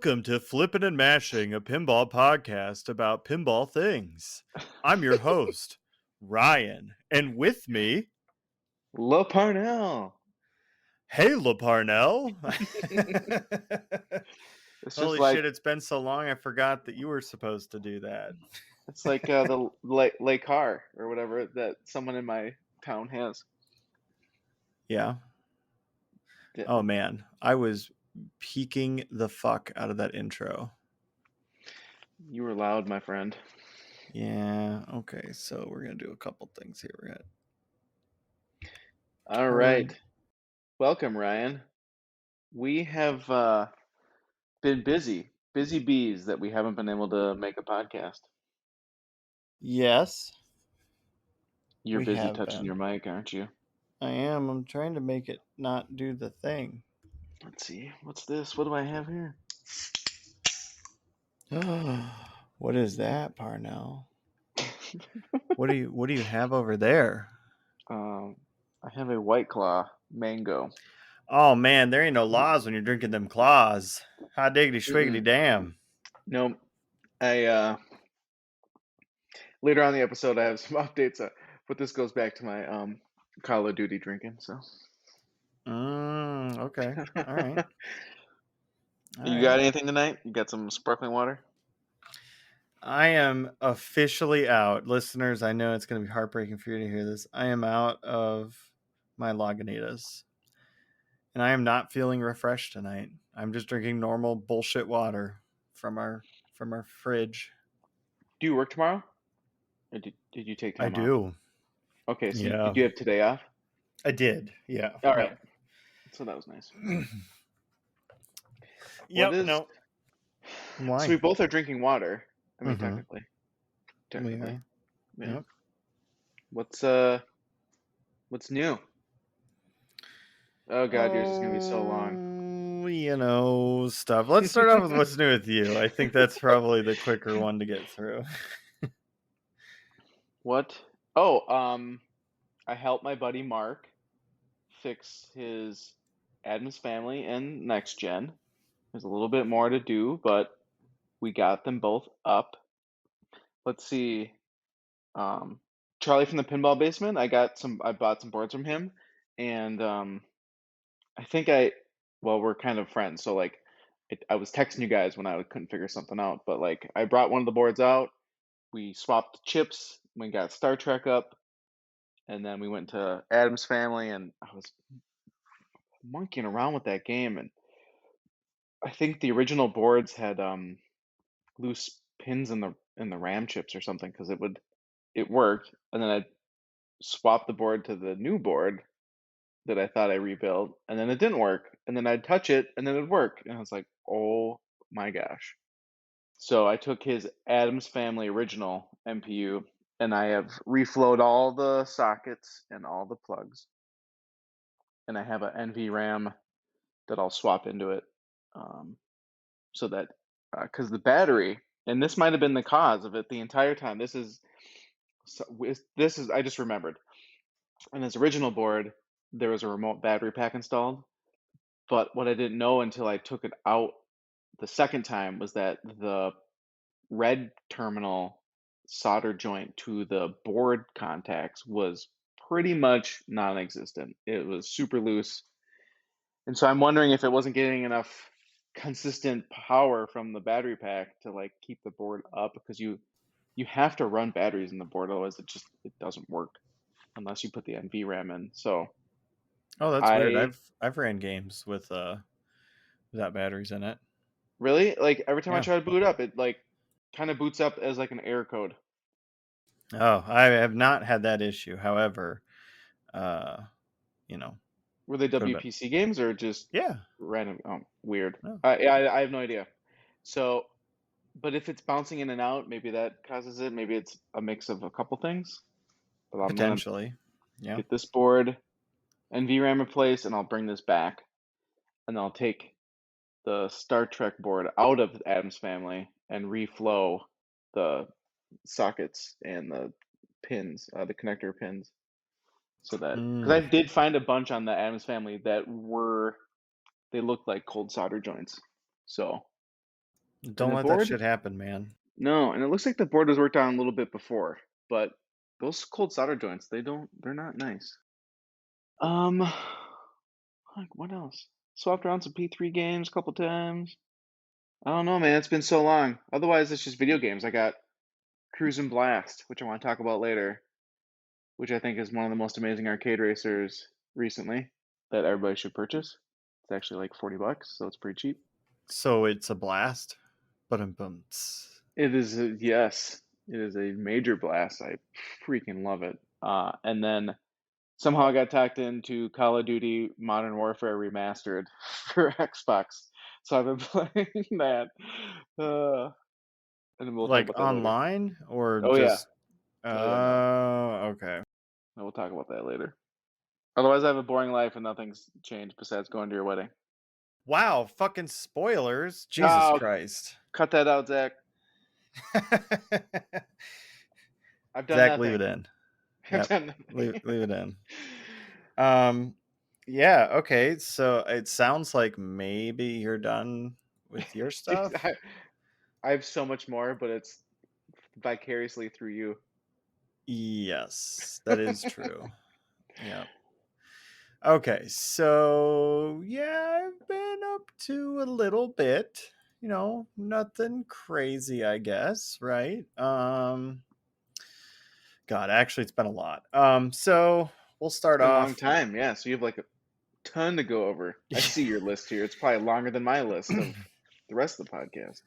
Welcome to Flippin and Mashing, a pinball podcast about pinball things. I'm your host, Ryan, and with me, Parnell. hey, Parnell. It's just Holy like shit, it's been so long I forgot that you were supposed to do that. the lake car or whatever that someone in my town has. Yeah. Yeah. Oh man, I was peeking the fuck out of that intro. You were loud, my friend. Yeah, okay, so we're going to do a couple things here. We're going to All right. Welcome, Ryan. We have been busy bees that we haven't been able to make a podcast. Yes, You're we busy have touching your been. mic, aren't you? I am. I'm trying to make it not do the thing. Let's see. What's this? What do I have here? What is that, Parnell? What do you have over there? I have a White Claw mango. Oh man, there ain't no laws when you're drinking them claws. Hot diggity schwiggity Mm-mm. damn. No, I later on in the episode I have some updates, but this goes back to my Call of Duty drinking. So, Okay. All right. All you right. got anything tonight? You got some sparkling water? I am officially out. Listeners, I know it's going to be heartbreaking for you to hear this. I am out of my Lagunitas. And I am not feeling refreshed tonight. I'm just drinking normal bullshit water from our fridge. Do you work tomorrow? Or did you take I time off? do. Okay, so Yeah. did you have today off? I did. Yeah. All No. right. So that was nice. What Yep. is? No. So we Why? both are drinking water. I mean, Mm-hmm. technically, We technically, are. yeah. Yep. What's new? Oh God, yours is gonna be so long. Stuff. Let's start off with what's new with you. I think that's probably the quicker one to get through. What? Oh, I helped my buddy Mark fix his Adam's Family and Next Gen. There's a little bit more to do, but we got them both up. Let's see. Charlie from the Pinball Basement. I bought some boards from him, and I think well, we're kind of friends, so like, I was texting you guys when I couldn't figure something out, but like, I brought one of the boards out. We swapped chips. We got Star Trek up, and then we went to Adam's Family, and I was monkeying around with that game, and I think the original boards had loose pins in the RAM chips or something because it worked, and then I swapped the board to the new board that I thought I rebuilt, and then it didn't work, and then I'd touch it, and then it'd work, and I was like, oh my gosh. So I took his Adams Family original MPU, and I have reflowed all the sockets and all the plugs, and I have an NVRAM that I'll swap into it, so that because the battery, and this might have been the cause of it the entire time. This is I just remembered. On his original board, there was a remote battery pack installed, but what I didn't know until I took it out the second time was that the red terminal solder joint to the board contacts was pretty much non-existent. It was super loose. And so I'm wondering if it wasn't getting enough consistent power from the battery pack to like keep the board up, because you have to run batteries in the board, otherwise it doesn't work unless you put the NVRAM in. So Oh, that's weird. I I've ran games with without batteries in it. really, like, every time I Yeah. try to boot up, it like kind of boots up as like an error code. Oh, I have not had that issue. However, uh, you know, Were they could have been. WPC games or just Yeah. random? Oh, weird. No. Yeah, I have no idea. So, but if it's bouncing in and out, maybe that causes it. Maybe it's a mix of a couple things. But I'm gonna Potentially. Yeah. get this board and VRAM replaced, and I'll bring this back, and I'll take the Star Trek board out of Adam's Family and reflow the sockets and the pins, the connector pins, so that, because I Mm. did find a bunch on the Adams Family that they looked like cold solder joints. So and Don't the let that board shit happen, man. no, and it looks like the board was worked on a little bit before, but those cold solder joints, they're not nice. Um, like, what else? Swapped around some P3 games a couple times. I don't know, man, it's been so long. Otherwise, it's just video games. I got Cruise and Blast, which I wanna talk about later, which I think is one of the most amazing arcade racers recently that everybody should purchase. It's actually like 40 bucks, so it's pretty cheap. So it's a blast. But It is a yes, it is a major blast. I freaking love it. And then somehow I got tacked into Call of Duty Modern Warfare Remastered for Xbox. So I've been playing that. Uh, and then we'll talk like about that later. online or Oh yeah. just Oh yeah, no. okay. No, we'll talk about that later. Otherwise I have a boring life and nothing's changed besides going to your wedding. Wow, fucking spoilers. Jesus Oh, Christ. cut that out, Zach. I've done Zach, leave it nothing. in. I've Yep. done Leave nothing. leave it in. Um yeah, okay. So it sounds like maybe you're done with your Jeez, stuff. I have so much more, but it's vicariously through you. Yes, that is true. Yeah. Okay, so yeah, I've been up to a little bit, nothing crazy, I guess, right? God, actually it's been a lot. So we'll It's start been a long off. time, yeah. So you have like a ton to go over. I see your list here. It's probably longer than my list of the rest of the podcast.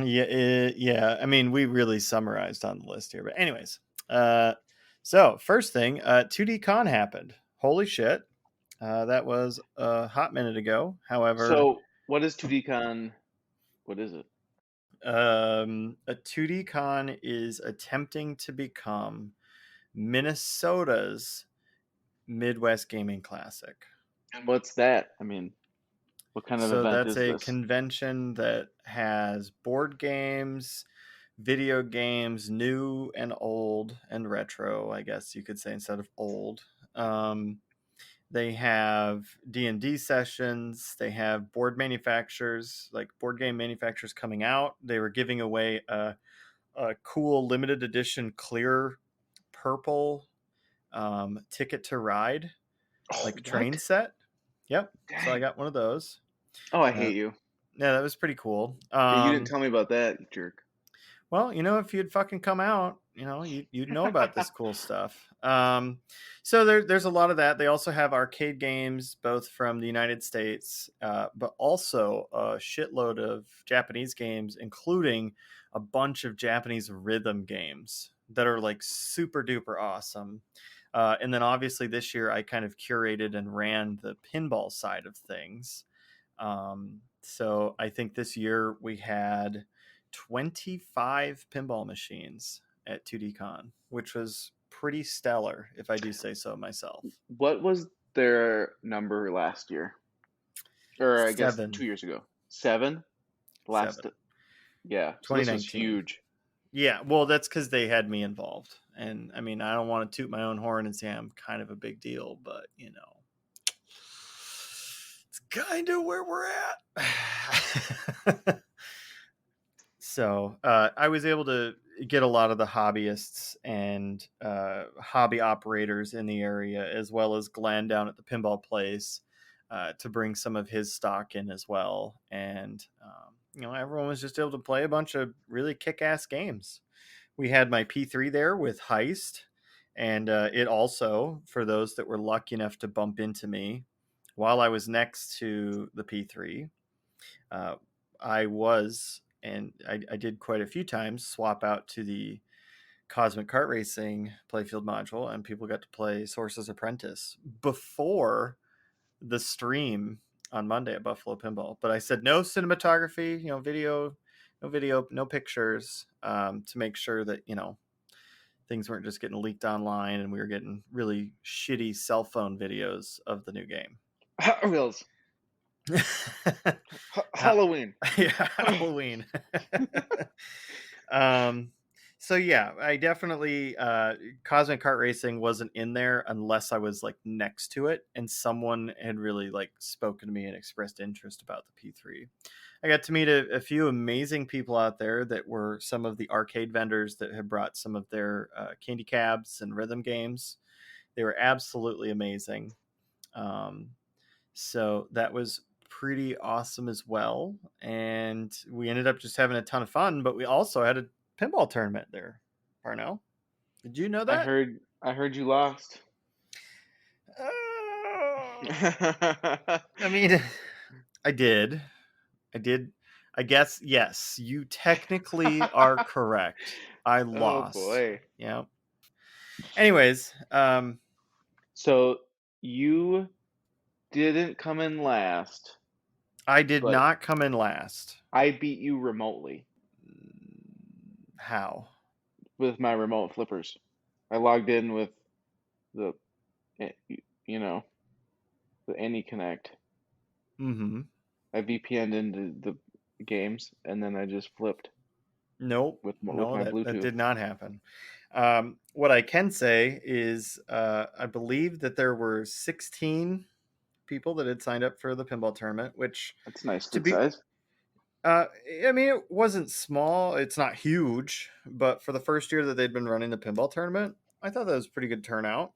Yeah, yeah. I mean, we really summarized on the list here, but anyways. Uh, so first thing, 2D Con happened. Holy shit, that was a hot minute ago. However, So what is 2D Con? What is it? a 2D Con is attempting to become Minnesota's Midwest Gaming Classic. And what's that? I mean, what kind of So event that's is a this? convention that has board games, video games, new and old and retro, I guess you could say instead of old. Um, they have D&D sessions. They have board manufacturers, like board game manufacturers coming out. They were giving away a cool limited edition clear purple Ticket to Ride, Oh, like train what? set. Yep. So I Dang. got one of those. Oh, I Uh, hate you. yeah, that was pretty cool. Yeah, you didn't tell me about that, you jerk. Well, if you'd fucking come out, you'd know about this cool stuff. So there's a lot of that. They also have arcade games, both from the United States, but also a shitload of Japanese games, including a bunch of Japanese rhythm games that are like super duper awesome. And then obviously this year I kind of curated and ran the pinball side of things. So I think this year we had 25 pinball machines at 2D Con, which was pretty stellar, if I do say so myself. What was their number last year? Or I guess Seven, 2 years ago. 7? Last, seven, yeah. So this was 2019. huge. Yeah, well, that's because they had me involved. And I mean, I don't want to toot my own horn and say I'm kind of a big deal, but it's kind of where we're at. So I was able to get a lot of the hobbyists and hobby operators in the area, as well as Glenn down at the pinball place, to bring some of his stock in as well. And everyone was just able to play a bunch of really kick-ass games. We had my P3 there with Heist, and it also, for those that were lucky enough to bump into me while I was next to the P3, uh, I was, and I did quite a few times, swap out to the Cosmic Kart Racing playfield module, and people got to play Source's Apprentice before the stream on Monday at Buffalo Pinball. But I said no cinematography, video, no pictures, to make sure that things weren't just getting leaked online, and we were getting really shitty cell phone videos of the new game. Hot Wheels. Ha- Halloween. yeah, Halloween. um, so yeah, I definitely Cosmic Kart Racing wasn't in there unless I was like next to it, and someone had really like spoken to me and expressed interest about the P3. I got to meet a few amazing people out there that were some of the arcade vendors that had brought some of their candy cabs and rhythm games. They were absolutely amazing. Um, so that was pretty awesome as well. And we ended up just having a ton of fun, but we also had a pinball tournament there. Parnell, did you know that? I heard you lost. I mean, I did. I did. I guess, yes, you technically are correct. I Oh lost. boy. Yeah. Anyways, So you didn't come in last, I did but not come in last. I beat you remotely How? with my remote flippers. I logged in with the, eh, you know, the AnyConnect. Mm-hmm. I VPN'd into the games and then I just flipped Nope. with No, my that Bluetooth. did not happen. What I can say is I believe that there were 16 people that had signed up for the pinball tournament, which That's nice, to good be size. Uh, I mean, it wasn't small. It's not huge, but for the first year that they'd been running the pinball tournament, I thought that was a pretty good turnout.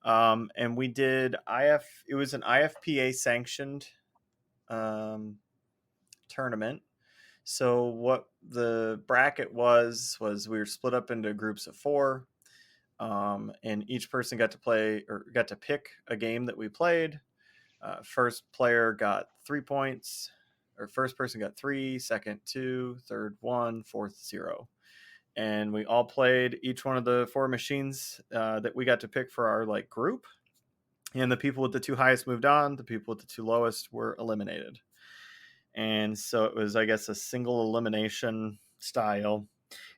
And we did IF. It was an IFPA sanctioned um, tournament. So what the bracket was we were split up into groups of four, and each person got to play or got to pick a game that we played. First player got 3 points, or first person got three, second two, third one, fourth zero. And we all played each one of the four machines that we got to pick for our like group. And the people with the two highest moved on. The people with the two lowest were eliminated. And so it was, I guess, a single elimination style.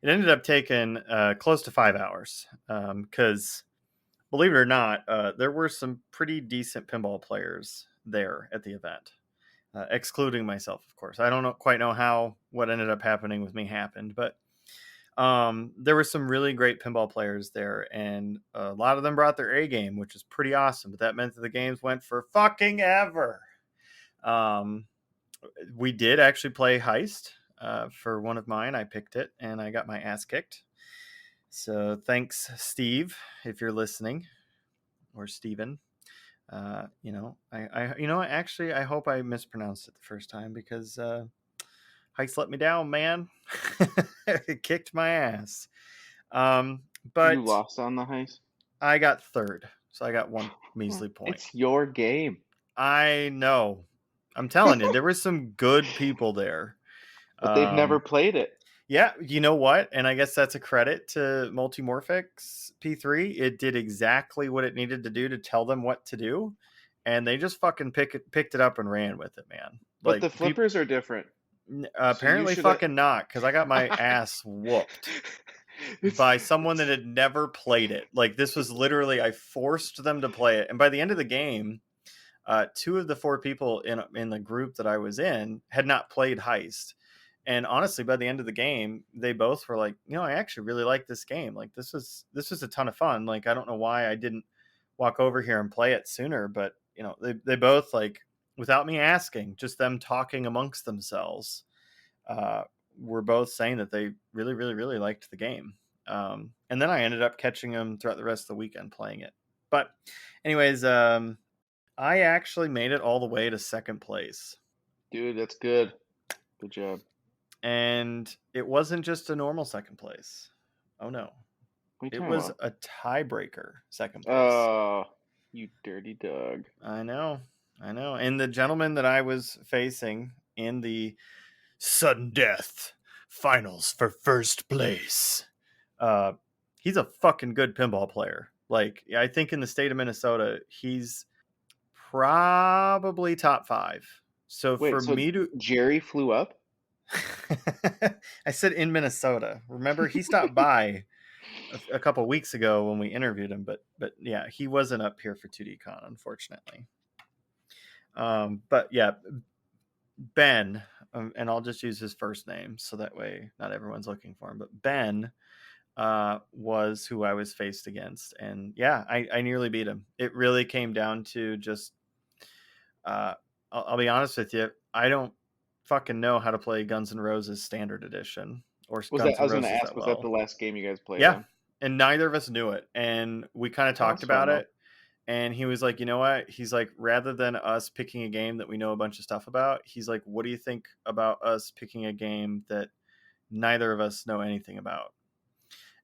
It ended up taking close to 5 hours because believe it or not, there were some pretty decent pinball players there at the event, excluding myself, of course. I don't quite know how what ended up happening with me happened, but there were some really great pinball players there, and a lot of them brought their A game, which is pretty awesome. But that meant that the games went for fucking ever. Um, we did actually play Heist for one of mine. I picked it, and I got my ass kicked. So thanks, Steve, if you're listening, or Steven. Actually, I hope I mispronounced it the first time because Heist let me down, man. It kicked my ass. Um, You but lost on the heist. I got third, so I got one Huh, measly point. it's your game. I know. I'm telling you, there were some good people there. But they've never Um, played it. yeah, you know what? And I guess that's a credit to Multimorphics P3. It did exactly what it needed to do to tell them what to do, and they just fucking picked it up and ran with it, man. But Like the flippers are different. So you apparently should have. fucking not, because I got my ass whooped by someone that it's had never played it. Like this was literally I forced them to play it, and by the end of the game, two of the four people in the group that I was in had not played Heist. And honestly, by the end of the game, they both were like, I actually really like this game. Like this was a ton of fun. Like I don't know why I didn't walk over here and play it sooner, but they both like without me asking, just them talking amongst themselves, uh, were both saying that they really, really, really liked the game. And then I ended up catching them throughout the rest of the weekend playing it. But, anyways, I actually made it all the way to second place. Dude, that's good. Good job. And it wasn't just a normal second place. Oh, no. What are you It talking was about? a tiebreaker second place. Oh, you dirty dog. I know. I know. And the gentleman that I was facing in the sudden death finals for first place. Uh, he's a fucking good pinball player. Like, I think in the state of Minnesota, he's probably top five. So Wait, for so me to, Jerry flew up? I said in Minnesota. Remember, he stopped by a couple weeks ago when we interviewed him, but yeah, he wasn't up here for 2DCon, unfortunately. But yeah, Ben, and I'll just use his first name so that way not everyone's looking for him. But Ben was who I was faced against, and yeah, I nearly beat him. It really came down to just. I'll be honest with you. I don't fucking know how to play Guns N' Roses Standard Edition or Was that Guns I N' was gonna Roses ask, that was that the well. last game you guys played Yeah, on? and neither of us knew it, and we kind of Oh, talked that's fun about though. it. And he was like, you know what? He's like, rather than us picking a game that we know a bunch of stuff about, he's like, what do you think about us picking a game that neither of us know anything about?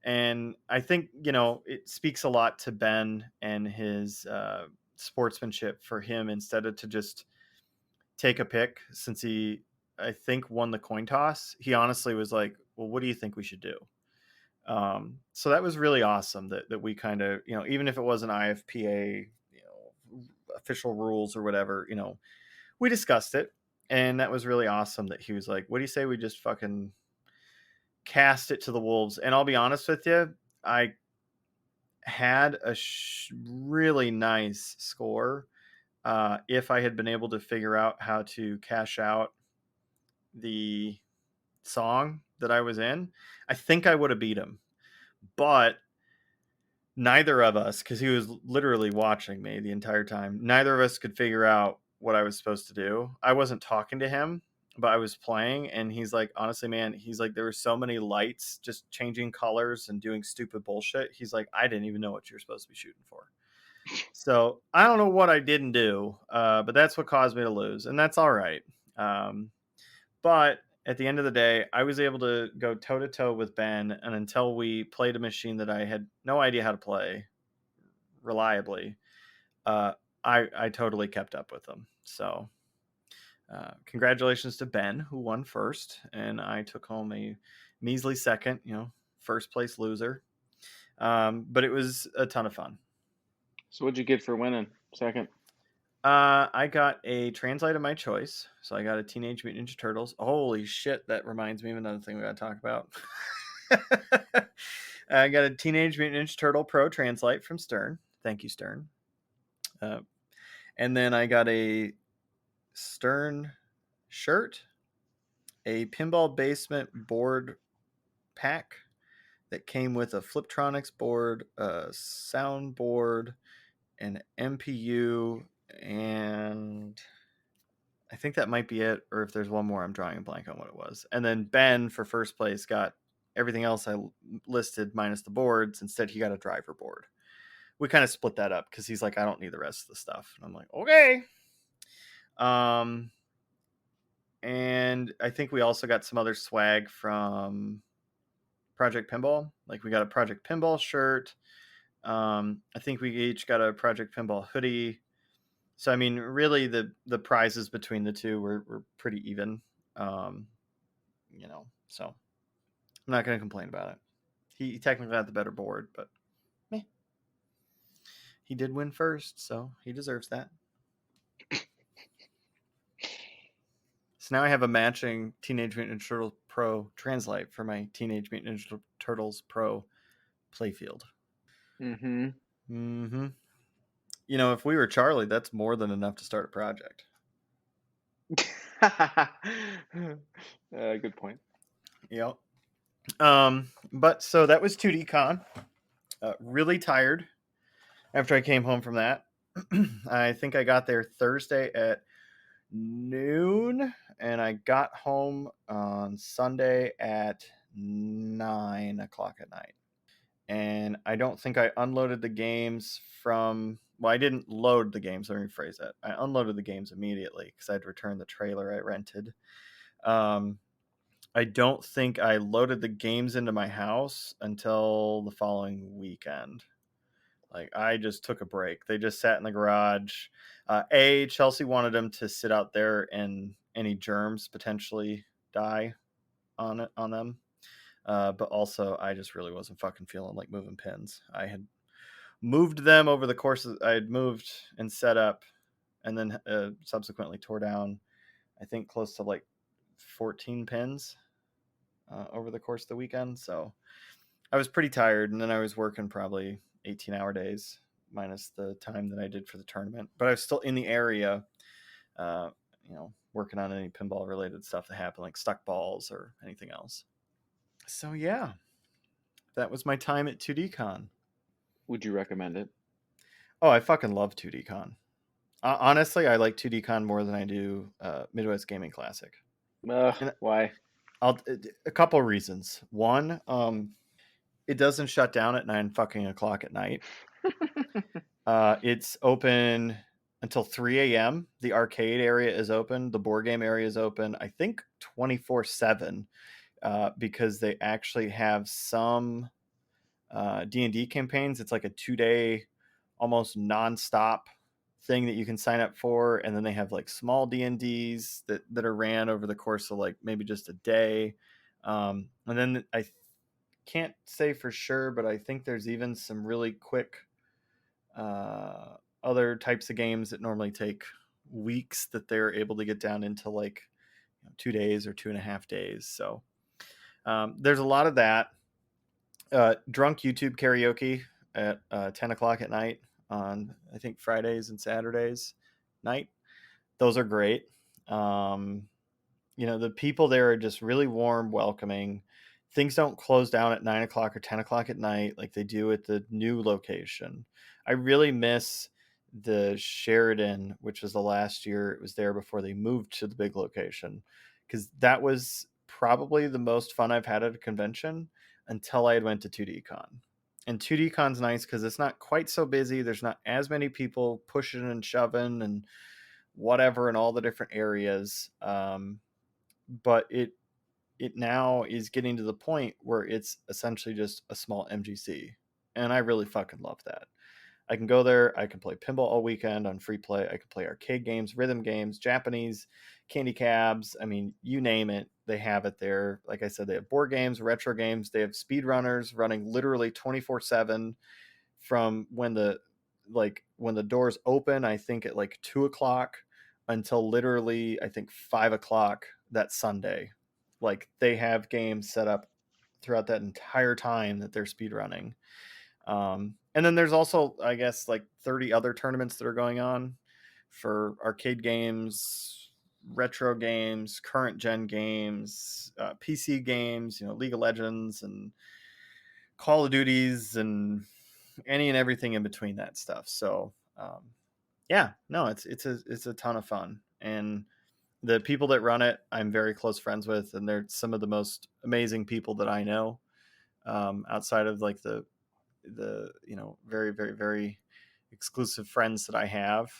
And I think, it speaks a lot to Ben and his sportsmanship for him instead of to just take a pick since he, I think, won the coin toss. He honestly was like, well, what do you think we should do? So that was really awesome that we kind of, even if it wasn't IFPA, official rules or whatever, we discussed it. And that was really awesome that he was like, what do you say we just fucking cast it to the wolves? And I'll be honest with you, I had a really nice score if I had been able to figure out how to cash out the song that I was in. I think I would have beat him, but neither of us, because he was literally watching me the entire time, neither of us could figure out what I was supposed to do. I wasn't talking to him, but I was playing, and he's like, honestly, man, he's like, there were so many lights just changing colors and doing stupid bullshit. He's like, I didn't even know what you were supposed to be shooting for. So I don't know what I didn't do, but that's what caused me to lose, and that's all right. Um, but at the end of the day, I was able to go toe to toe with Ben, and until we played a machine that I had no idea how to play reliably, uh, I totally kept up with them. So congratulations to Ben, who won first, and I took home a measly second. First place loser. But it was a ton of fun. So what'd you get for winning second? I got a translate of my choice. So I got a Teenage Mutant Ninja Turtles. Holy shit, that reminds me of another thing we got to talk about. I got a Teenage Mutant Ninja Turtle Pro translate from Stern. Thank you, Stern. Uh, and then I got a Stern shirt, a Pinball Basement board pack that came with a Fliptronics board, a sound board, an MPU, and I think that might be it. Or if there's one more, I'm drawing a blank on what it was. And then Ben for first place got everything else I listed minus the boards. Instead, he got a driver board. We kind of split that up because he's like, I don't need the rest of the stuff. And I'm like, okay. Um, and I think we also got some other swag from Project Pinball. Like we got a Project Pinball shirt. I think we each got a Project Pinball hoodie. So I mean, really, the prizes between the two were pretty even. Um, so I'm not going to complain about it. He technically had the better board, but meh. He did win first, so he deserves that. So now I have a matching Teenage Mutant Ninja Turtles Pro translate for my Teenage Mutant Ninja Turtles Pro playfield. Mm-hmm. Mm-hmm. If we were Charlie, that's more than enough to start a project. Good point. Yep. But so that was 2D Con. Really tired after I came home from that. I think I got there Thursday at noon, and I got home on Sunday at 9 o'clock at night. And I don't think I unloaded the games from. Well, I didn't load the games. Let me rephrase that. I unloaded the games immediately because I had returned the trailer I rented. Um, I don't think I loaded the games into my house until the following weekend. Like I just took a break. They just sat in the garage. Chelsea wanted them to sit out there and any germs potentially die on them. But also, I just really wasn't fucking feeling like moving pins. I had moved them over the course of. I had moved and set up, and then subsequently tore down. I think close to like 14 pins over the course of the weekend. So I was pretty tired, and then I was working probably 18-hour days minus the time that I did for the tournament. But I was still in the area, working on any pinball related stuff that happened, like stuck balls or anything else. So yeah, that was my time at 2D Con. Would you recommend it? Oh, I fucking love 2D Con. Honestly, I like 2D Con more than I do Midwest Gaming Classic. And Why? a couple reasons. One, it doesn't shut down at 9 fucking o'clock at night. It's open until 3 a.m. The arcade area is open. The board game area is open, I think 24/7, because they actually have some D&D campaigns. It's like a 2 day, almost nonstop thing that you can sign up for. And then they have like small D&Ds that are ran over the course of like maybe just a day. And then I can't say for sure, but I think there's even some really quick other types of games that normally take weeks that they're able to get down into like 2 days or 2.5 days. So there's a lot of that. Drunk YouTube karaoke at 10 o'clock at night on, I think, Fridays and Saturdays night. Those are great. Um, the people there are just really warm, welcoming. Things don't close down at 9 o'clock or 10 o'clock at night like they do at the new location. I really miss the Sheridan, which was the last year it was there before they moved to the big location, because that was probably the most fun I've had at a convention until I had went to 2D Con. And 2D Con's nice because it's not quite so busy. There's not as many people pushing and shoving and whatever in all the different areas. But it now is getting to the point where it's essentially just a small MGC. And I really fucking love that. I can go there, I can play pinball all weekend on free play, I can play arcade games, rhythm games, Japanese, candy cabs. I mean, you name it, they have it there. Like I said, they have board games, retro games, they have speedrunners running literally 24/7 from when the doors open, I think at like 2 o'clock, until literally I think 5 o'clock that Sunday. Like they have games set up throughout that entire time that they're speed running. And then there's also, I guess, like 30 other tournaments that are going on for arcade games, retro games, current gen games, PC games, League of Legends and Call of Duties and any and everything in between that stuff. So yeah, no, it's a ton of fun, and the people that run it, I'm very close friends with, and they're some of the most amazing people that I know. Outside of like the very very very exclusive friends that I have,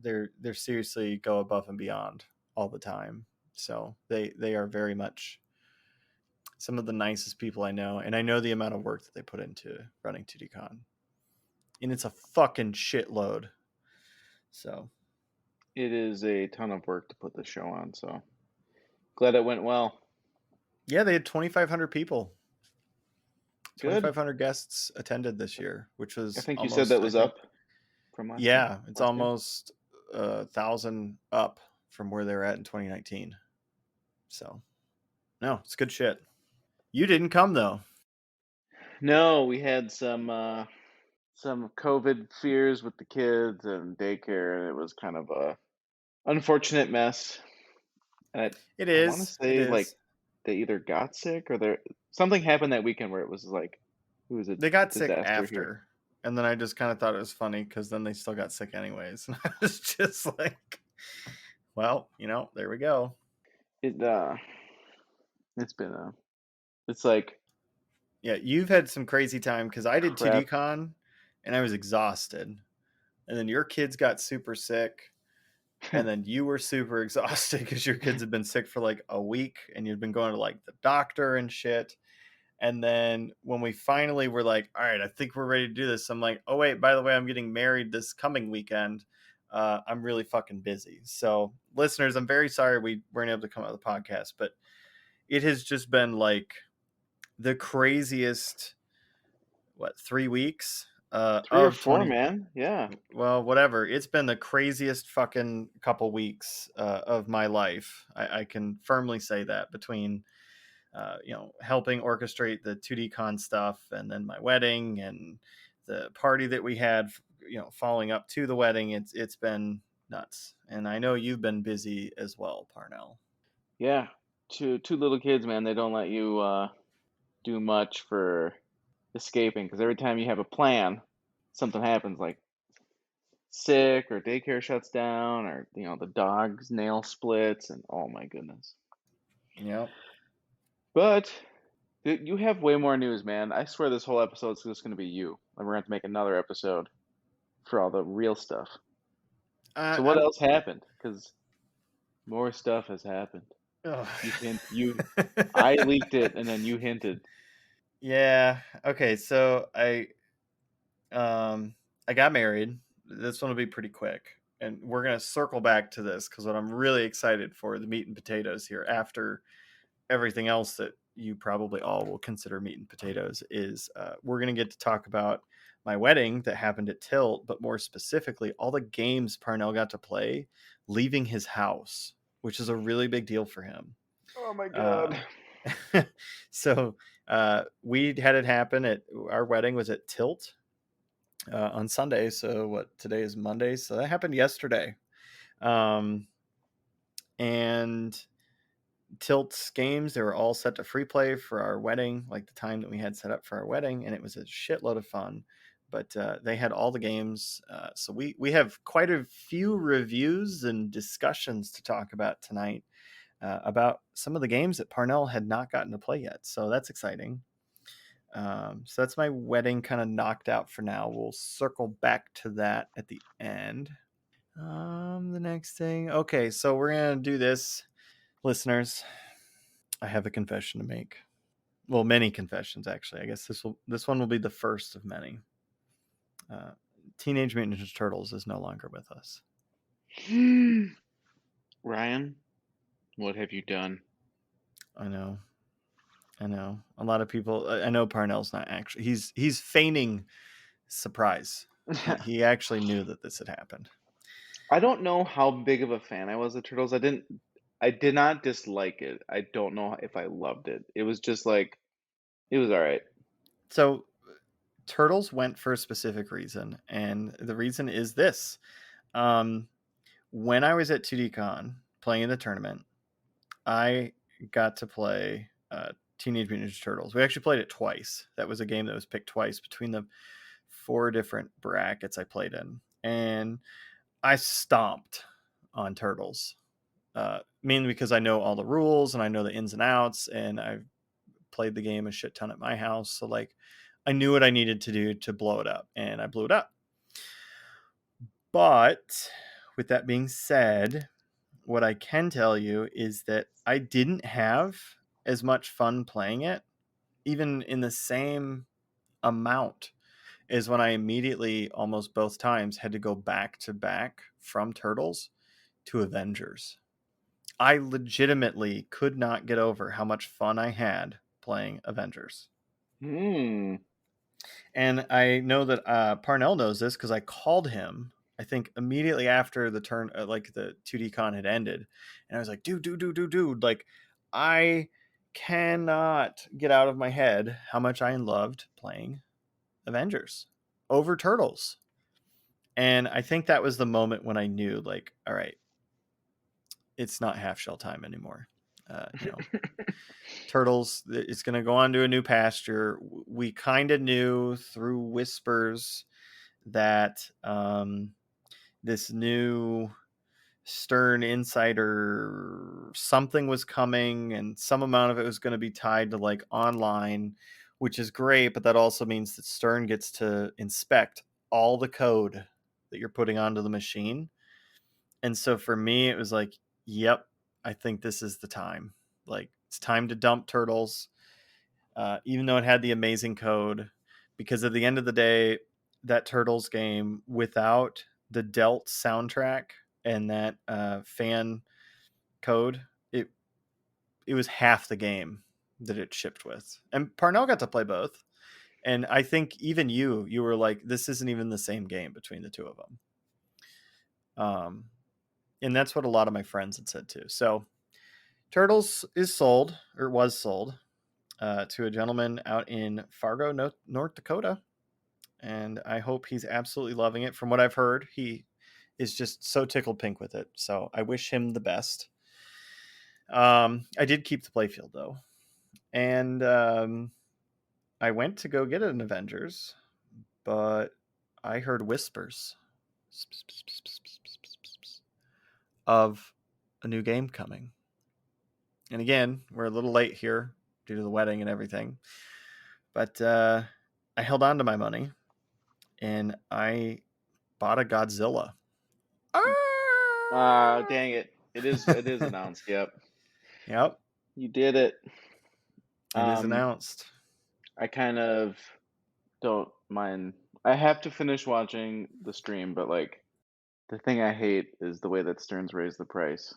they're seriously go above and beyond all the time. So they are very much some of the nicest people I know, and I know the amount of work that they put into running 2D Con, and it's a fucking shitload. So It is a ton of work to put the show on, so glad it went well. yeah, they had 2,500 people, Good. 2,500 guests attended this year, which I was think you said almost, that I was think, up from last year. yeah, it's Last year. almost 1,000 up from where they're at in 2019. So no, it's good shit. You didn't come though. No, we had some COVID fears with the kids and daycare, and it was kind of a unfortunate mess. And It I want to is. It say like is. they either got sick or there something happened that weekend where it was like it was a They got sick disaster here. after, and then I just kind of thought it was funny because then they still got sick anyways. And I was just like, well, there we go. It it's been a it's like Yeah, you've had some crazy time because I did crap. 2D Con and I was exhausted, and then your kids got super sick, and then you were super exhausted because your kids had been sick for like a week and you'd been going to like the doctor and shit. And then when we finally were like, all right, I think we're ready to do this, I'm like, oh wait, by the way, I'm getting married this coming weekend. I'm really fucking busy. So listeners, I'm very sorry we weren't able to come out with the podcast, but it has just been like the craziest, 3 weeks Three or of four, 20, man. Yeah. well, whatever. It's been the craziest fucking couple weeks of my life. I can firmly say that, between helping orchestrate the 2D Con stuff, and then my wedding and the party that we had, following up to the wedding. It's been nuts, and I know you've been busy as well, Parnell. Yeah. Two little kids, man, they don't let you do much for escaping because every time you have a plan, something happens. Like sick or daycare shuts down or the dog's nail splits and oh my goodness. Yep. But you have way more news, man. I swear this whole episode's just going to be you. And we're going to have to make another episode for all the real stuff. So what I'm. else happened? Because more stuff has happened. Ugh. I leaked it and then you hinted. Yeah. Okay. So I got married. This one will be pretty quick, and we're gonna circle back to this because what I'm really excited for the meat and potatoes here after everything else that you probably all will consider meat and potatoes is we're going to get to talk about my wedding that happened at Tilt, but more specifically, all the games Parnell got to play leaving his house, which is a really big deal for him. Oh my god. Um, so we had it happen at our wedding was at Tilt on Sunday. So what today is Monday. So that happened yesterday. Um, and Tilt's games, they were all set to free play for our wedding, like the time that we had set up for our wedding, and it was a shitload of fun. But they had all the games, so we have quite a few reviews and discussions to talk about tonight about some of the games that Parnell had not gotten to play yet. So that's exciting. So that's my wedding kind of knocked out for now. We'll circle back to that at the end. The next thing, okay, so we're gonna do this, listeners. I have a confession to make. Well, many confessions actually. I guess this one will be the first of many. Uh, Teenage Mutant Ninja Turtles is no longer with us. Ryan, what have you done? I know. I know. A lot of people. I know Parnell's not actually. He's feigning surprise. He actually knew that this had happened. I don't know how big of a fan I was of Turtles. I did not dislike it. I don't know if I loved it. It was just like it was all right. So Turtles went for a specific reason, and the reason is this. Um, when I was at 2DCon playing in the tournament, I got to play Teenage Mutant Ninja Turtles. We actually played it twice. That was a game that was picked twice between the 4 different brackets I played in, and I stomped on Turtles. Mainly because I know all the rules and I know the ins and outs, and I've played the game a shit ton at my house. So like, I knew what I needed to do to blow it up, and I blew it up. But with that being said, what I can tell you is that I didn't have as much fun playing it, even in the same amount as when I immediately, almost both times, had to go back to back from Turtles to Avengers. I legitimately could not get over how much fun I had playing Avengers. Hmm. And I know that Parnell knows this because I called him, I think, immediately after the turn, like the 2D con had ended. And I was like, dude. Like, I cannot get out of my head how much I loved playing Avengers over Turtles. And I think that was the moment when I knew, like, all right, it's not half shell time anymore. Turtles is going to go on to a new pasture. We kind of knew through whispers that this new Stern Insider something was coming, and some amount of it was going to be tied to like online, which is great, but that also means that Stern gets to inspect all the code that you're putting onto the machine. And so for me, it was like, yep, I think this is the time. Like, it's time to dump Turtles, even though it had the amazing code, because at the end of the day, that Turtles game without the Delt soundtrack and that fan code, it was half the game that it shipped with. And Parnell got to play both. And I think even you were like, this isn't even the same game between the two of them. And that's what a lot of my friends had said too. So Turtles is sold, or was sold, to a gentleman out in Fargo, North Dakota. And I hope he's absolutely loving it. From what I've heard, he is just so tickled pink with it. So I wish him the best. I did keep the playfield though, and I went to go get an Avengers, but I heard whispers, of a new game coming. And again, we're a little late here due to the wedding and everything. But I held on to my money and I bought a Godzilla. Dang it. It is announced. Yep. Yep, You did it. it is Um, announced. I kind of don't mind. I have to finish watching the stream, but like the thing I hate is the way that Stearns raised the price.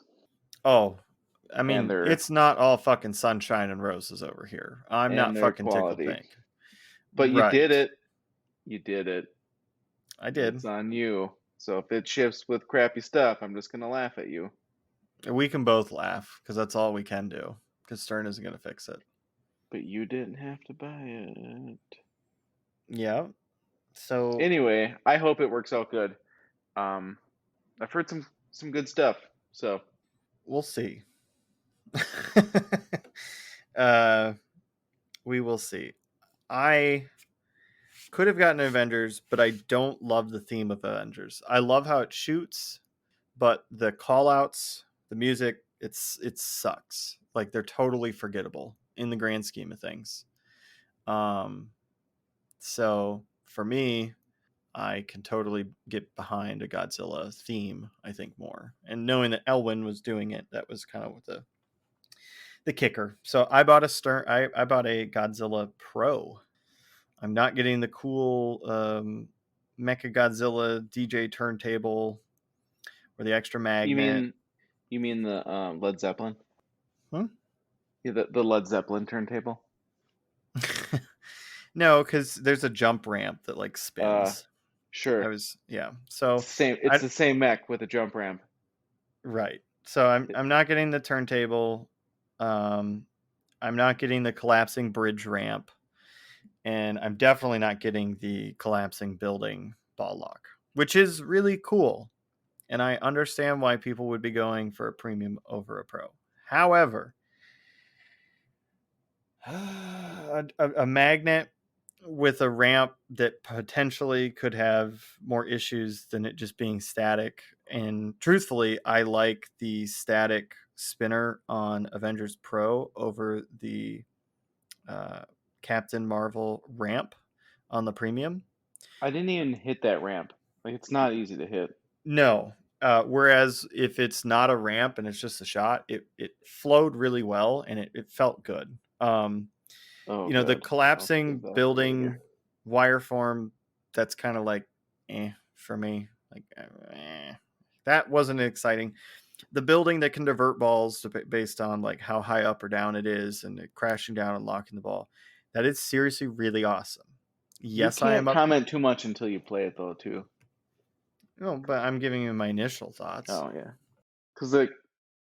Oh, I and mean, their it's not all fucking sunshine and roses over here. I'm and not their fucking tickled quality. pink. But you did Right. it. You did it. I did. It's on you. So if it shifts with crappy stuff, I'm just gonna laugh at you. We can both laugh because that's all we can do because Stern isn't going to fix it. But you didn't have to buy it. Yeah. So Anyway, I hope it works out good. Um, I've heard some good stuff. So we'll see. uh, we will see. I could have gotten Avengers, but I don't love the theme of Avengers. I love how it shoots, but the call outs, the music, it sucks. Like they're totally forgettable in the grand scheme of things. Um, so for me, I can totally get behind a Godzilla theme, I think more. And knowing that Elwin was doing it, that was kind of the kicker. So I bought I bought a Godzilla Pro. I'm not getting the cool Mecha Godzilla DJ turntable or the extra you magnet. mean you mean the Led Zeppelin? Hmm? Yeah, the Led Zeppelin turntable. No, because there's a jump ramp that like Uh, spins. I sure. was yeah. It's So the same. It's I the same mech with a jump ramp. right. So It, I'm not getting the turntable. Um, I'm not getting the collapsing bridge ramp, and I'm definitely not getting the collapsing building ball lock, which is really cool. And I understand why people would be going for a premium over a pro. However, a magnet with a ramp that potentially could have more issues than it just being static. And truthfully, I like the static spinner on Avengers Pro over the uh, Captain Marvel ramp on the premium. I didn't even hit that ramp. Like it's not easy to hit. No. Whereas if it's not a ramp and it's just a shot, it flowed really well and it felt good. Oh, The good. I'll collapsing save that for building later. wire form, that's kind of like for me. Like that wasn't exciting. The building that can divert balls based on like how high up or down it is and it crashing down and locking the ball, that is seriously really awesome. You Yes, I can't am up. comment too much until you play it though, too. No, but I'm giving you my initial thoughts. Oh yeah, because like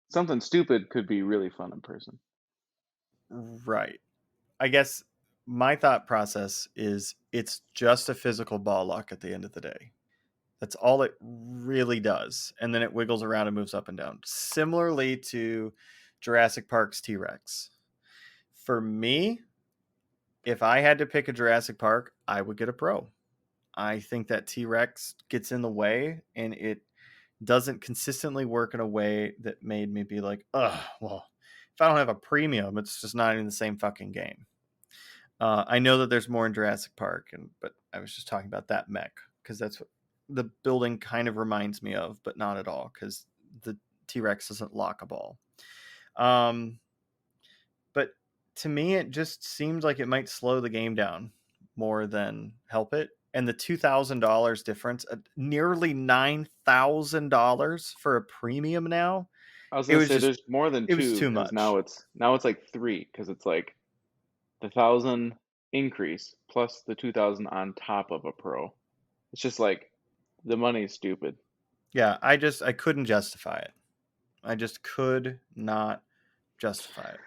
something stupid could be really fun in person. Right. I guess my thought process is it's just a physical ball lock at the end of the day. That's all it really does. And then it wiggles around and moves up and down. Similarly to Jurassic Park's T Rex. For me, if I had to pick a Jurassic Park, I would get a Pro. I think that T Rex gets in the way and it doesn't consistently work in a way that made me be like, well, if I don't have a premium, it's just not in the same fucking game. I know that there's more in Jurassic Park, but I was just talking about that mech because that's what the building kind of reminds me of, but not at all because the T Rex doesn't lock a ball. Um, but to me, it just seemed like it might slow the game down more than help it. And the $2,000 difference, nearly $9,000 for a premium now, I was it gonna was say just there's more than it was two too because much. now it's like three because it's like the 1,000 increase plus the 2,000 on top of a pro. It's just like the money's stupid. Yeah, I couldn't justify it. I just could not justify it.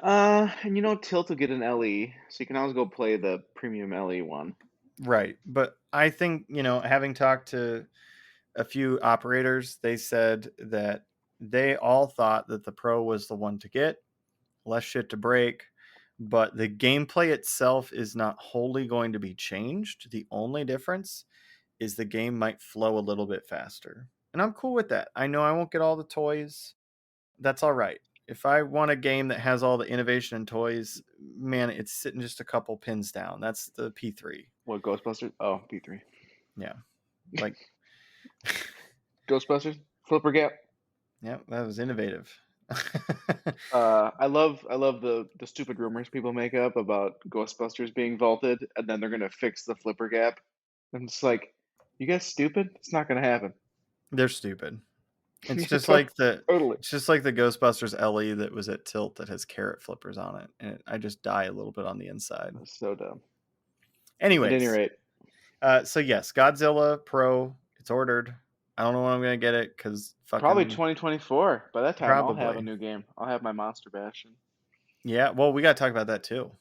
And Tilt will get an LE, so you can always go play the premium LE one. Right. But I think, having talked to a few operators, they said that they all thought that the Pro was the one to get, less shit to break, but the gameplay itself is not wholly going to be changed. The only difference is the game might flow a little bit faster. And I'm cool with that. I know I won't get all the toys. That's all right. If I want a game that has all the innovation and toys, man, it's sitting just a couple pins down. That's the P3. What, Ghostbusters? Oh, P3. Yeah. Like, Ghostbusters? Flipper Gap? yeah, that was innovative. I love the stupid rumors people make up about Ghostbusters being vaulted, and then they're gonna fix the Flipper Gap. I'm just like, you guys stupid? It's not gonna happen. They're stupid. It's Yeah, just like the totally. it's just like the Ghostbusters LE that was at Tilt that has carrot flippers on it, and I just die a little bit on the inside. That's so dumb. At any Anyways, rate, so yes, Godzilla Pro, it's ordered. I don't know when I'm gonna get it because probably fucking 2024. By that time, I'll have a probably. new game. I'll have my Monster Bastion. Yeah, well, we got to talk about that too.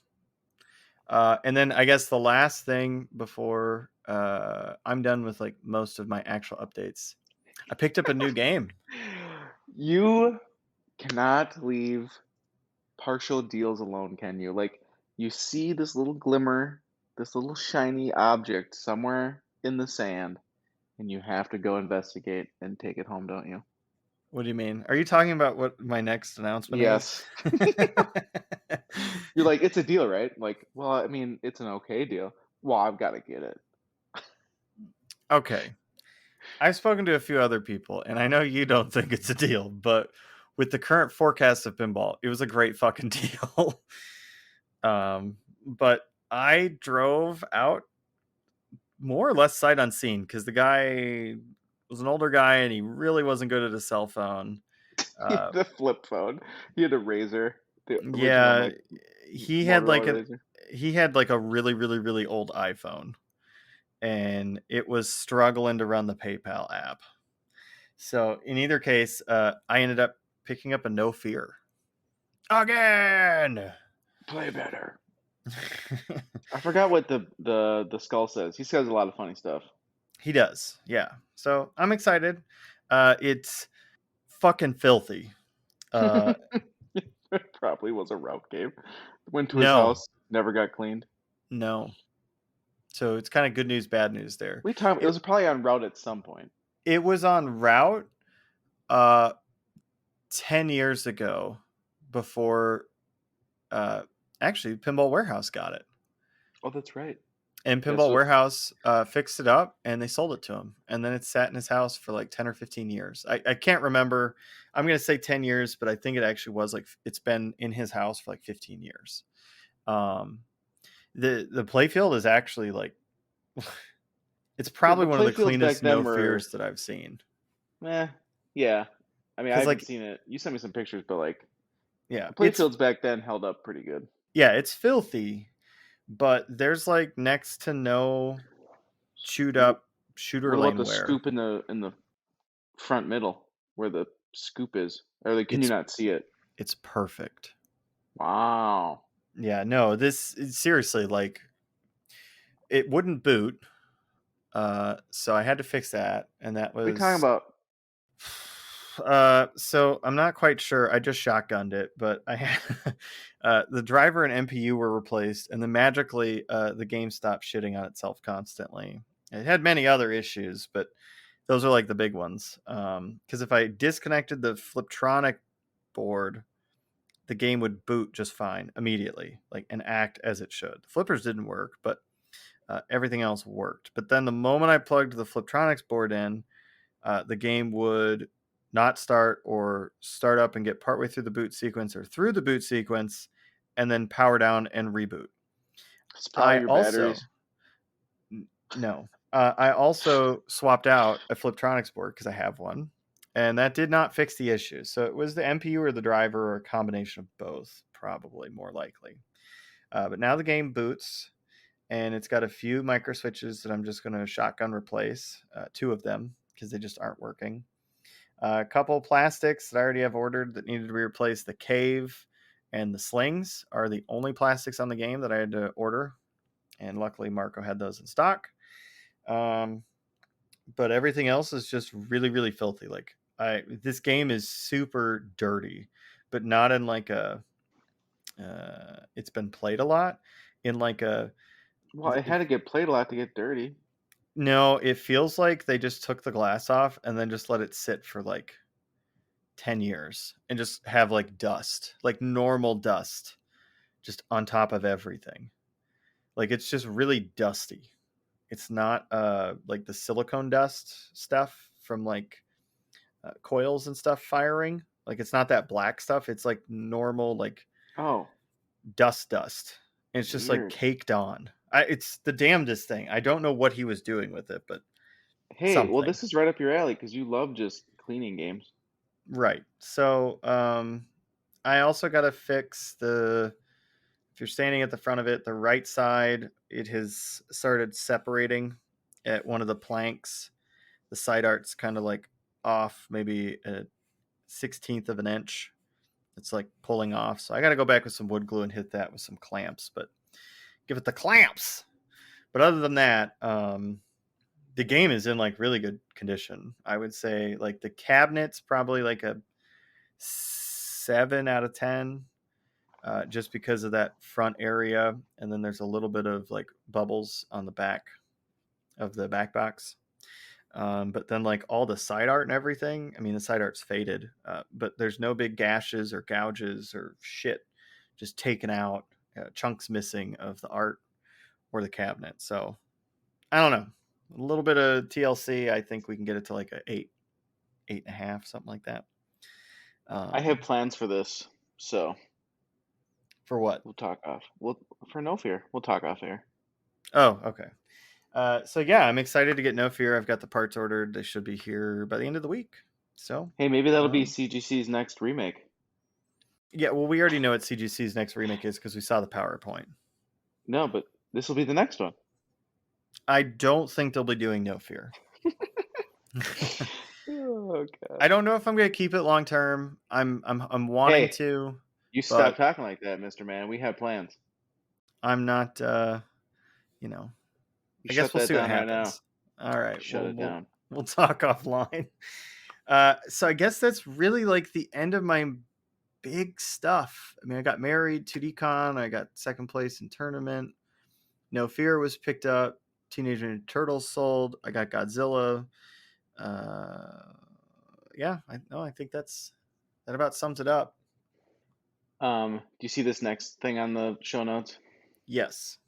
And then I guess the last thing before I'm done with like most of my actual updates, I picked up a new game. You cannot leave partial deals alone, can you? Like, you see this little glimmer, this little shiny object somewhere in the sand, and you have to go investigate and take it home, don't you? What do you mean? Are you talking about what my next announcement is? Yes. You're like, it's a deal, right? Like, well, I mean, it's an okay deal. Well, I've got to get it. Okay. I've spoken to a few other people, and I know you don't think it's a deal, but with the current forecast of pinball, it was a great fucking deal. But I drove out more or less sight unseen because the guy was an older guy and he really wasn't good at his cell phone. Uh, The flip phone. He had a razor, the original yeah, he had like Motorola a razor. he had like a really really really old iPhone, and it was struggling to run the PayPal app. So in either case, I ended up picking up a No Fear again. Play better. I forgot what the skull says. He says a lot of funny stuff. He does, yeah. So I'm excited. It's fucking filthy. Uh, It probably was a route game. Went to his no, house, never got cleaned. no. So it's kind of good news, bad news there. We talked. It It was probably on route at some point. it was on route uh 10 years ago before uh actually Pinball Warehouse got it. Oh, that's right. And That's Pinball what. Warehouse fixed it up and they sold it to him. And then it sat in his house for like 10 or 15 years. I can't remember. I'm going to say 10 years, but I think it actually was like it's been in his house for like 15 years. Um, the playfield is actually like it's probably The one of the playfields back cleanest No then were, Fears that I've seen. yeah. I mean, I Because haven't like seen it. You sent me some pictures, but like yeah, the playfields back then held up pretty good. it's filthy, but there's like next to no chewed Wh- up shooter What about the laneware. scoop in the front middle where the scoop is? Or like, can you It's not see it? it's perfect. Wow. Yeah, no, this seriously like it wouldn't boot. So I had to fix that, and that What are you talking was about? so I'm not quite sure. I just shotgunned it, but I had the driver and MPU were replaced, and then magically the game stopped shitting on itself constantly. It had many other issues, but those are like the big ones. Because if I disconnected the Fliptronic board, the game would boot just fine immediately, like and act as it should. The flippers didn't work, but everything else worked. But then the moment I plugged the Fliptronics board in, the game would not start or start up and get partway through the boot sequence or through the boot sequence and then power down and reboot. It's I probably your also, batteries. no, I also swapped out a Fliptronics board because I have one. And that did not fix the issue. So it was the MPU or the driver or a combination of both, probably more likely. But now the game boots and it's got a few micro switches that I'm just going to shotgun replace, two of them because they just aren't working. A couple of plastics that I already have ordered that needed to be replaced. The cave and the slings are the only plastics on the game that I had to order, and luckily Marco had those in stock. Um, but everything else is just really, really filthy. Like this game is super dirty, but not in like a. It's been played a lot in like a Well, it had to get played a lot to get dirty. No, it feels like they just took the glass off and then just let it sit for like 10 years and just have like dust, like normal dust, just on top of everything. Like it's just really dusty. It's not like the silicone dust stuff from like coils and stuff firing. Like it's not that black stuff. It's like normal like Oh, dust. And it's just like weird. caked on. It's the damnedest thing. I don't know what he was doing with it, but Hey, well, something. this is right up your alley because you love just cleaning games. Right. So I also got to fix the. If you're standing at the front of it, the right side, it has started separating at one of the planks. The side art's kind of like off, maybe a 16th of an inch. It's like pulling off. So I got to go back with some wood glue and hit that with some clamps, but give it the clamps. But other than that, the game is in like really good condition. I would say like the cabinet's probably like a 7 out of 10, just because of that front area, and then there's a little bit of like bubbles on the back of the back box. But then like all the side art and everything, I mean the side art's faded, but there's no big gashes or gouges or shit just taken out, chunks missing of the art or the cabinet. So I don't know, a little bit of TLC. I think we can get it to like a 8.5, something like that. I have um, plans for this, so for what? we'll talk off. We'll for no fear. We'll talk off air. Oh, okay. So yeah, I'm excited to get No Fear. I've got the parts ordered. They should be here by the end of the week. So, Hey, maybe that'll be um, CGC's next remake. yeah, well, we already know what CGC's next remake is because we saw the PowerPoint. No, but this will be the next one. I don't think they'll be doing No Fear. Oh I God. don't know if I'm going to keep it long term. I'm wanting Hey, to, you stop but talking like that, Mr. Man. We have plans. I'm not. You know, You I guess shut we'll that see what down right now. happens. All right. Shut Well, it down. we'll talk offline. So I guess that's really like the end of my big stuff. I mean, I got married, 2D Con, I got second place in tournament. No Fear was picked up. Teenage Mutant Turtles sold. I got Godzilla. Uh, yeah, I think that about sums it up. Do you see this next thing on the show notes? Yes.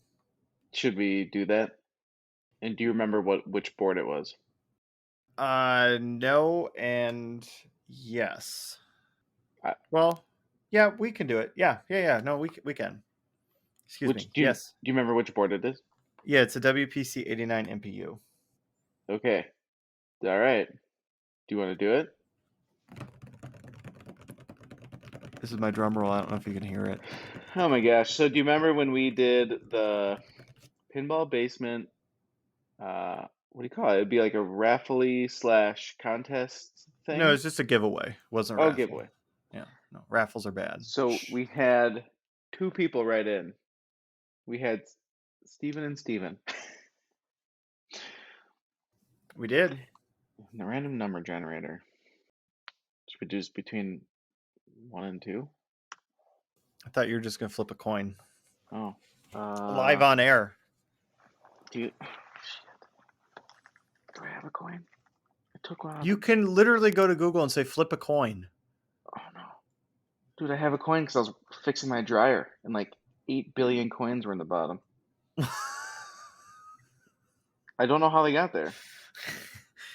Should we do that? And do you remember which board it was? No, and yes. Uh, Well, yeah, we can do it. Yeah. No, we can. Excuse which me. do Yes. you remember which board it is? Yeah, it's a WPC 89 MPU. Okay. All right. Do you want to do it? This is my drum roll. I don't know if you can hear it. Oh my gosh. So do you remember when we did the pinball basement? What do you call it? It'd be like a raffle slash contest No, thing. it's just a giveaway. It wasn't a Oh, raffle. giveaway. Yeah, no, raffles are bad. So Shh. we had two people write in. We had Steven and Steven. We did. The random number generator, which produced between 1 and 2. I thought you were just gonna flip a coin Oh. live on air. Do you, do I have a coin? I took one out of You the. can literally go to Google and say flip a coin. Oh no. Dude, I have a coin because I was fixing my dryer and like 8 billion coins were in the bottom. I don't know how they got there.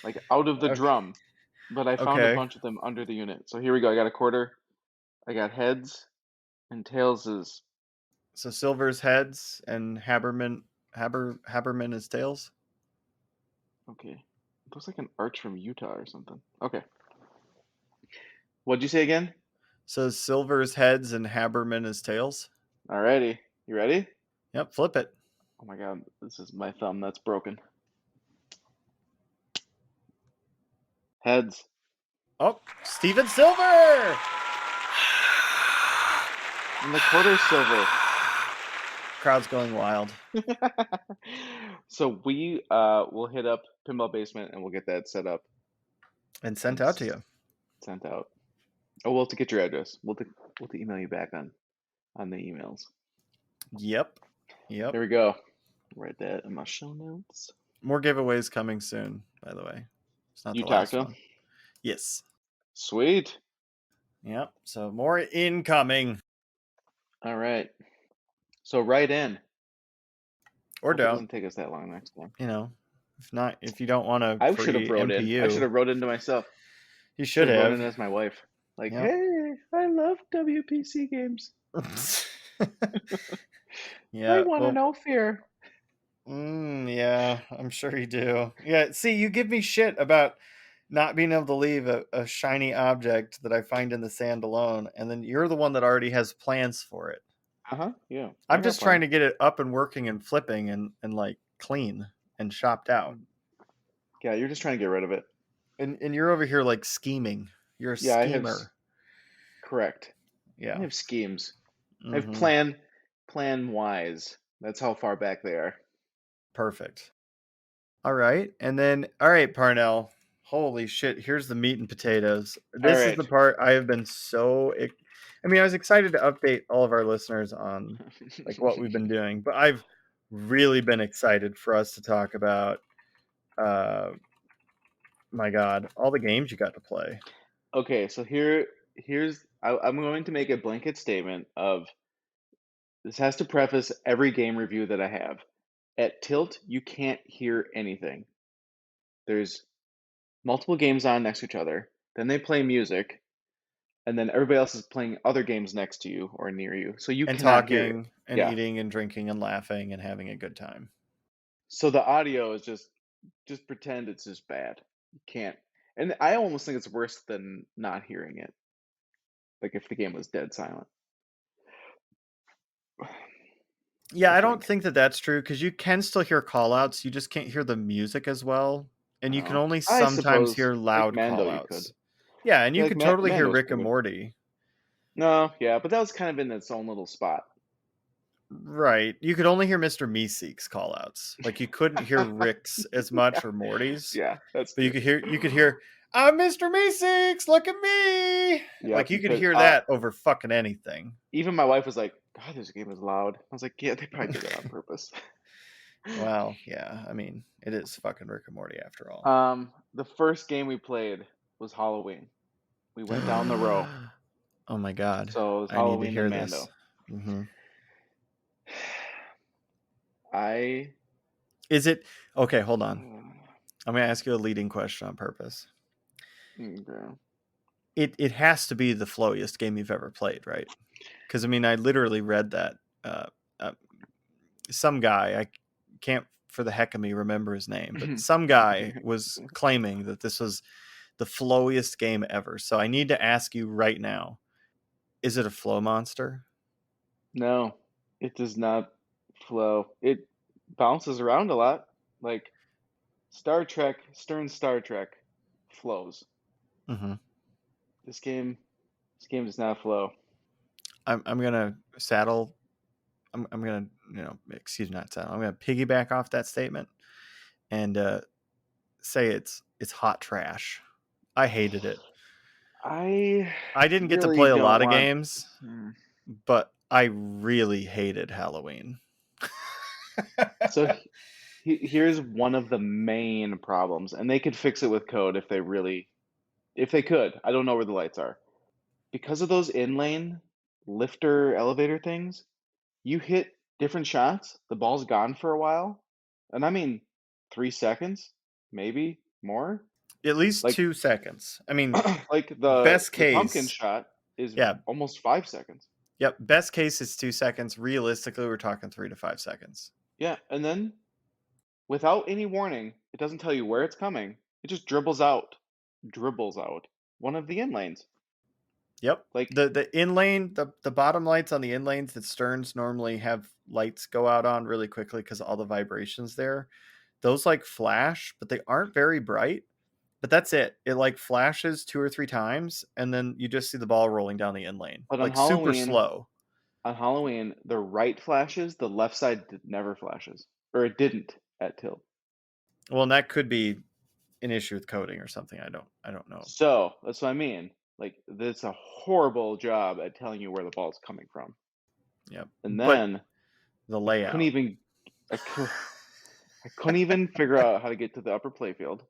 Like out of the Okay. drum. But I found a Okay. bunch of them under the unit. So here we go. I got a quarter. I got heads and tails is So Silver's heads and Haberman is tails. okay. It looks like an arch from Utah or something. Okay. What'd you say again? So Silver's heads and Haberman is tails. Alrighty. You ready? Yep, flip it. Oh my god, this is my thumb that's broken. Heads. Oh, Steven Silver! And the quarter silver. Crowd's going wild. So we will hit up Pinball Basement and we'll get that set up And sent and out to you. sent out. Oh, we'll have to get your address. We'll have to email you back on the emails. Yep. There we go. Write that in my show notes. More giveaways coming soon, by the way. It's not You the talked last to him? one. Yes. Sweet. Yep. So more incoming. All right. So write in. Or Hope it don't. doesn't take us that long next time. You know, if you don't want a I should have free wrote in. I should MPU, have wrote into myself. you Should should have wrote have. in as my wife. Like, Yep. hey, I love WPC games. I Yeah. want to Well, know fear. yeah, I'm sure you do. Yeah. See, you give me shit about not being able to leave a shiny object that I find in the sand alone, and then you're the one that already has plans for it. Uh-huh. Yeah. I I'm got just trying plans. to get it up and working and flipping and like clean and shopped out. Yeah, you're just trying to get rid of it. And you're over here like scheming. You're a Yeah, schemer. correct. I Yeah. have schemes. I have Mm-hmm. plan wise. That's how far back they are. Perfect. All right. And then, all right, Parnell. Holy shit. Here's the meat and potatoes. All This is the right. part I have been I mean, I was excited to update all of our listeners on like what we've been doing, but I've really been excited for us to talk about, uh, my God, all the games you got to play. Okay, so I'm going to make a blanket statement of this has to preface every game review that I have. At Tilt, you can't hear anything. There's multiple games on next to each other. Then they play music, and then everybody else is playing other games next to you or near you, so you And cannot hear it. talking and Yeah. eating and drinking and laughing and having a good time. So the audio is just pretend it's just bad. You can't. And I almost think it's worse than not hearing it. Like if the game was dead silent. Yeah, I I don't think. think that that's true because you can still hear call outs. You just can't hear the music as well. And you can Oh, only I sometimes suppose hear like loud Mando call you could. outs. Yeah, and Yeah, you like could totally hear Mando's Rick pretty and good. Morty. No, yeah, but that was kind of in its own little spot. Right. You could only hear Mr. Meeseek's call outs. Like you couldn't hear Rick's as much Yeah, or Morty's, yeah, that's but true. you could hear, I'm Mr. Meeseeks, look at me. Yep, Like you you could could. hear that over fucking anything. Even my wife was like, "God, this game is loud." I was like, "Yeah, they probably did that on purpose." Well, yeah, I mean, it is fucking Rick and Morty after all. The first game we played was Halloween. We went down the row, Oh my god. so it was I need to Halloween hear and this. Mando. Hmm. I Is it okay? Hold on. I'm going to ask you a leading question on purpose. okay. It has to be the flowiest game you've ever played, right? Because I mean, I literally read that uh, uh, some guy, I can't for the heck of me remember his name, but some guy was claiming that this was the flowiest game ever. So I need to ask you right now: is it a flow monster? No, it does not flow. It bounces around a lot, like Star Trek flows. Hmm. This game, this game does not flow. I'm gonna saddle. I'm gonna excuse me, not saddle. I'm gonna piggyback off that statement and say it's hot trash. I hated it. I I didn't get to really play a don't lot of want. games, Hmm. but I really hated Halloween. So here's one of the main problems, and they could fix it with code if they could. I don't know where the lights are. Because of those in-lane lifter elevator things, you hit different shots, the ball's gone for a while, and I mean 3 seconds, maybe more. At least Like 2 seconds. I mean, like best the pumpkin case, shot is yeah, almost 5 seconds. yep. Best case is 2 seconds. Realistically, we're talking 3 to 5 seconds. Yeah, and then without any warning, it doesn't tell you where it's coming. It just dribbles out one of the in lanes. Yep. Like, The in lane, the bottom lights on the in lanes that Sterns normally have lights go out on really quickly because all the vibrations there. Those like flash, but they aren't very bright. But that's it. It like flashes 2 or 3 times, and then you just see the ball rolling down the in lane, but like super slow. On Halloween, the right flashes, the left side never flashes, or it didn't at Tilt. Well, and that could be an issue with coding or something. I don't know. So that's what I mean. Like, that's a horrible job at telling you where the ball's coming from. Yep. And But then the I couldn't layout. even. I could. I couldn't even figure out how to get to the upper playfield.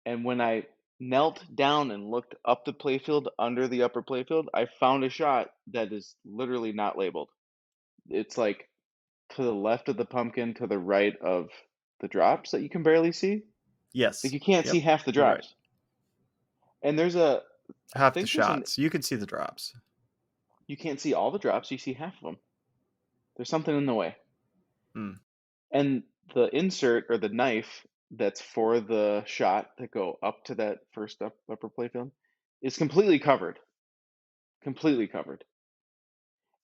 And when I knelt down and looked up the playfield under the upper playfield, I found a shot that is literally not labeled. It's like to the left of the pumpkin, to the right of the drops that you can barely see. Like Yes. you can't see Yep. half the You're right. drops. And there's a, I Half the think there's an, shots. You can see the drops. you can't see all the drops, you see half of them. There's something in the way. Mm. And the insert or the knife that's for the shot that go up to that first upper playfield is completely covered. Completely covered.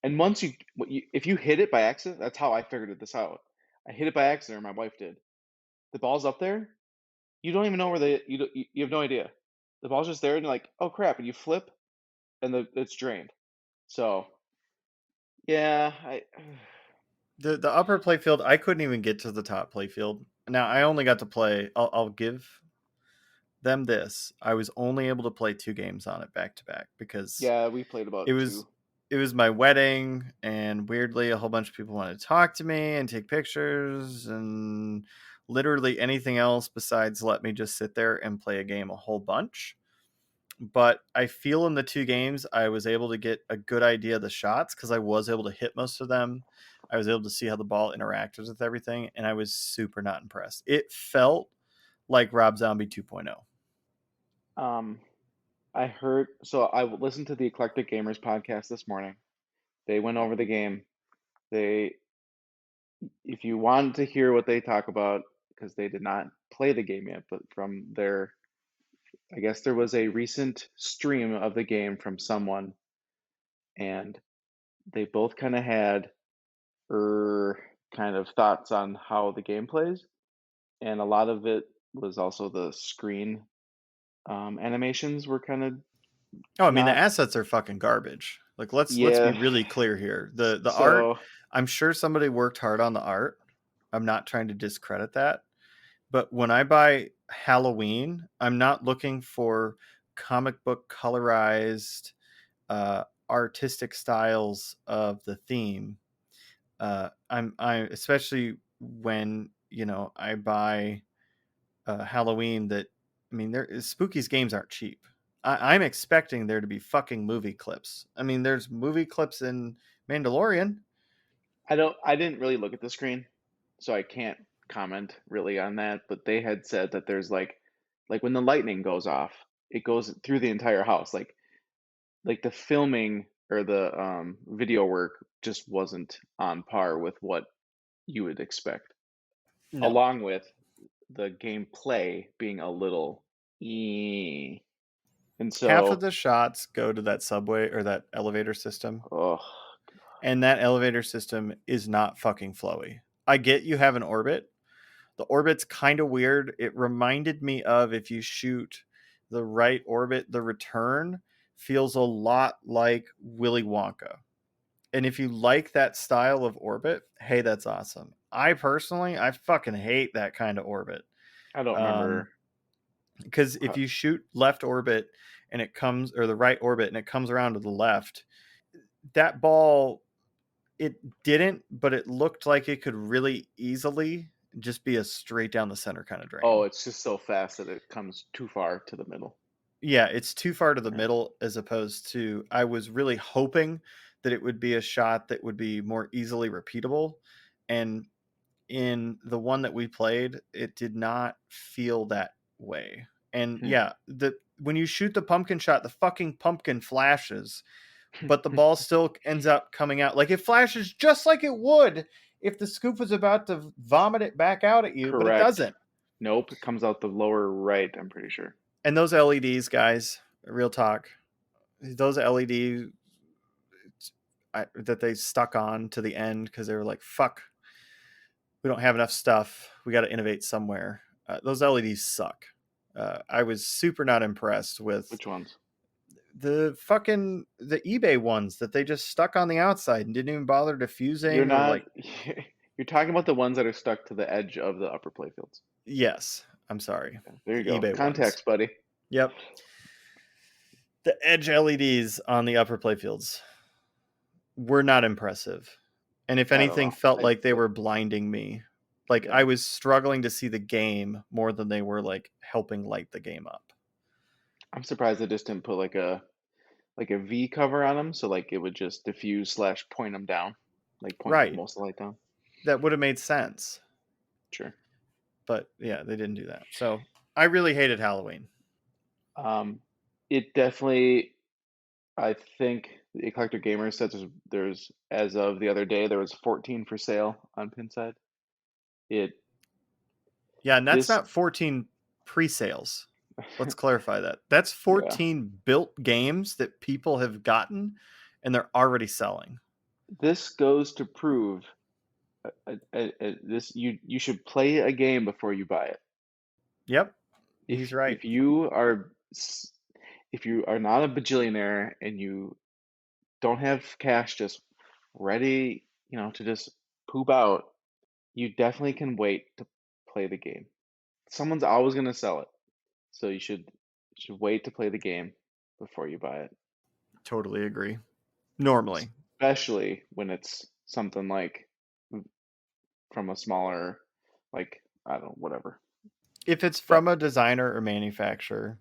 And once if you hit it by accident, that's how I figured this out. I hit it by accident, or my wife did. The ball's up there. You don't even know where you have no idea. The ball's just there, and you're like, oh crap, and you flip, and it's drained. So yeah, I The upper playfield, I couldn't even get to the top playfield. Now I only got to play. I'll give them this. I was only able to play 2 games on it back to back because yeah, we played it about was two. it was my wedding, and weirdly a whole bunch of people wanted to talk to me and take pictures and literally anything else besides let me just sit there and play a game a whole bunch. But I feel in the 2 games I was able to get a good idea of the shots because I was able to hit most of them. I was able to see how the ball interacted with everything, and I was super not impressed. It felt like Rob Zombie 2.0. Um, I heard so I listened to the Eclectic Gamers podcast this morning. They went over the game. They, if you wanted to hear what they talk about, because they did not play the game yet, but from their, I guess there was a recent stream of the game from someone, and they both kind of had kind of thoughts on how the game plays, and a lot of it was also the screen animations were kind of Oh, I mean the not, assets are fucking garbage. Like let's be yeah. really clear here. The art, So I'm sure somebody worked hard on the art. I'm not trying to discredit that. But when I buy Halloween, I'm not looking for comic book colorized artistic styles of the theme. I especially when I buy Halloween. That I mean, there Spooky's games aren't cheap. I'm expecting there to be fucking movie clips. I mean, there's movie clips in Mandalorian. I didn't really look at the screen, so I can't comment really on that, but they had said that there's like when the lightning goes off, it goes through the entire house. Like the filming or the video work just wasn't on par with what you would expect, No, along with the gameplay being a little eh. And half of so, the shots go to that subway or that elevator system, oh, and that elevator system is not fucking flowy. I get you have an orbit. The orbit's kind of weird. It reminded me of if you shoot the right orbit, the return feels a lot like Willy Wonka. And if you like that style of orbit, hey, that's awesome. I fucking hate that kind of orbit. I don't Um, remember. because if How, you shoot left orbit and it comes, or the right orbit and it comes around to the left, that ball, it didn't, but it looked like it could really easily just be a straight down the center kind of oh, drain. it's just so fast that it comes too far to the middle. Yeah, it's too far to the Yeah. middle as opposed to I was really hoping that it would be a shot that would be more easily repeatable. And in the one that we played, it did not feel that way. And Hmm. yeah, the when you shoot the pumpkin shot, the fucking pumpkin flashes, but the ball still ends up coming out. Like it flashes just like it would if the scoop was about to vomit it back out at you, but it Correct. doesn't. Nope, it comes out the lower right, I'm pretty sure. And those LEDs, guys, real talk, those LED that they stuck on to the end because they were like, "Fuck, we don't have enough stuff. We got to innovate somewhere." Those LEDs suck. I was super not impressed with Which ones? the eBay ones that they just stuck on the outside and didn't even bother You're diffusing or not like. you're talking about the ones that are stuck to the edge of the upper playfields. Yes, I'm sorry, Yeah, there the you go. eBay ones. Context, buddy. Yep, the edge LEDs on the upper playfields were not impressive, and if I don't anything, know. felt like they were blinding me. Like Yeah. I was struggling to see the game more than they were like helping light the game up. I'm surprised they just didn't put like a V cover on them, so like it would just diffuse slash point them down, like point Right. most of the light down. That would have made sense. Sure. But yeah, they didn't do that. So I really hated Halloween. Um, it definitely, I think the Eclectic Gamer said there's as of the other day there was 14 for sale on Pinside. It Yeah, and that's this not 14 pre-sales. Let's clarify that. That's yeah, 14 built games that people have gotten and they're already selling. this goes to prove this you should play a game before you buy it. Yep, he's right. If you are not a bajillionaire and you don't have cash just ready, to just poop out, you definitely can wait to play the game. Someone's always going to sell it. So you should wait to play the game before you buy it. Totally agree. Normally. Especially when it's something like from a smaller, like, I don't know, whatever. If it's But from a designer or manufacturer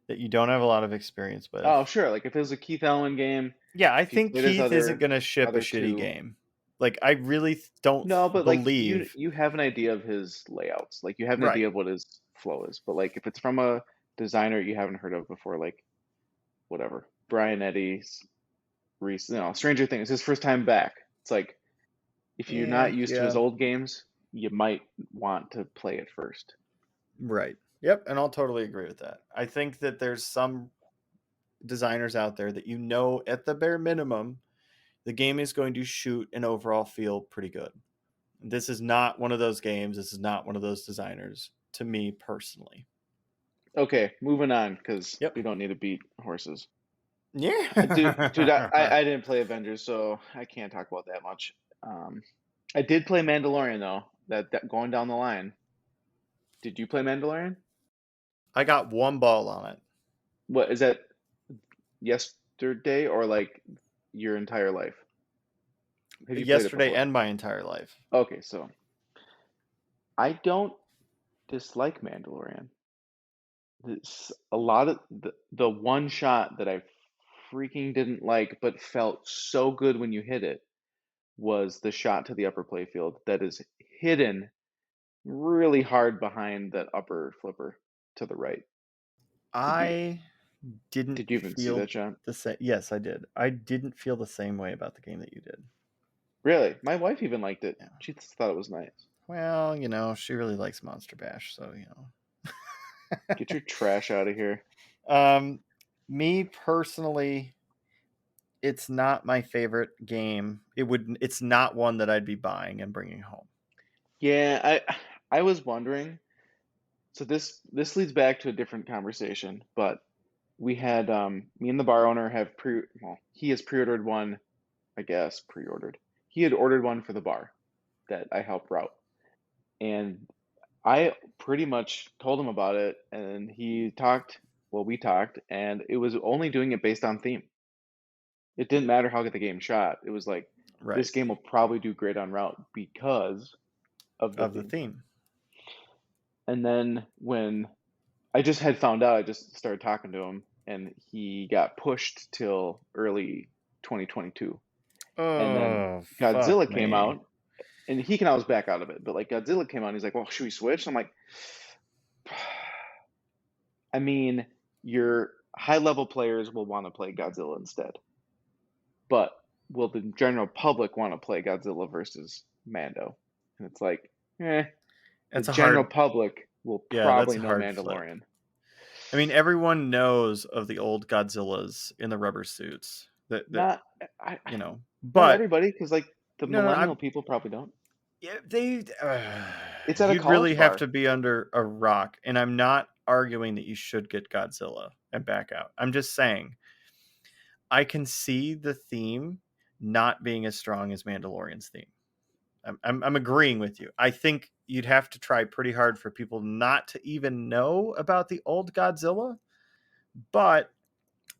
that you don't have a lot of experience with. oh, sure, like if it was a Keith Allen game, Yeah, I if you think played his Keith isn't other going to ship a other shitty two. game. Like I really don't No, but like you believe. you have an idea of his layouts. Like you have an Right. idea of what his flow is. But like if it's from a designer you haven't heard of before, like whatever. Brian Eddy's Stranger Things, his first time back. It's like if you're Yeah, not used to his yeah. old games, you might want to play it first. Right. Yep, and I'll totally agree with that. I think that there's some designers out there that at the bare minimum the game is going to shoot and overall feel pretty good. This is not one of those games. This is not one of those designers to me personally. Okay, moving on because Yep. we don't need to beat horses. Dude, Yeah. I didn't play Avengers, so I can't talk about that much. Um, I did play Mandalorian though. That going down the line. Did you play Mandalorian? I got one ball on it. What is that? Yesterday or like your entire life? Have you played it Yesterday before? and my entire life. Okay, so I don't dislike Mandalorian. A lot of the one shot that I freaking didn't like, but felt so good when you hit it was the shot to the upper playfield that is hidden really hard behind that upper flipper to the right. Did you I didn't did you even see feel that shot? the same. Yes, I did. I didn't feel the same way about the game that you did. Really? My wife even liked it. Yeah. She just thought it was nice. Well, she really likes Monster Bash, so Get your trash out of here. Um, me personally, it's not my favorite game. It's not one that I'd be buying and bringing home. Yeah, I was wondering. So this leads back to a different conversation, but we had me and the bar owner have he has pre-ordered one, I guess, pre-ordered. He had ordered one for the bar that I helped route. And I pretty much told him about it and we talked and it was only doing it based on theme. It didn't matter how good the game shot. It was like Right. this game will probably do great on route because of the Of the theme. theme. And then when I just had found out, I just started talking to him, and he got pushed till early 2022. And then Oh, fuck Godzilla came me. out, and he can always back out of it. But like Godzilla came out, and he's like, "Well, should we switch?" I'm like, I mean, your high level players will want to play Godzilla instead, but will the general public want to play Godzilla versus Mando? And it's like, the That's a general hard, public will yeah, that's probably a know hard flip. Mandalorian. I mean, everyone knows of the old Godzillas in the rubber suits. Not, I, not But everybody, because like the no, I millennial people probably don't. yeah, they It's at a you'd college really have bar. to be under a rock, and I'm not arguing that you should get Godzilla and back out. I'm just saying I can see the theme not being as strong as Mandalorian's theme. I'm agreeing with you. I think you'd have to try pretty hard for people not to even know about the old Godzilla, but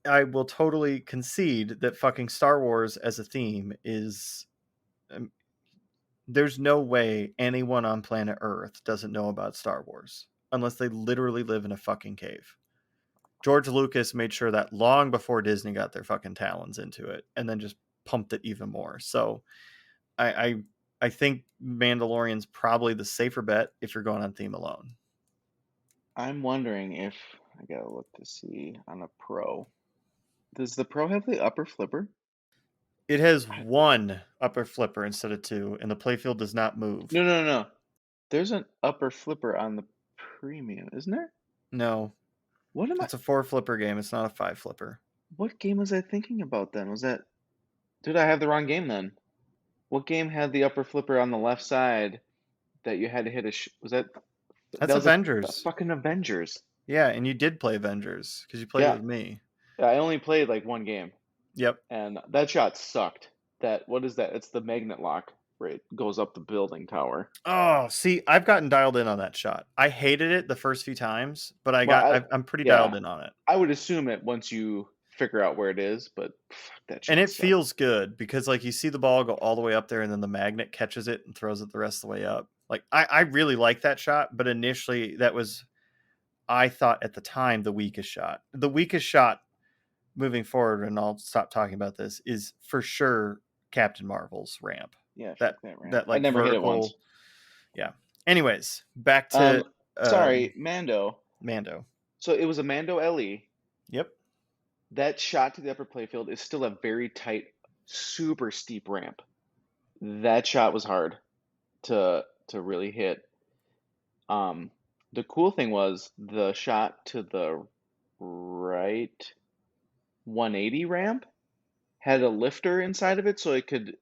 I will totally concede that fucking Star Wars as a theme is um, There's no way anyone on planet Earth doesn't know about Star Wars unless they literally live in a fucking cave. George Lucas made sure that long before Disney got their fucking talons into it, and then just pumped it even more. So I I, I think Mandalorian's probably the safer bet if you're going on theme alone. I'm wondering if I gotta look to see on a Pro. Does the Pro have the upper flipper? It has I- one upper flipper instead of two, and the playfield does not move. No, no, no, no. There's an upper flipper on the premium, isn't there? No, What am I? it's a four flipper game. It's not a five flipper. What game was I thinking about then? Was that? Did I have the wrong game then? What game had the upper flipper on the left side that you had to hit a? Was that? That's That was a Avengers. fucking Avengers. Yeah, and you did play Avengers because you played it Yeah, with me. I only played like one game, Yep. and that shot sucked. That what is that? It's the magnet lock where it goes up the building tower. Oh, see, I've gotten dialed in on that shot. I hated it the first few times, but Well, I'm pretty dialed yeah, in on it. I would assume it once you figure out where it is, but fuck, that And shot it sucked. feels good because like you see the ball go all the way up there and then the magnet catches it and throws it the rest of the way up. Like I really like that shot, but initially that was I thought at the time the weakest shot. The weakest shot moving forward, and I'll stop talking about this, is for sure Captain Marvel's ramp. Yeah, That fuck that ramp. that I like never hit it once. vertical, yeah. Anyways, back to Sorry, Mando. Mando. So it was a Mando LE. Yep. That shot to the upper playfield is still a very tight, super steep ramp. That shot was hard to really hit. Um, the cool thing was the shot to the right 180 ramp had a lifter inside of it, so it could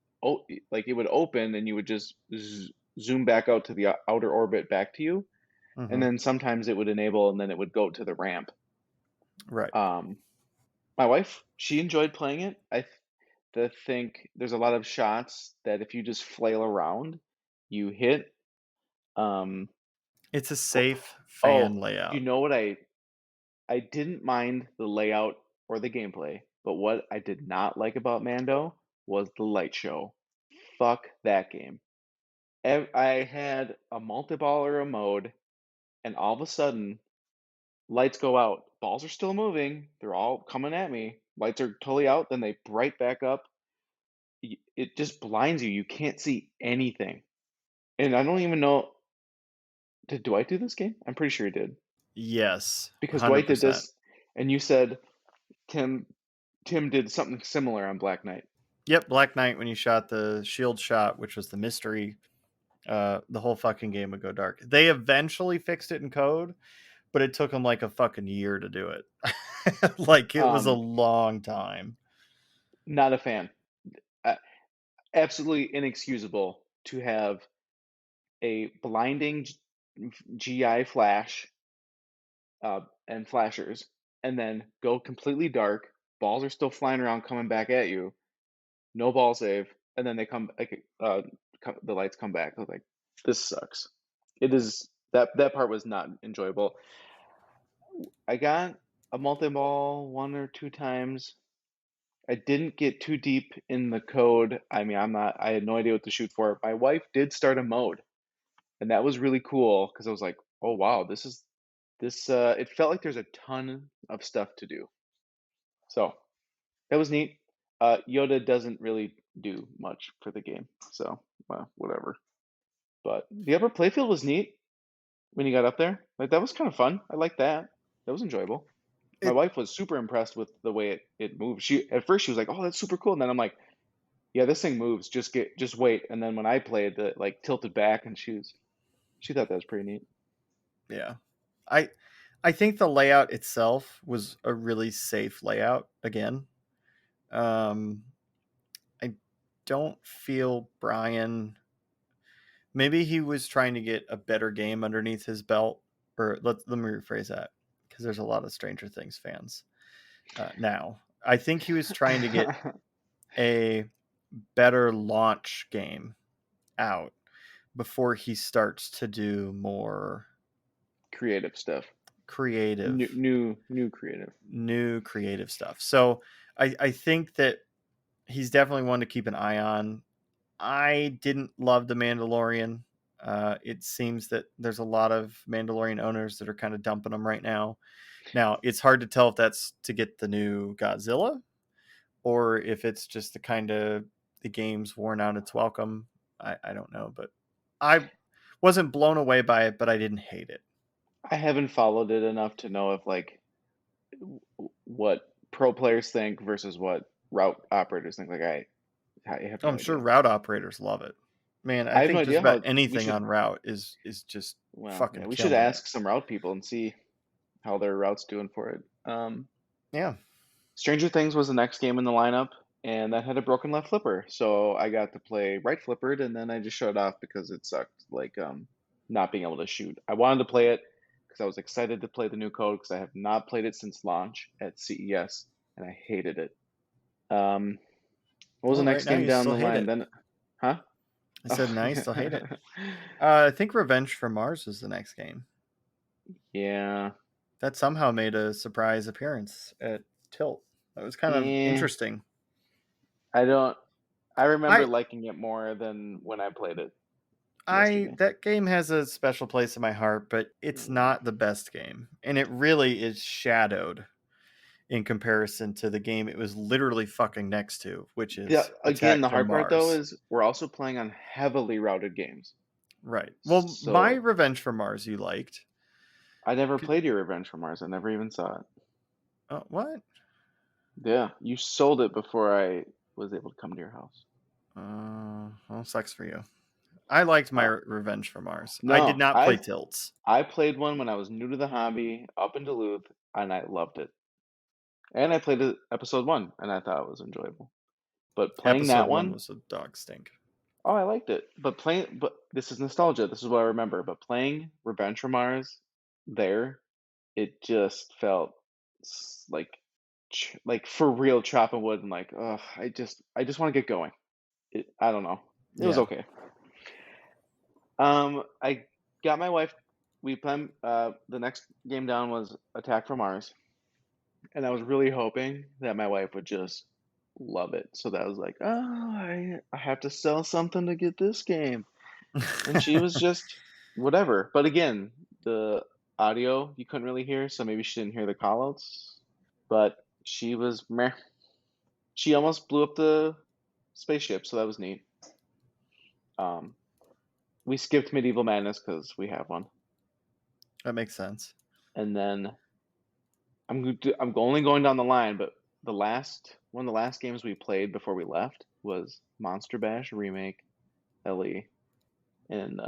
like it would open and you would just zoom back out to the outer orbit back to you, and Mm-hmm. then sometimes it would enable and then it would go to the ramp. Right. Um, my wife, she enjoyed playing it. Think there's a lot of shots that if you just flail around, you hit. Um, It's a but safe fan oh, you layout. know what I didn't mind the layout or the gameplay, but what I did not like about Mando was the light show. Fuck that game. I had a multi-ball or a mode, and all of a sudden, lights go out. Balls are still moving. They're all coming at me. Lights are totally out, then they bright back up. It just blinds you. You can't see anything. And I don't even know. Did Dwight do this game? I'm pretty sure he did. Yes, Because Dwight did 100%. this, and you said Tim Tim did something similar on Black Knight. Yep, Black Knight when you shot the shield shot, which was the mystery, the whole fucking game would go dark. They eventually fixed it in code, but it took them like a fucking year to do it. Like it was a Um, long time. Not a fan. Uh, Absolutely inexcusable to have a blinding GI flash and flashers, and then go completely dark. Balls are still flying around, coming back at you. No ball save, and then they come like the lights come back. I was like, this sucks. It is that part was not enjoyable. I got a multi ball one or two times. I didn't get too deep in the code. I mean, I had no idea what to shoot for. My wife did start a mode, and that was really cool because I was like, oh wow, it felt like there's a ton of stuff to do. So that was neat. Yoda doesn't really do much for the game, so well, whatever. But the upper playfield was neat when you got up there. Like that was kind of fun. I liked that. That was enjoyable. My It wife was super impressed with the way it moved. She at first she was like, "Oh, that's super cool," and then I'm like, "Yeah, this thing moves. Just wait." And then when I played, it like tilted back, and she thought that was pretty neat. yeah. I I think the layout itself was a really safe layout again. Um I don't feel Brian, maybe he was trying to get a better game underneath his belt, or let me rephrase that because there's a lot of Stranger Things fans now. I think he was trying to get a better launch game out before he starts to do more Creative stuff. creative, New creative. new creative stuff. So I think that he's definitely one to keep an eye on. I didn't love The Mandalorian. It seems that there's a lot of Mandalorian owners that are kind of dumping them right now. Now, it's hard to tell if that's to get the new Godzilla or if it's just the kind of the game's worn out its welcome. I don't know, but I wasn't blown away by it, but I didn't hate it. I haven't followed it enough to know if like what pro players think versus what route operators think. Like I have Oh, no I'm sure idea. route operators love it. Man, I I have no think just idea about how we anything should. on route is just Well, yeah, fucking we should killing it. ask some route people and see how their route's doing for it. Yeah. Stranger Things was the next game in the lineup, and that had a broken left flipper. So I got to play right flippered, and then I just shut it off because it sucked. Like not being able to shoot. I wanted to play it because I was excited to play the new code because I have not played it since launch at CES, and I hated it. Um, what was the Well, right next now game you down still the hate line? it. Then, huh? I said, now you still hate it. I think Revenge from Mars was the next game. Yeah. That somehow made a surprise appearance at Tilt. That was kind of Eh, interesting. I don't. I remember I liking it more than when I played it I yesterday. that game has a special place in my heart, but it's Mm. not the best game. And it really is shadowed in comparison to the game it was literally fucking next to, which The is again, Attack the from hard part though Mars. is we're also playing on heavily routed games. Right. Well, my So Revenge from Mars you liked. I never C- played your Revenge from Mars. I never even saw it. What? Yeah, you sold it before I was able to come to your house. Well, sucks for you. I liked my Uh, Revenge from Mars. I did no, not play Tilts. I played one when I was new to the hobby up in Duluth, and I loved it. And I played it episode one, and I thought it was enjoyable. But playing Episode that one one, was a dog stink. oh, I liked it. But this is nostalgia. This is what I remember. But playing Revenge from Mars, there, it just felt like, like for real chopping wood and like, ugh, I just want to get going. I don't know. It was Yeah. okay. I got my wife. We planned. The next game down was Attack from Mars, and I was really hoping that my wife would just love it. So that was like, oh, I have to sell something to get this game. And she was just whatever. But again, the audio you couldn't really hear, so maybe she didn't hear the callouts. But she was meh. She almost blew up the spaceship, so that was neat. Um, we skipped Medieval Madness because we have one, That makes sense. and then I'm only going down the line, but the last one of the last games we played before we left was Monster Bash Remake LE, and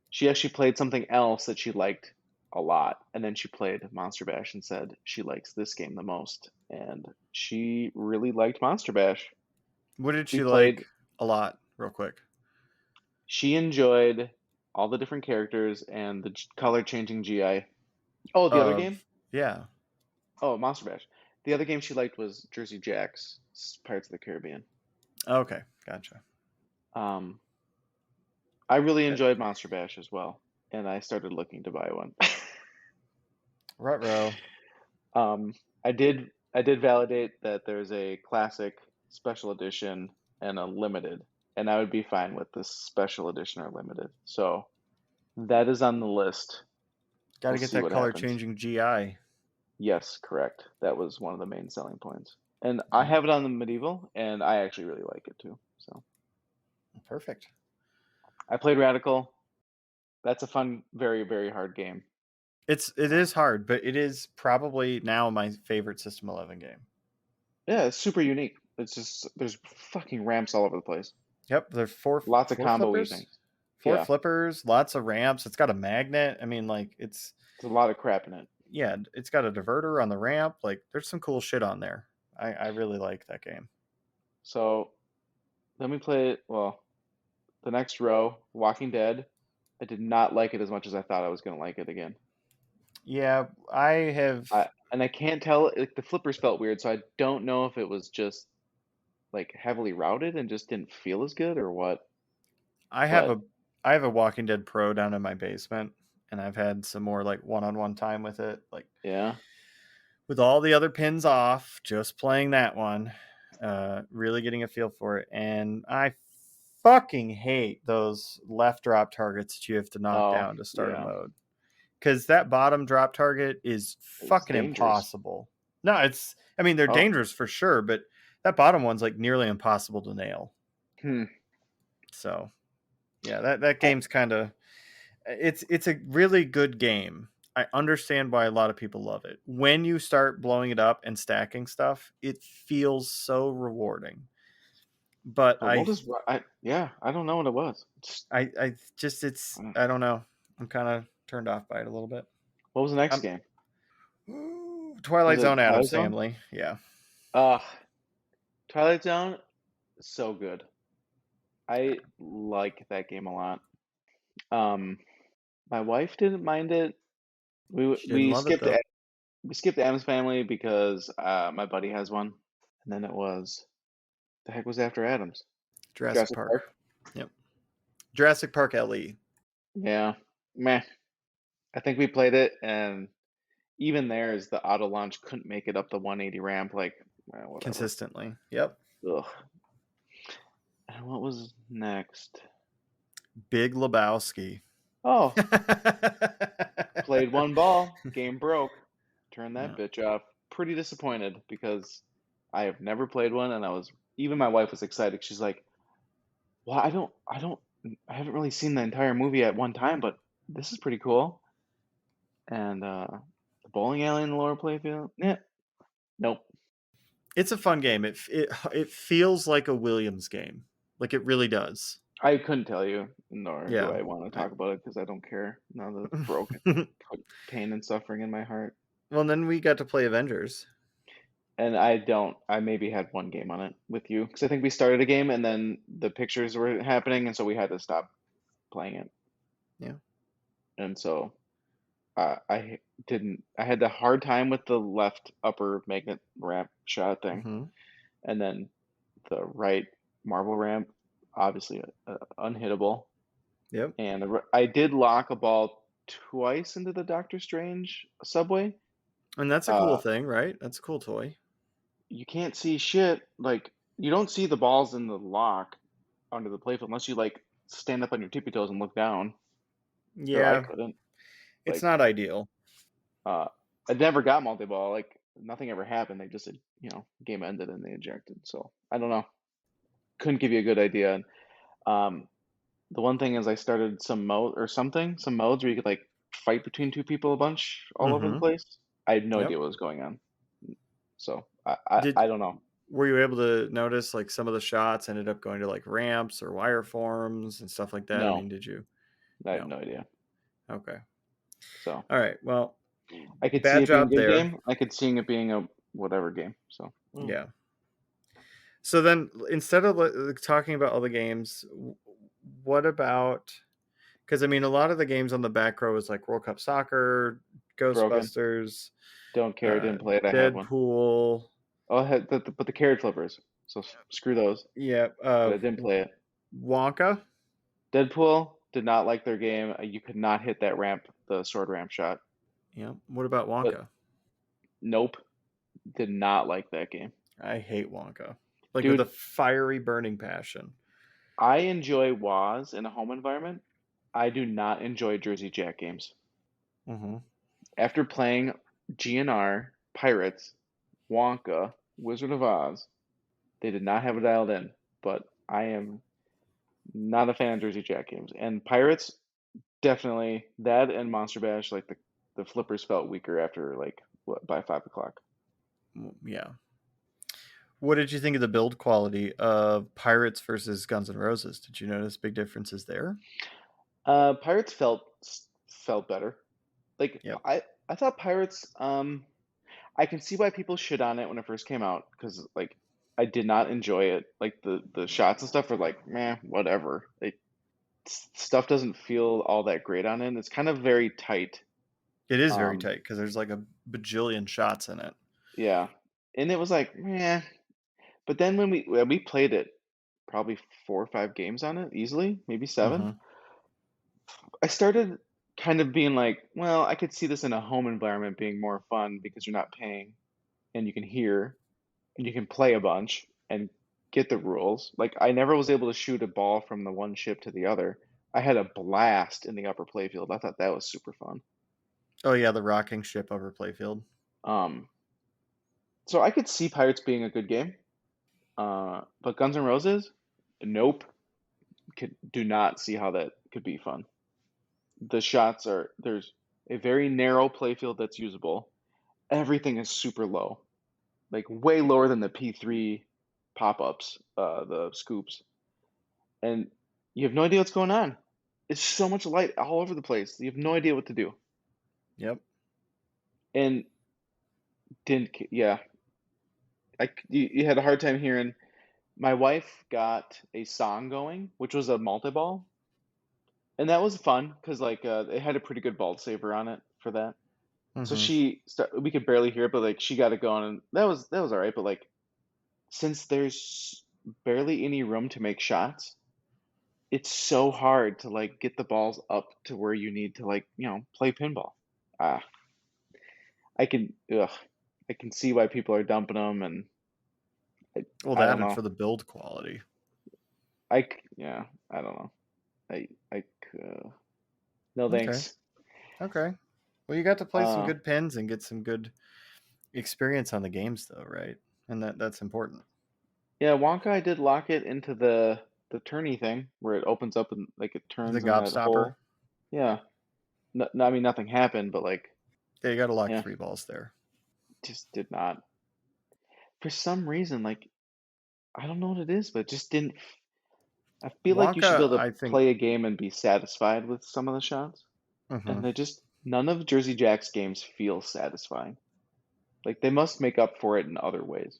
she actually played something else that she liked a lot, and then she played Monster Bash and said she likes this game the most, and she really liked Monster Bash. What did We she like played. a lot, real quick? She enjoyed all the different characters and the color changing GI. Oh, the other game? Of yeah. Oh, Monster Bash. The other game she liked was Jersey Jack's Pirates of the Caribbean. Okay, gotcha. Um, I really Uh, enjoyed Monster Bash as well, and I started looking to buy one. Ruh-roh. Um, I did validate that there's a classic special edition and a limited, and I would be fine with this special edition or limited. So that is on the list. Got We'll to get see that what color happens. changing GI. Yes, correct. That was one of the main selling points. And I have it on the medieval, and I actually really like it too. So Perfect. I played Radical. That's a fun, very, very hard game. It is hard, but it is probably now my favorite System 11 game. Yeah, it's super unique. It's just there's fucking ramps all over the place. Yep, there's Lots of four combo-y flippers, things. four Yeah, flippers, lots of ramps. It's got a magnet. I mean, like there's a lot of crap in it. yeah, it's got a diverter on the ramp. Like there's some cool shit on there. I really like that game. So then we played, well, the next row, Walking Dead. I did not like it as much as I thought I was gonna like it again. Yeah, I have I can't tell, like the flippers felt weird, so I don't know if it was just like heavily routed and just didn't feel as good or what. I have But a I have a Walking Dead Pro down in my basement, and I've had some more like one-on-one time with it, like yeah, with all the other pins off, just playing that one, really getting a feel for it, and I fucking hate those left drop targets that you have to knock Oh, down to start a yeah. mode. Because that bottom drop target is It's fucking dangerous. impossible. No, I mean, they're Oh, dangerous for sure, but that bottom one's like nearly impossible to nail. hmm. So, yeah, that I, game's kind of, it's a really good game. I understand why a lot of people love it. When you start blowing it up and stacking stuff, it feels so rewarding. But but what was yeah, I don't know what it was. I just, I don't know. I'm kind of turned off by it a little bit. What was the next Um, game? Was Twilight it Zone, Twilight Adam's Zone? Family. Yeah, Uh, Twilight Zone, so good. I like that game a lot. Um, my wife didn't mind it. We she didn't we love it skipped though. we skipped Adam's Family because my buddy has one, and then it was the heck was after Adams? Jurassic Jurassic Park. Park. Yep. Jurassic Park LE. Yeah, meh. I think we played it, and even there, is the auto launch couldn't make it up the 180 ramp. Like, whatever. Consistently. Yep. Ugh. And what was next? Big Lebowski. Oh, played one ball, game broke. Turn that Yeah. bitch off. Pretty disappointed because I have never played one, and even my wife was excited. She's like, "Well, I haven't really seen the entire movie at one time, but this is pretty cool." And the bowling alley in the lower playfield, yeah, nope. It's a fun game. It feels like a Williams game. Like it really does. I couldn't tell you, nor do Yeah. I want to I, talk about it because I don't care. Now that it's broken, put pain and suffering in my heart. well, then we got to play Avengers. And I don't. I maybe had one game on it with you because I think we started a game and then the pictures were happening, and so we had to stop playing it. Yeah. And so I didn't. I had the hard time with the left upper magnet ramp shot thing, Mm-hmm. and then the right marble ramp, obviously unhittable. Yep. And I did lock a ball twice into the Doctor Strange subway. And that's a cool Uh, thing, right? That's a cool toy. you can't see shit. Like you don't see the balls in the lock under the playfield unless you like stand up on your tippy toes and look down. Or I Yeah. couldn't. It's Like not ideal. uh, I never got multi-ball. Like nothing ever happened. They just game ended and they ejected. So I don't know. Couldn't give you a good idea. Um, the one thing is I started some modes where you could like fight between two people a bunch all over the Mm-hmm. place. I had no Yep. idea what was going on. So I Did don't know. Were you able to notice like some of the shots ended up going to like ramps or wire forms and stuff like that? I mean, No, did you? I have No. no idea. Okay. So All right. Well, I could see bad it being a job good there. game. I could see it being a whatever game. So Yeah. So then, instead of talking about all the games, what about? Because I mean, a lot of the games on the back row is like World Cup Soccer, broken. Ghostbusters, Don't care. Didn't play it. I have one. Deadpool. Oh, I had but the carrot flippers. So screw those. Yeah. But I didn't play it. Wonka. Deadpool did not like their game. You could not hit that ramp, the sword ramp shot. Yeah. What about But Wonka? nope, did not like that game. I hate Wonka. Like with a Dude, fiery burning passion. I enjoy Woz in a home environment. I do not enjoy Jersey Jack games. Mm-hmm. After playing GNR, Pirates, Wonka, Wizard of Oz, they did not have it dialed in. But I am not a fan of Jersey Jack games. And Pirates, definitely that and Monster Bash, like the flippers felt weaker after like what by 5 o'clock. Yeah. What did you think of the build quality of Pirates versus Guns N' Roses? Did you notice big differences there? Pirates felt better. Like Yep. I thought Pirates. I can see why people shit on it when it first came out because like I did not enjoy it. Like the shots and stuff were like meh, whatever. Stuff doesn't feel all that great on it. It's kind of very tight. It is very Um, tight because there's like a bajillion shots in it. yeah, and it was like meh. But then when we played it, probably 4 or 5 games on it easily, maybe 7. Mm-hmm. I started kind of being like, well, I could see this in a home environment being more fun because you're not paying and you can hear and you can play a bunch and get the rules. Like I never was able to shoot a ball from the one ship to the other. I had a blast in the upper playfield. I thought that was super fun. Oh yeah, the rocking ship over playfield. Um, so I could see Pirates being a good game. But Guns N' Roses, nope. Do not see how that could be fun. The shots are there's a very narrow playfield that's usable. Everything is super low, like way lower than the P3 pop-ups, the scoops, and you have no idea what's going on. It's so much light all over the place. You have no idea what to do. Yep. And yeah, you had a hard time hearing. My wife got a song going, which was a multi-ball, and that was fun because like it had a pretty good ball saver on it for that. So Mm-hmm. we could barely hear it, but like she got it going, and that was all right. But like since there's barely any room to make shots, it's so hard to like get the balls up to where you need to like play pinball. Ah, I can ugh, I can see why people are dumping them, and I, Well, I that don't and know. for the build quality. Yeah, I don't know. I no Okay. thanks. Okay. Well, you got to play some Uh, good pins and get some good experience on the games, though, right? And that's important. yeah, Wonka, I did lock it into the turny thing where it opens up and like it The turns in that gobstopper. hole. Yeah, no, I mean nothing happened, but like Yeah, you got to lock yeah, 3 balls there. just did not. For some reason, like I don't know what it is, but it just didn't. I feel like you should be Wonka, able to I think. play a game and be satisfied with some of the shots, Hmm. and they just none of Jersey Jack's games feel satisfying. Like they must make up for it in other ways.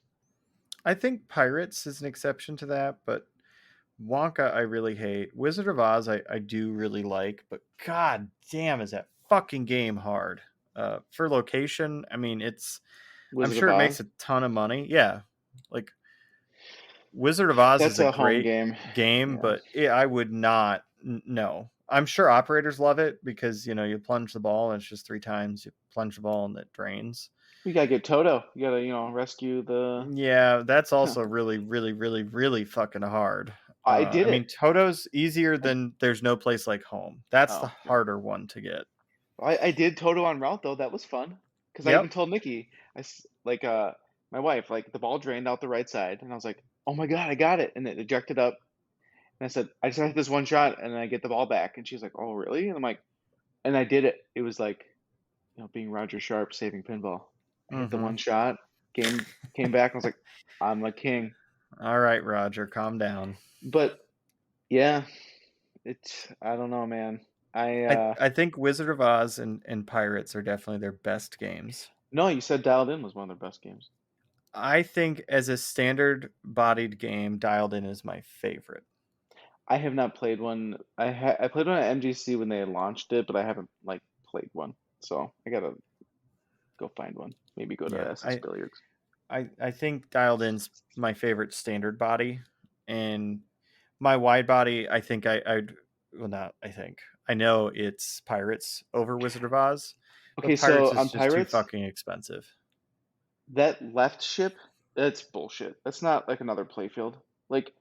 I think Pirates is an exception to that, but Wonka I really hate. Wizard of Oz I do really like, but god damn is that fucking game hard. For location, I mean I'm Wizard of sure it makes Oz, a ton of money. Yeah. Like Wizard of Oz is that's a a home great game. game, Yeah, but I would not no. I'm sure operators love it because you plunge the ball and it's just 3 times you plunge the ball and it drains. you gotta get Toto. You gotta rescue the. Yeah, that's also really, really, really, really fucking hard. I did I mean, it. Toto's easier I, than There's No Place Like Home. That's the oh, okay. harder one to get. I did Toto on route though. That was fun because I even Yep. told Nikki, like my wife, like the ball drained out the right side, and I was like, oh my god, I got it, and it ejected up, and I said, I just have this one shot, and then I get the ball back, and she's like, oh really? And I'm like, and I did it. It was like being Roger Sharp saving pinball. I hit the Mm-hmm. one shot, game came back. I was like, I'm a king. All right, Roger, calm down. But yeah, it's I don't know, man. I I think Wizard of Oz and Pirates are definitely their best games. no, you said Dialed In was one of their best games. I think as a standard bodied game, Dialed In is my favorite. I have not played one. I played one at MGC when they launched it, but I haven't like played one. So I gotta go find one. Maybe go to Yeah, Essex Billiards. I think Dialed In's my favorite standard body, and my wide body. I think I'd well not. I think I know it's Pirates over Wizard of Oz, but Okay, Pirates so on is just too Pirates, fucking expensive. that left ship, that's bullshit. That's not like another playfield. Like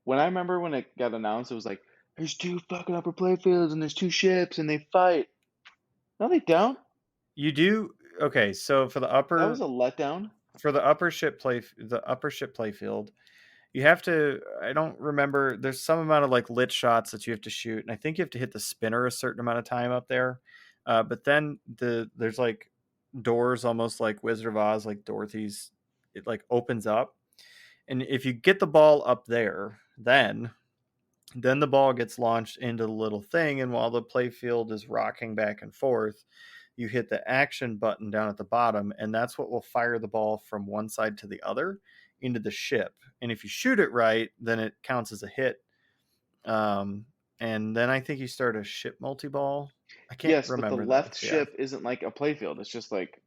when I remember when it got announced, it was like, there's two fucking upper playfields and there's two ships and they fight. No, they don't. You do okay. So That was a letdown. for the upper ship playfield, you have to. I don't remember. There's some amount of like lit shots that you have to shoot, and I think you have to hit the spinner a certain amount of time up there. But then there's like doors, almost like Wizard of Oz, like Dorothy's. It like opens up, and if you get the ball up there, then the ball gets launched into the little thing, and while the playfield is rocking back and forth, you hit the action button down at the bottom, and that's what will fire the ball from one side to the other into the ship. And if you shoot it right, then it counts as a hit. Um, and then I think you start a ship multi ball. I can't Yes, but the remember though. left Yeah, ship isn't like a playfield. It's just like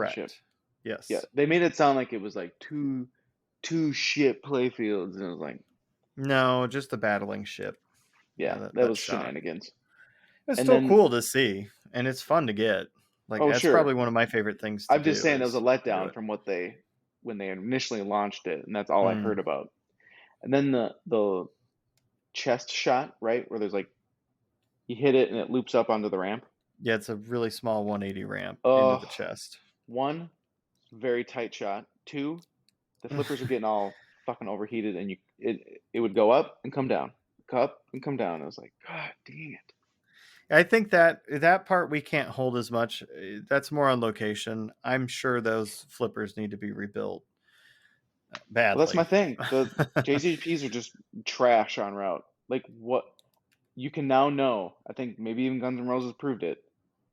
a ship. correct. Yeah, Yes. they made it sound like it was like two ship playfields, and it was like, No, just the battling ship. Yeah, yeah, that, that that was sucked. shenanigans. It's And still then, cool to see, and it's fun to get. Like oh that's probably sure, one of my favorite things to I'm just do saying it was a is do letdown it. from what they when they initially launched it, and that's all I heard Mm. about. And then the chest shot, right, where there's like you hit it and it loops up onto the ramp. Yeah, it's a really small 180 ramp into Uh, the chest. one, very tight shot. Two, the flippers are getting all fucking overheated, and it would go up and come down, up and come down. I was like, God dang it. I think that part we can't hold as much. That's more on location. I'm sure those flippers need to be rebuilt Well, that's my badly. thing. The JZPs are just trash on route. Like what you can now know. I think maybe even Guns N' Roses proved it.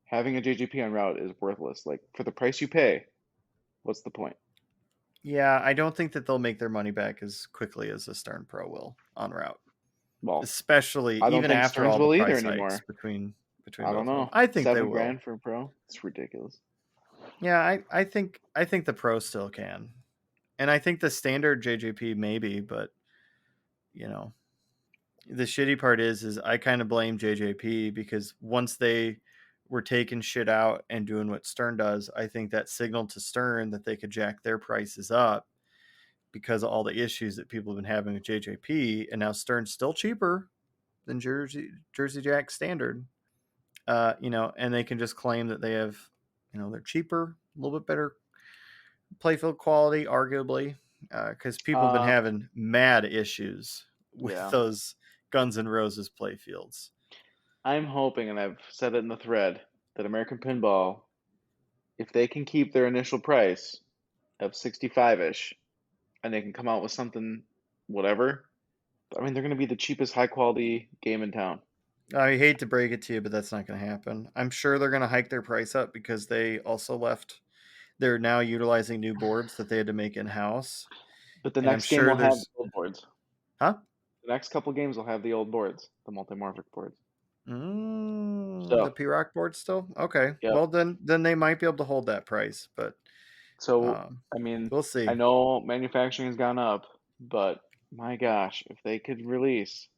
Having a JGP on route is worthless. Like for the price you pay, what's the point? Yeah, I don't think that they'll make their money back as quickly as a Stern Pro will on route, Well, especially I don't even think after Stearns all the will either price hikes anymore. between I don't both of them. know. I think they 7 grand will. for a pro? It's ridiculous. Yeah, I think the Pro still can, and I think the standard JGP maybe, but you know the shitty part is I kind of blame JJP because once they were taking shit out and doing what Stern does, I think that signaled to Stern that they could jack their prices up because of all the issues that people have been having with JJP, and now Stern's still cheaper than Jersey Jack standard. And they can just claim that they have, they're cheaper, a little bit better playfield quality, arguably, because people have been Uh, having mad issues with yeah. those Guns N' Roses playfields. I'm hoping, and I've said it in the thread, that American Pinball, if they can keep their initial price of 65-ish, and they can come out with something, whatever. I mean, they're going to be the cheapest high quality game in town. I hate to break it to you, but that's not going to happen. I'm sure they're going to hike their price up because they also left. They're now utilizing new boards that they had to make in house, But the and I'm next game sure will have the there's, old boards. huh? The next couple games will have the old boards, the multimorphic boards. The So, P Rock board still okay. yep. Well, then they might be able to hold that price, but So, um, I mean, we'll I see. know manufacturing has gone up, but my gosh, if they could release,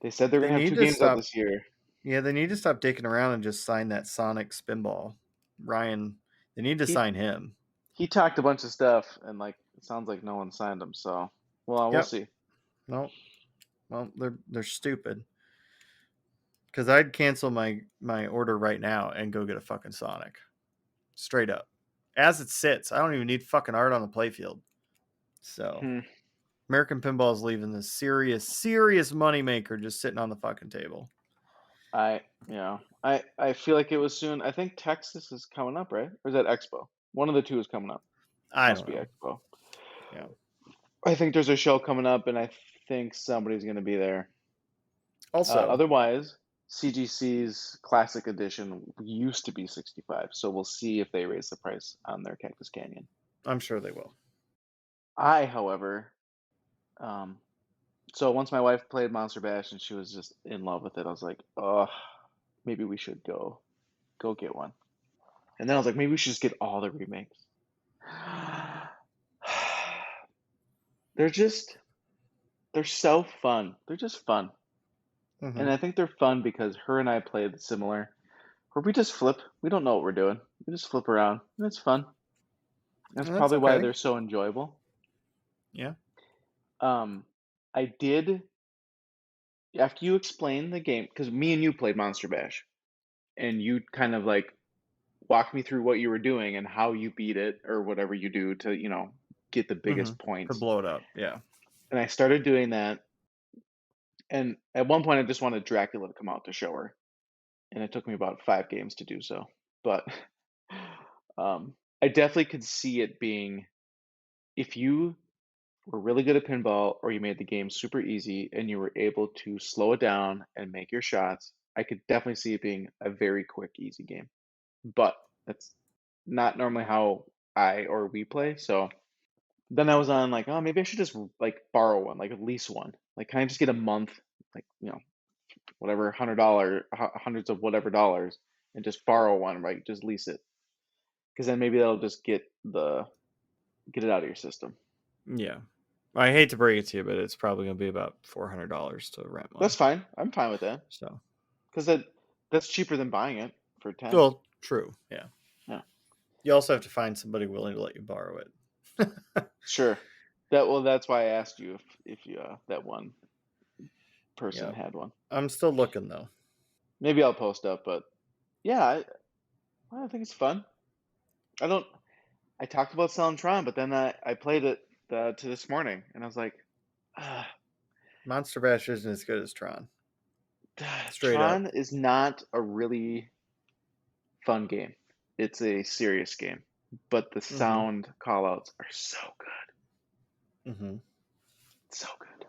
they said they're They going to have need two to games out stop. this year. Yeah, they need to stop dicking around and just sign that Sonic Spinball. Ryan, they need to He sign him. he talked a bunch of stuff, and like it sounds like no one signed him. So, well, we'll Yep. see. No. Well, they're stupid. Because I'd cancel my order right now and go get a fucking Sonic, straight up. As it sits, I don't even need fucking art on the playfield. So Hmm. American Pinball is leaving this serious moneymaker just sitting on the fucking table. I feel like it was soon. I think Texas is coming up, right? Or is that Expo? One of the two is coming up. I Must don't be know. Expo. Yeah. I think there's a show coming up, and I think somebody's going to be there. Also, Otherwise, CGC's Classic Edition used to be 65, so we'll see if they raise the price on their Cactus Canyon. I'm sure they will. I, however, um, so once my wife played Monster Bash and she was just in love with it, I was like, oh, maybe we should go get one. And then I was like, maybe we should just get all the remakes. They're just they're so fun. They're just fun. And Mm-hmm. I think they're fun because her and I played similar, where we just flip. We don't know what we're doing. We just flip around. And it's fun. That's That's probably why okay. they're so enjoyable. Yeah. Um, I did after you explained the game because me and you played Monster Bash, and you kind of like walked me through what you were doing and how you beat it or whatever you do to get the Mm-hmm. biggest To points. blow it up. Yeah. And I started doing that, and at one point I just wanted Dracula to come out to show her, and it took me about 5 games to do so. But I definitely could see it being if you were really good at pinball or you made the game super easy and you were able to slow it down and make your shots. I could definitely see it being a very quick, easy game. But that's not normally how I or we play. So then I was on like, oh, maybe I should just like borrow one, like at least one. Like, can I just get a month, like whatever, hundreds of whatever dollars, and just borrow one, right? Just lease it, because then maybe that'll just get it out of your system. Yeah. I hate to break it to you, but it's probably going to be about $400 to rent That's one. fine. I'm fine with that So, because that's cheaper than buying it for 10. well, true. Yeah. Yeah, You also have to find somebody willing to let you borrow it. sure. That's why I asked you if you that one person Yeah, had one. I'm still looking though. Maybe I'll post up, but yeah, I think it's fun. I don't. I talked about selling Tron, but then I played it to this morning, and I was like, ah, Monster Bash isn't as good as Tron. Straight up. Tron is not a really fun game. It's a serious game, but the Mm-hmm. sound callouts are so good, Mm-hmm. so good.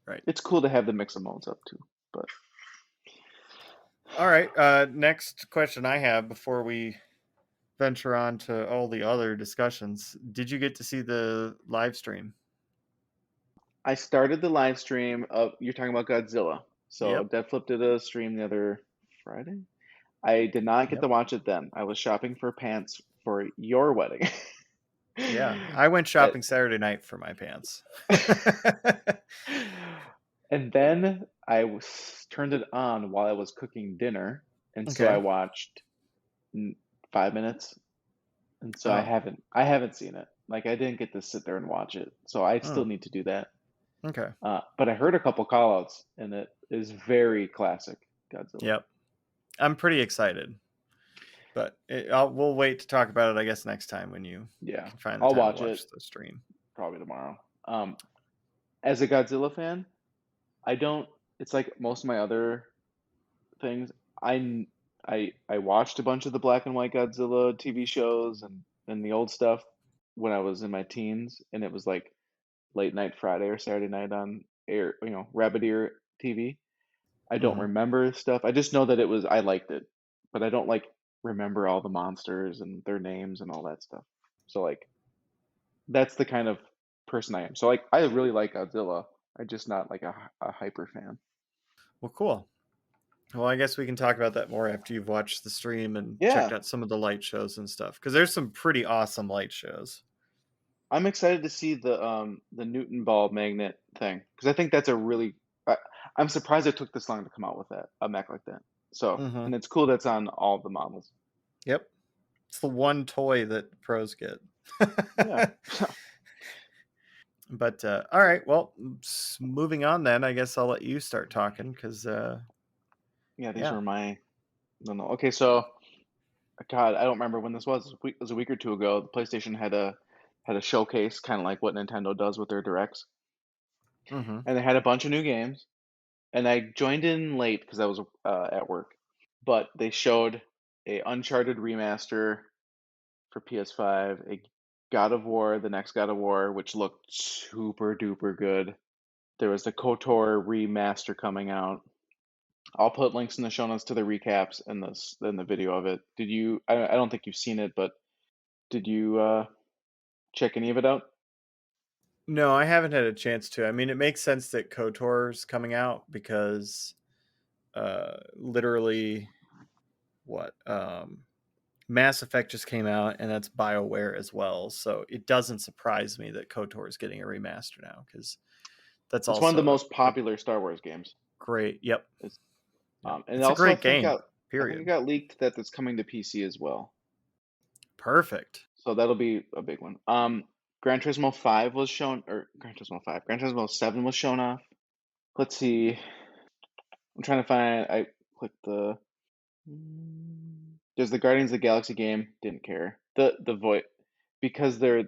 Right. It's cool to have the mix of modes up too, but All right. Next question I have before we venture on to all the other discussions. Did you get to see the live stream? I started the live stream of you're talking about Godzilla. So Yep. Dead Flip did a stream the other Friday. I did not get Yep. to watch it then. I was shopping for pants for your wedding. Yeah. I went At- shopping Saturday night for my pants. and then I turned it on while I was cooking dinner, and so I Okay. watched 5 minutes, and so Oh. I haven't seen it. Like I didn't get to sit there and watch it, so I Hmm. still need to do that. Okay. But I heard a couple callouts, and it is very classic Godzilla. Yep. I'm pretty excited, but we'll wait to talk about it, I guess, next time when you Yeah, can find the I'll time to watch it watch the stream. probably tomorrow. Um, as a Godzilla fan, I don't. It's like most of my other things. I watched a bunch of the black and white Godzilla TV shows and the old stuff when I was in my teens, and it was like late night Friday or Saturday night on air, Rabbit Ear TV. I don't Mm-hmm. remember stuff. I just know that it was I liked it, but I don't like remember all the monsters and their names and all that stuff. So like that's the kind of person I am. So like I really like Godzilla. I'm just not like a hyper fan. Well, cool. Well, I guess we can talk about that more after you've watched the stream and checked Yeah, out some of the light shows and stuff. Because there's some pretty awesome light shows. I'm excited to see the Newton ball magnet thing because I think that's a really I, I'm surprised it took this long to come out with that a mech like that. So Mm-hmm. and it's cool that's on all the models. Yep. It's the one toy that pros get. Yeah, But all right, well, moving on then. I guess I'll let you start talking because yeah. These yeah. were my no. Okay, so God, I don't remember when this was. It was a week or two ago. The PlayStation had a showcase, kind of like what Nintendo does with their directs, Mm-hmm. and they had a bunch of new games. And I joined in late because I was at work, but they showed a Uncharted remaster for PS5, a God of War, the next God of War, which looked super duper good. There was the KOTOR remaster coming out. I'll put links in the show notes to the recaps and the video of it. Did you? I don't think you've seen it, but did you check any of it out? No, I haven't had a chance to. I mean, it makes sense that KOTOR's coming out because literally what Mass Effect just came out, and that's BioWare as well. So it doesn't surprise me that KOTOR is getting a remaster now because that's It's one of the also most a popular Star Wars games. great. Yep, It's, yep. and It's a also great game. I think it Period. got leaked that it's coming to PC as well. Perfect. So that'll be a big one. Gran Turismo 5 was shown, or Gran Turismo 5, Gran Turismo 7 was shown off. Let's see. I'm trying to find. I clicked the. There's the Guardians of the Galaxy game. Didn't care. The voice because they're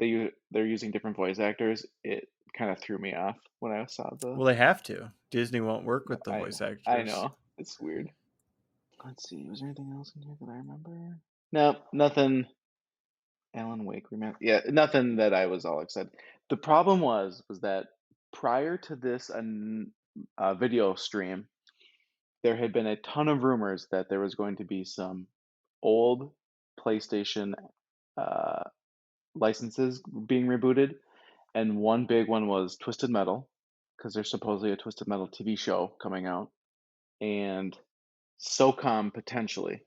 using different voice actors. It kind of threw me off when I saw the. Well, they have to. Disney won't work with the I voice I actors. know it's weird. Let's see. Was there anything else in here that I remember? No, nothing. Alan Wake remaster. Yeah, nothing that I was all excited. The problem was that prior to this video stream, there had been a ton of rumors that there was going to be some old PlayStation uh, licenses being rebooted, and one big one was Twisted Metal, because there's supposedly a Twisted Metal TV show coming out, and SOCOM potentially.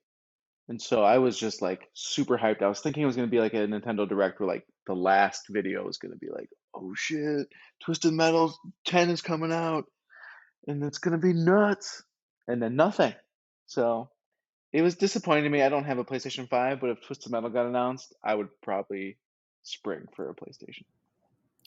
And so I was just like super hyped. I was thinking it was going to be like a Nintendo Direct where like the last video was going to be like, oh shit, Twisted Metal 10 is coming out and it's going to be nuts. And then nothing. So it was disappointing to me. I don't have a PlayStation 5, but if Twisted Metal got announced, I would probably spring for a PlayStation.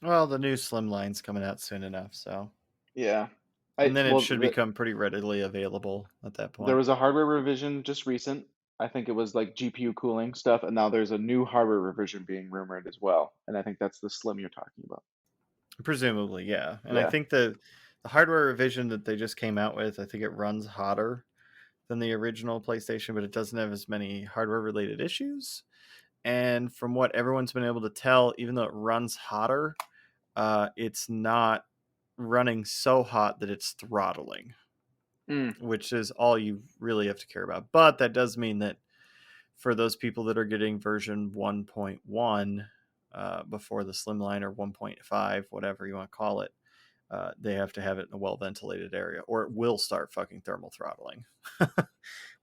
Well, the new Slimline's coming out soon enough, so Yeah. and then it Well, should become pretty readily available at that there point. was a hardware revision just recent. I think it was like GPU cooling stuff, and now there's a new hardware revision being rumored as well. And I think that's the Slim you're talking about. Presumably, yeah. And I Yeah. think the hardware revision that they just came out with, I think it runs hotter than the original PlayStation, but it doesn't have as many hardware related issues. And from what everyone's been able to tell, even though it runs hotter, it's not running so hot that it's throttling, Mm, which is all you really have to care about. But that does mean that for those people that are getting version 1.1 before the Slimline or 1.5, whatever you want to call it, they have to have it in a well ventilated area or it will start fucking thermal throttling.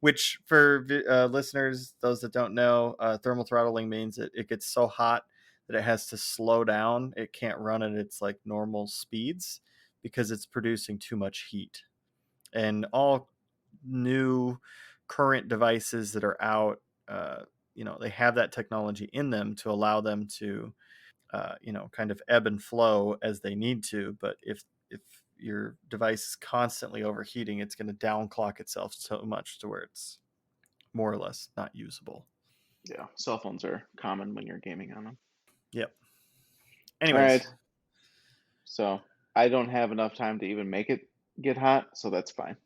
Which, for listeners, those that don't know, thermal throttling means it gets so hot that it has to slow down. It can't run at its like normal speeds because it's producing too much heat. And all new current devices that are out, they have that technology in them to allow them to kind of ebb and flow as they need to. But if your device is constantly overheating, it's going to downclock itself so much to where it's more or less not usable. yeah. Cell phones are common when you're gaming on them. Yep. All right. Anyways, So I don't have enough time to even make it get hot, so that's fine.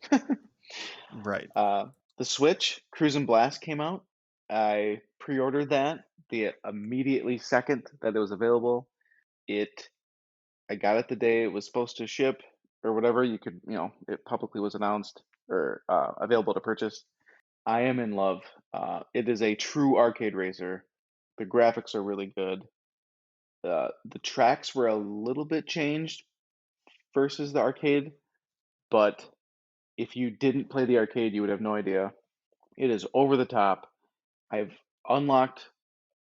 right. uh, the Switch Cruise and Blast came out. I pre-ordered that the immediately second that it was available. It I got it the day it was supposed to ship or whatever. You could, it publicly was announced or available to purchase. I am in love. It is a true arcade racer. The graphics are really good. The tracks were a little bit changed versus the arcade, but if you didn't play the arcade, you would have no idea. It is over the top. I've unlocked.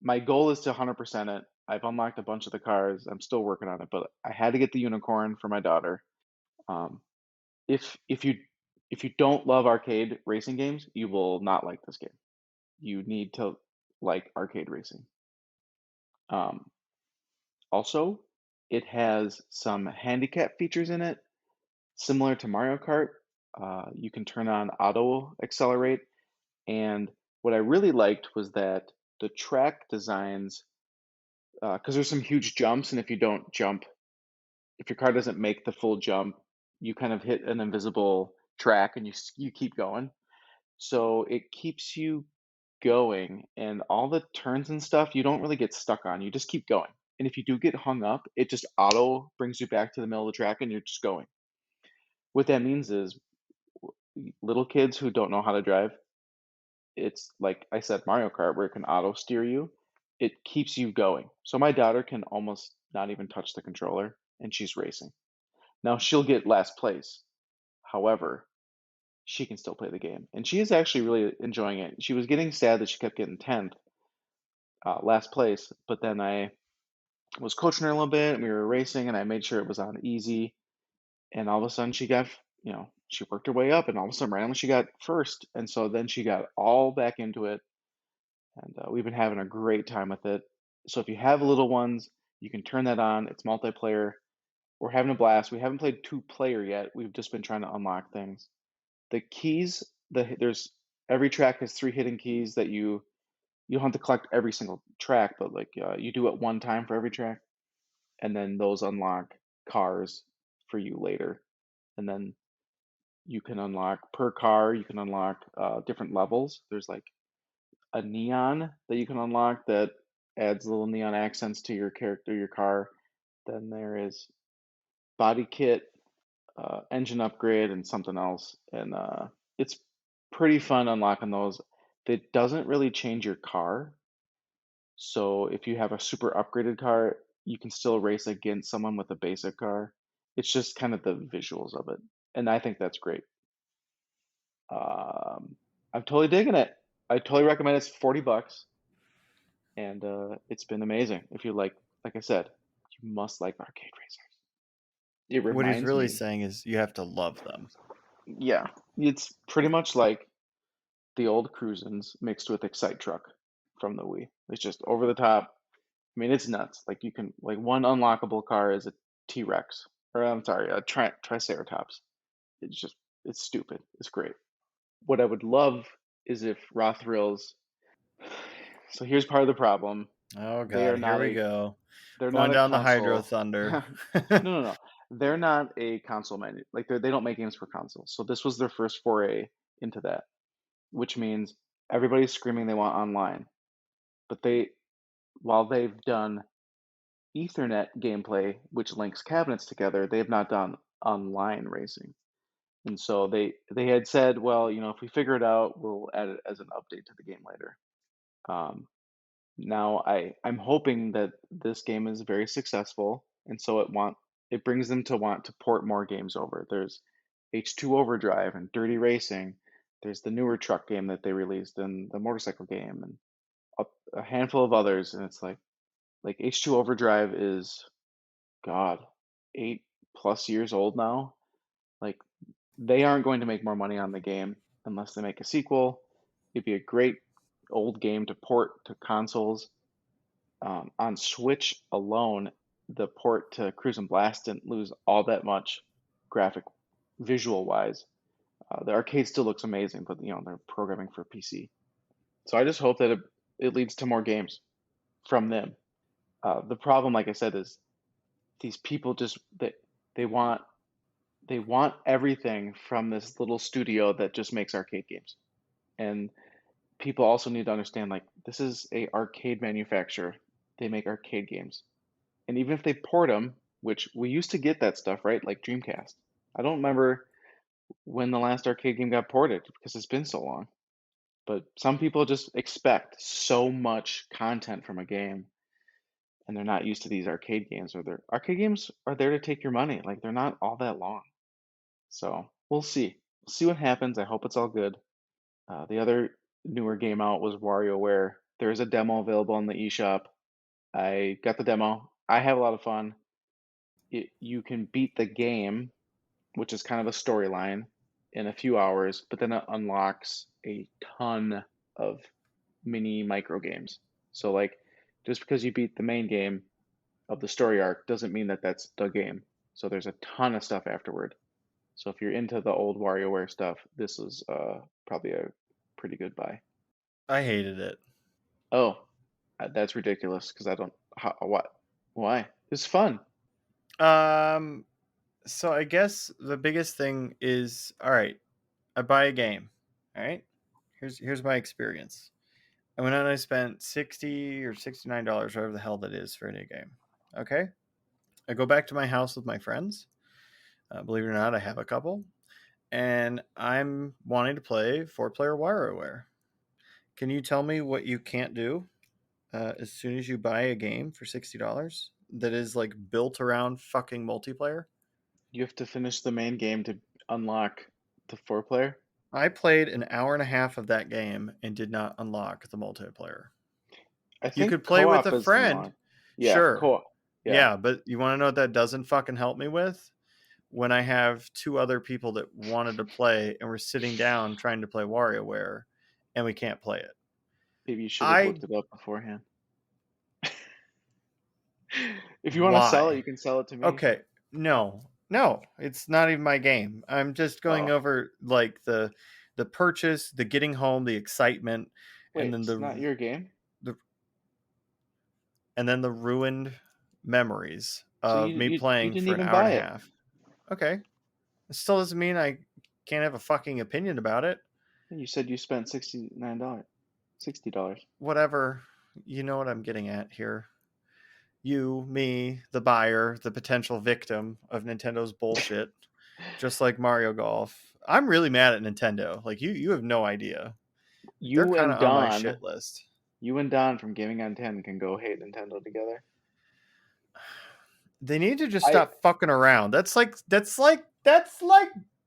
My goal is to 100% it. I've unlocked a bunch of the cars. I'm still working on it, but I had to get the unicorn for my daughter. Um, if you don't love arcade racing games, you will not like this game. You need to like arcade racing. Um, Also, it has some handicap features in it, similar to Mario Kart. You can turn on auto accelerate, and what I really liked was that the track designs, because there's some huge jumps, and if you don't jump, if your car doesn't make the full jump, you kind of hit an invisible track, and you keep going. So it keeps you going, and all the turns and stuff you don't really get stuck on. You just keep going. And if you do get hung up, it just auto brings you back to the middle of the track and you're just going. What that means is little kids who don't know how to drive, it's like I said, Mario Kart, where it can auto steer you. It keeps you going. So my daughter can almost not even touch the controller and she's racing. Now she'll get last place. However, she can still play the game. And she is actually really enjoying it. She was getting sad that she kept getting 10th, last place, but then I was coaching her a little bit and we were racing and I made sure it was on easy. And all of a sudden she got, she worked her way up and all of a sudden randomly she got first. And so then she got all back into it. And we've been having a great time with it. So if you have little ones, you can turn that on. It's multiplayer. We're having a blast. We haven't played two player yet. We've just been trying to unlock things. The keys, there's every track has three hidden keys that you don't have to collect every single track, but like you do it one time for every track, and then those unlock cars for you later. And then you can unlock per car. You can unlock different levels. There's like a neon that you can unlock that adds little neon accents to your character, your car. Then there is body kit, engine upgrade, and something else. And it's pretty fun unlocking those. It doesn't really change your car. So if you have a super upgraded car, you can still race against someone with a basic car. It's just kind of the visuals of it. And I think that's great. Um, I'm totally digging it. I totally recommend it. It's 40 bucks and it's been amazing. If you like I said, you must like arcade racers. It What he's reminds really me, saying is you have to love them. yeah, it's pretty much like the old Cruisins mixed with Excite Truck from the Wii. It's just over the top, I mean, it's nuts. Like you can like one unlockable car is a T-Rex, or I'm sorry, a Triceratops. It's just it's stupid. It's great. What I would love is if Raw Thrills. So here's part of the problem. Oh They God, are here not we a go. they're not Going a down the Hydro console. Thunder. No. They're not a console menu. Like they don't make games for consoles. So this was their first foray into that, which means everybody's screaming they want online. But while they've done Ethernet gameplay, which links cabinets together, they have not done online racing. And so they had said, well, if we figure it out, we'll add it as an update to the game later. Um, Now I'm hoping that this game is very successful, and so it brings them to want to port more games over. There's H2 Overdrive and Dirty Racing. There's the newer truck game that they released and the motorcycle game and a handful of others. And it's like H2 Overdrive is God, 8+ years old now. Like they aren't going to make more money on the game unless they make a sequel. It'd be a great old game to port to consoles. On Switch alone, the port to Cruise and Blast didn't lose all that much graphic visual wise. The arcade still looks amazing, but they're programming for PC. So I just hope that it leads to more games from them. The problem, like I said, is these people just they want they want everything from this little studio that just makes arcade games. And people also need to understand like this is a arcade manufacturer. They make arcade games. And even if they port them, which we used to get that stuff, right? Like Dreamcast. I don't remember when the last arcade game got ported because it's been so long. But some people just expect so much content from a game and they're not used to these arcade games or their arcade games are there to take your money. Like they're not all that long. So we'll see. We'll see what happens. I hope it's all good. The other newer game out was WarioWare. There is a demo available on the eShop. I got the demo. I have a lot of fun. You can beat the game, which is kind of a storyline, in a few hours, but then it unlocks a ton of mini micro games. So like just because you beat the main game of the story arc doesn't mean that that's the game. So there's a ton of stuff afterward. So if you're into the old WarioWare stuff, this is probably a pretty good buy. I hated it. Oh, that's ridiculous because I don't what why? It's fun. Um, so I guess the biggest thing is, all right, I buy a game. All right, here's my experience. I went out and I spent $60 or $69, whatever the hell that is for a new game. Okay, I go back to my house with my friends. Believe it or not, I have a couple, and I'm wanting to play 4-player WarioWare. Can you tell me what you can't do as soon as you buy a game for $60 that is like built around fucking multiplayer? You have to finish the main game to unlock the four player. I played an hour and a half of that game and did not unlock the multiplayer. I You think could play with co-op a is the friend, mod. Yeah, sure. co-op. Yeah, Yeah, but you want to know what that doesn't fucking help me with? When I have two other people that wanted to play and we're sitting down trying to play WarioWare and we can't play it. maybe you should have I looked it up beforehand. If you want to sell it, Why? you can sell it to me. Okay, no, no, it's not even my game. I'm just going Oh, over like the purchase, the getting home, the excitement, and wait, then it's not your game? the and then the ruined memories So of me you playing didn't for an even hour and buy a it. half. Okay, it still doesn't mean I can't have a fucking opinion about it. You said you spent $69. $60. Whatever, you know what I'm getting at here. You, me, the buyer, the potential victim of Nintendo's bullshit, just like Mario Golf. I'm really mad at Nintendo. Like you have no idea. They're You kind and of on my Don, shit list. you and Don from Gaming on 10 can go hate Nintendo together. They need to just I stop fucking around. That's like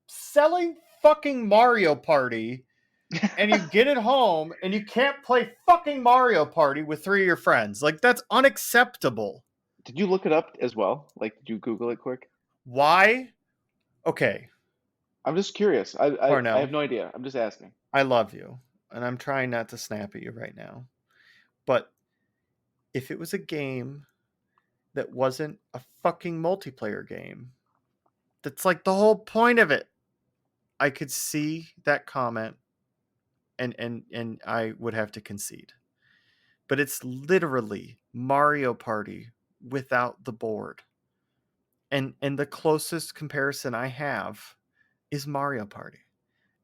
selling fucking Mario Party and you get it home and you can't play fucking Mario Party with three of your friends. Like that's unacceptable. Did you look it up as well? Like, did you Google it quick? Why? Okay, I'm just curious. I have Parnell, no idea. I'm just asking. I love you and I'm trying not to snap at you right now. But if it was a game that wasn't a fucking multiplayer game, that's like the whole point of it. I could see that comment and I would have to concede. But it's literally Mario Party without the board. And the closest comparison I have is Mario Party.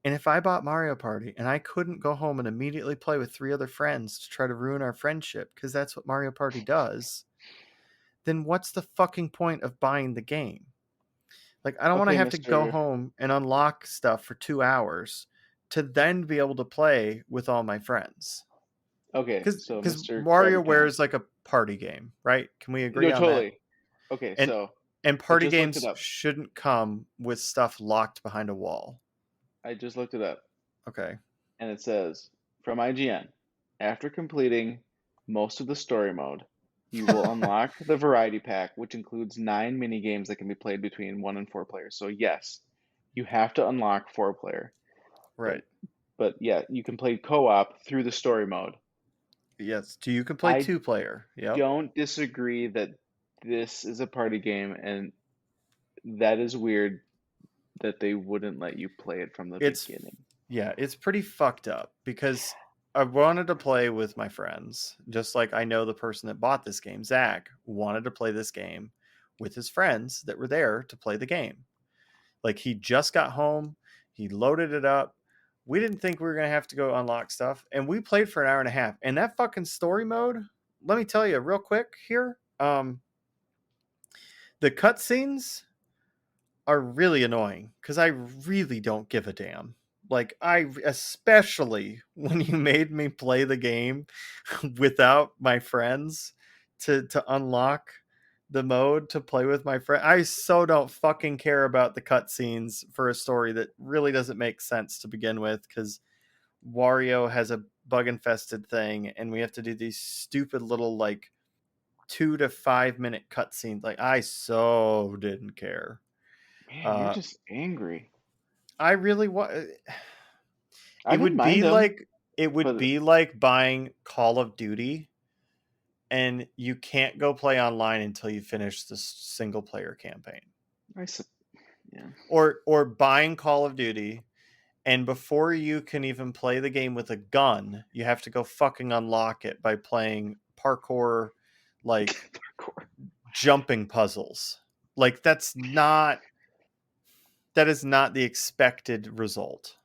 And if I bought Mario Party and I couldn't go home and immediately play with 3 other friends to try to ruin our friendship because that's what Mario Party does, then what's the fucking point of buying the game? Like, I don't want to Okay, have to go Mister. home and unlock stuff for 2 hours to then be able to play with all my friends. Okay, so Because Mister Krabby WarioWare is Pants. like a party game, right? Can we agree No, on that? totally. Okay, And so and I party just looked it games up. shouldn't come with stuff locked behind a wall. I just looked it up, Okay. and it says from IGN, after completing most of the story mode, you will unlock the variety pack, which includes 9 mini games that can be played between 1 and 4 players. So yes, you have to unlock 4 player, but Right. yeah, you can play co-op through the story mode. Yes. You can play I 2 player. Yep. don't disagree that this is a party game, and that is weird that they wouldn't let you play it from the It's beginning. yeah, it's pretty fucked up because I wanted to play with my friends, just like I know the person that bought this game, Zach, wanted to play this game with his friends that were there to play the game. Like he just got home, he loaded it up. We didn't think we were gonna have to go unlock stuff, and we played for an hour and a half. And that fucking story mode, let me tell you real quick here, the cutscenes are really annoying because I really don't give a damn. Like I especially when you made me play the game without my friends to unlock the mode to play with my friend. I so don't fucking care about the cutscenes for a story that really doesn't make sense to begin with because Wario has a bug infested thing and we have to do these stupid little like 2 to 5 minute cutscenes. Like I so didn't care. Man, you're Uh, just angry. I really want. I It didn't would mind be them, like it would but be like buying Call of Duty and you can't go play online until you finish the single player campaign. I sup- yeah. Or buying Call of Duty and before you can even play the game with a gun, you have to go fucking unlock it by playing parkour like Parkour. jumping puzzles. Like that is not the expected result.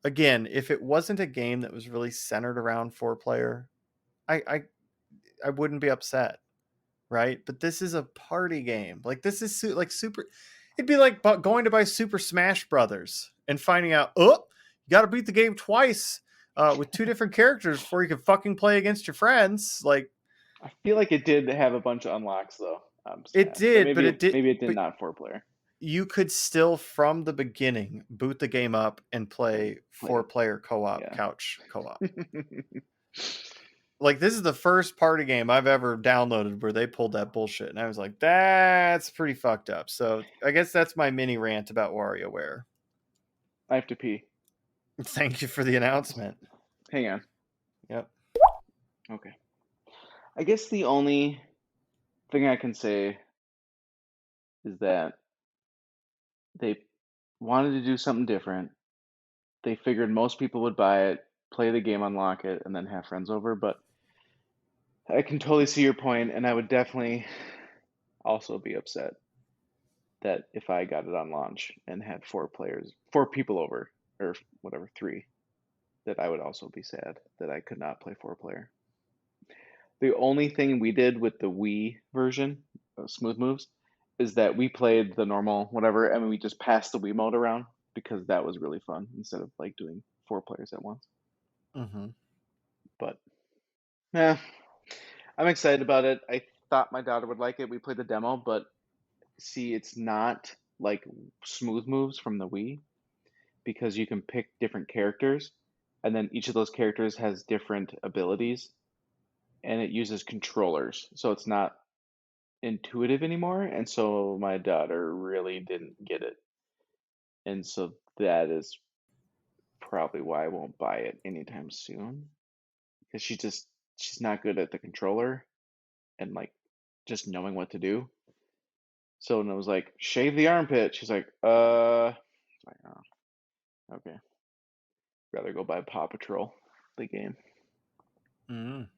Again, if it wasn't a game that was really centered around 4 player, I I, I wouldn't be upset, right? But this is a party game. Like this is like super. It'd be like going to buy Super Smash Brothers and finding out, oh, you got to beat the game twice with 2 different characters before you can fucking play against your friends. Like I feel like it did have a bunch of unlocks though. it Smash, but did, but it did. maybe it did But not 4 player. you could still, from the beginning, boot the game up and And play play 4 player co-op, Yeah. couch co-op. Like this is the first party game I've ever downloaded where they pulled that bullshit, and I was like, that's pretty fucked up. So I guess that's my mini rant about WarioWare. I have to pee. Thank you for the announcement. Hang on. Yep. Okay. I guess the only thing I can say is that they wanted to do something different. They figured most people would buy it, play the game, unlock it, and then have friends over. But I can totally see your point, and I would definitely also be upset that if I got it on launch and had 4 players, 4 people over, or whatever, 3, that I would also be sad that I could not play 4 player. The only thing we did with the Wii version of Smooth Moves is that we played the normal whatever, and we just passed the Wii mode around because that was really fun instead of like doing 4 players at once. Mm-hmm. But yeah, I'm excited about it. I thought my daughter would like it. We played the demo, but see, it's not like Smooth Moves from the Wii because you can pick different characters, and then each of those characters has different abilities, and it uses controllers, so it's not intuitive anymore. And so my daughter really didn't get it, and so that is probably why I won't buy it anytime soon because she's not good at the controller, and like just knowing what to do. So when it was like, shave the armpit, she's like, it's like, oh, okay. Rather go buy Paw Patrol, the game. Mm.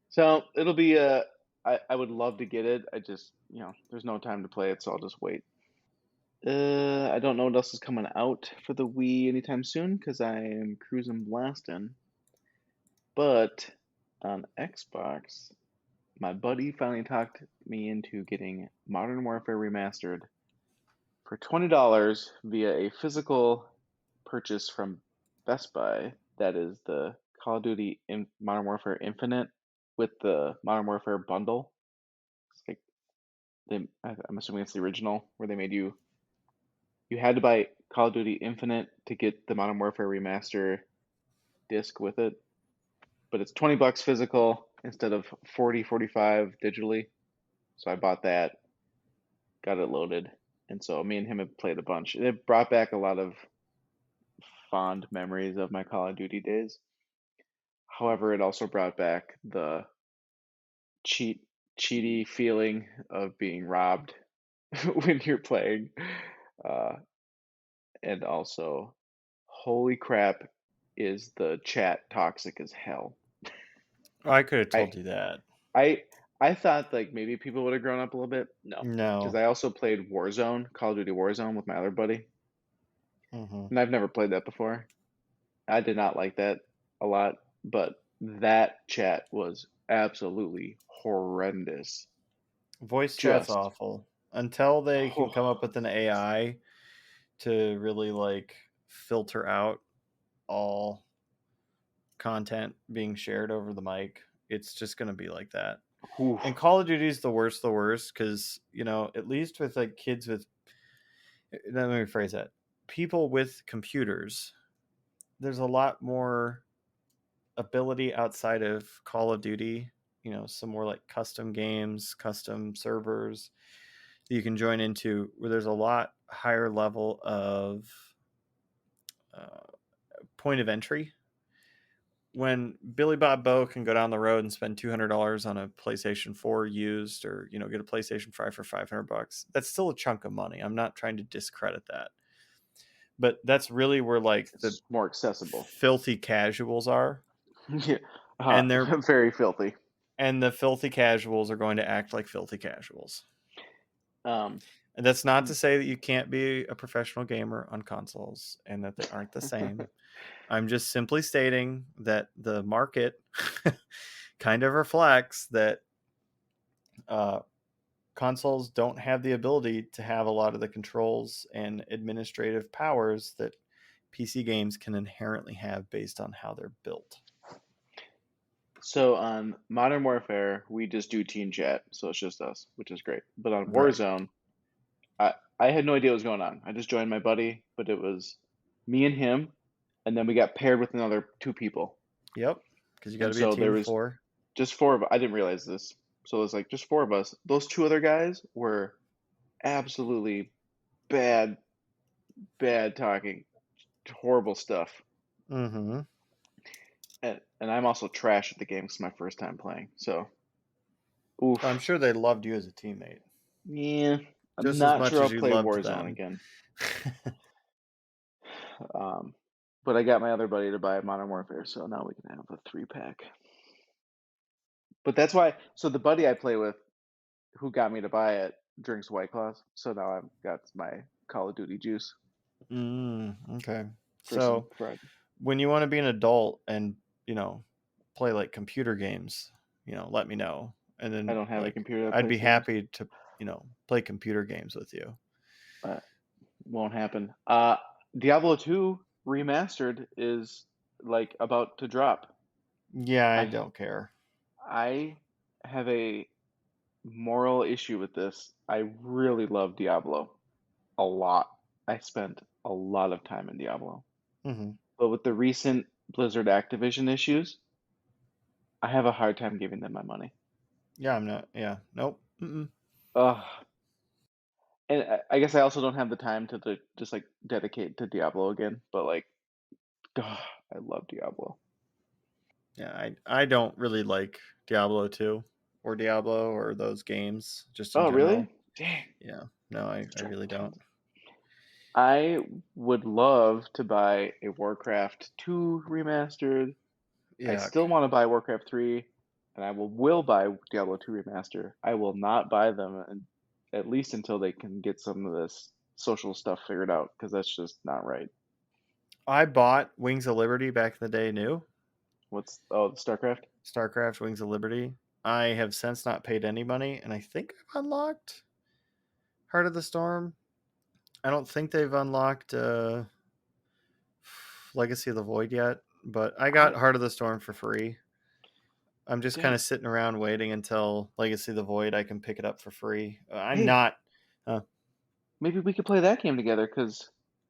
So it'll be I would love to get it. I just, there's no time to play it, so I'll just wait. I don't know what else is coming out for the Wii anytime soon because I am cruising blasting. But on Xbox, my buddy finally talked me into getting Modern Warfare Remastered for $20 via a physical purchase from Best Buy. That is the Call of Duty Modern Warfare Infinite with the Modern Warfare bundle. It's like I'm assuming it's the original where they made you had to buy Call of Duty Infinite to get the Modern Warfare Remaster disc with it, but it's $20 physical instead of 45 digitally. So I bought that, got it loaded, and so me and him have played a bunch. It brought back a lot of fond memories of my Call of Duty days. However, it also brought back the cheaty feeling of being robbed when you're playing, uh, and also, holy crap, is the chat toxic as hell. I could have I told you that. I I thought like maybe people would have grown up a little bit. No, because No. I also played Warzone, Call of Duty Warzone with my other buddy, Hmm. and I've never played that before. I did not like that a lot, but that chat was absolutely horrendous. Voice chat's Just awful. Until they can come up oh, with an AI to really like filter out all content being shared over the mic, it's just going to be like that. whew. And Call of Duty is the worst because, at least with like kids with, let me rephrase that, people with computers, there's a lot more ability outside of Call of Duty, some more like custom games, custom servers that you can join into where there's a lot higher level of uh, point of entry. When Billy Bob Bow can go down the road and spend $200 on a PlayStation 4 used, or get a PlayStation 5 for $500, that's still a chunk of money. I'm not trying to discredit that, but that's really where like the It's more accessible. filthy casuals are, Yeah, and they're very filthy. and the filthy casuals are going to act like filthy casuals. Um, And that's not to say that you can't be a professional gamer on consoles and that they aren't the same. I'm just simply stating that the market kind of reflects that uh, consoles don't have the ability to have a lot of the controls and administrative powers that PC games can inherently have based on how they're built. so on Modern Warfare, we just do team chat, so it's just us, which is great. But on Right. Warzone, I had no idea what was going on. I just joined my buddy, but it was me and him, and then we got paired with another two people. Yep. Because you got And to be a so team there of was four. just four of I didn't realize this. So it was like just four of us. Those two other guys were absolutely bad, bad talking, horrible stuff. Mm-hmm. And I'm also trash at the game. It's my first time playing. So, oof. I'm sure they loved you as a teammate Yeah, I'm just as not much sure I'll as you play loved Warzone them. again. Um, but I got my other buddy to buy Modern Warfare, so now we can have a three pack. But that's why. So the buddy I play with, who got me to buy it, drinks White Claws. So now I've got my Call of Duty juice Okay. for some So Friday. when you want to be an adult and, you know, play like computer games, let me know. And I then don't have a like computer that I'd be plays games. happy to, play computer games with you. Won't happen. Diablo 2 remastered is like about to drop. Yeah, I I don't care. I have a moral issue with this. I really love Diablo a lot. I spent a lot of time in Diablo. Hmm. But with the recent Blizzard Activision issues, I have a hard time giving them my money. Yeah, I'm not. Yeah. Nope. Mm-mm. Ugh. And I guess I also don't have the time to just like dedicate to Diablo again, but like, ugh, I love Diablo. Yeah, I don't really like Diablo 2. or Diablo or those games just in Oh, really? general. Dang. Yeah, no, I really don't. I would love to buy a Warcraft 2 remastered. I Yuck. still want to buy Warcraft 3, and I will buy Diablo 2 remaster. I will not buy them, at least until they can get some of this social stuff figured out, because that's just not right. I bought Wings of Liberty back in the day. New StarCraft? StarCraft Wings of Liberty. I have since not paid any money, and I think I've unlocked Heart of the Storm. I don't think they've unlocked Legacy of the Void yet, but I got Oh, Heart of the Storm for free. I'm just kind dang. of sitting around waiting until Legacy of the Void I can pick it up for free. I'm Hey, not. Uh, maybe we could play that game together, because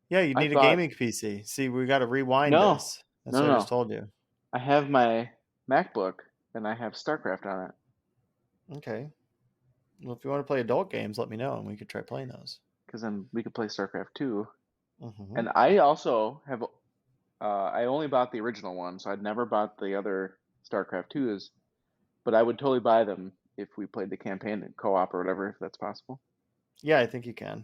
yeah, you I need a thought, gaming PC. See, we got to rewind no, this. That's no, no, what I just no. told you. I have my MacBook, and I have StarCraft on it, Okay. Well, if you want to play adult games, let me know and we could try playing those. because then we could play StarCraft 2. Mm-hmm. And I also have, I only bought the original one, so I'd never bought the other StarCraft 2s, but I would totally buy them if we played the campaign in co-op or whatever, if that's possible. Yeah, I think you can.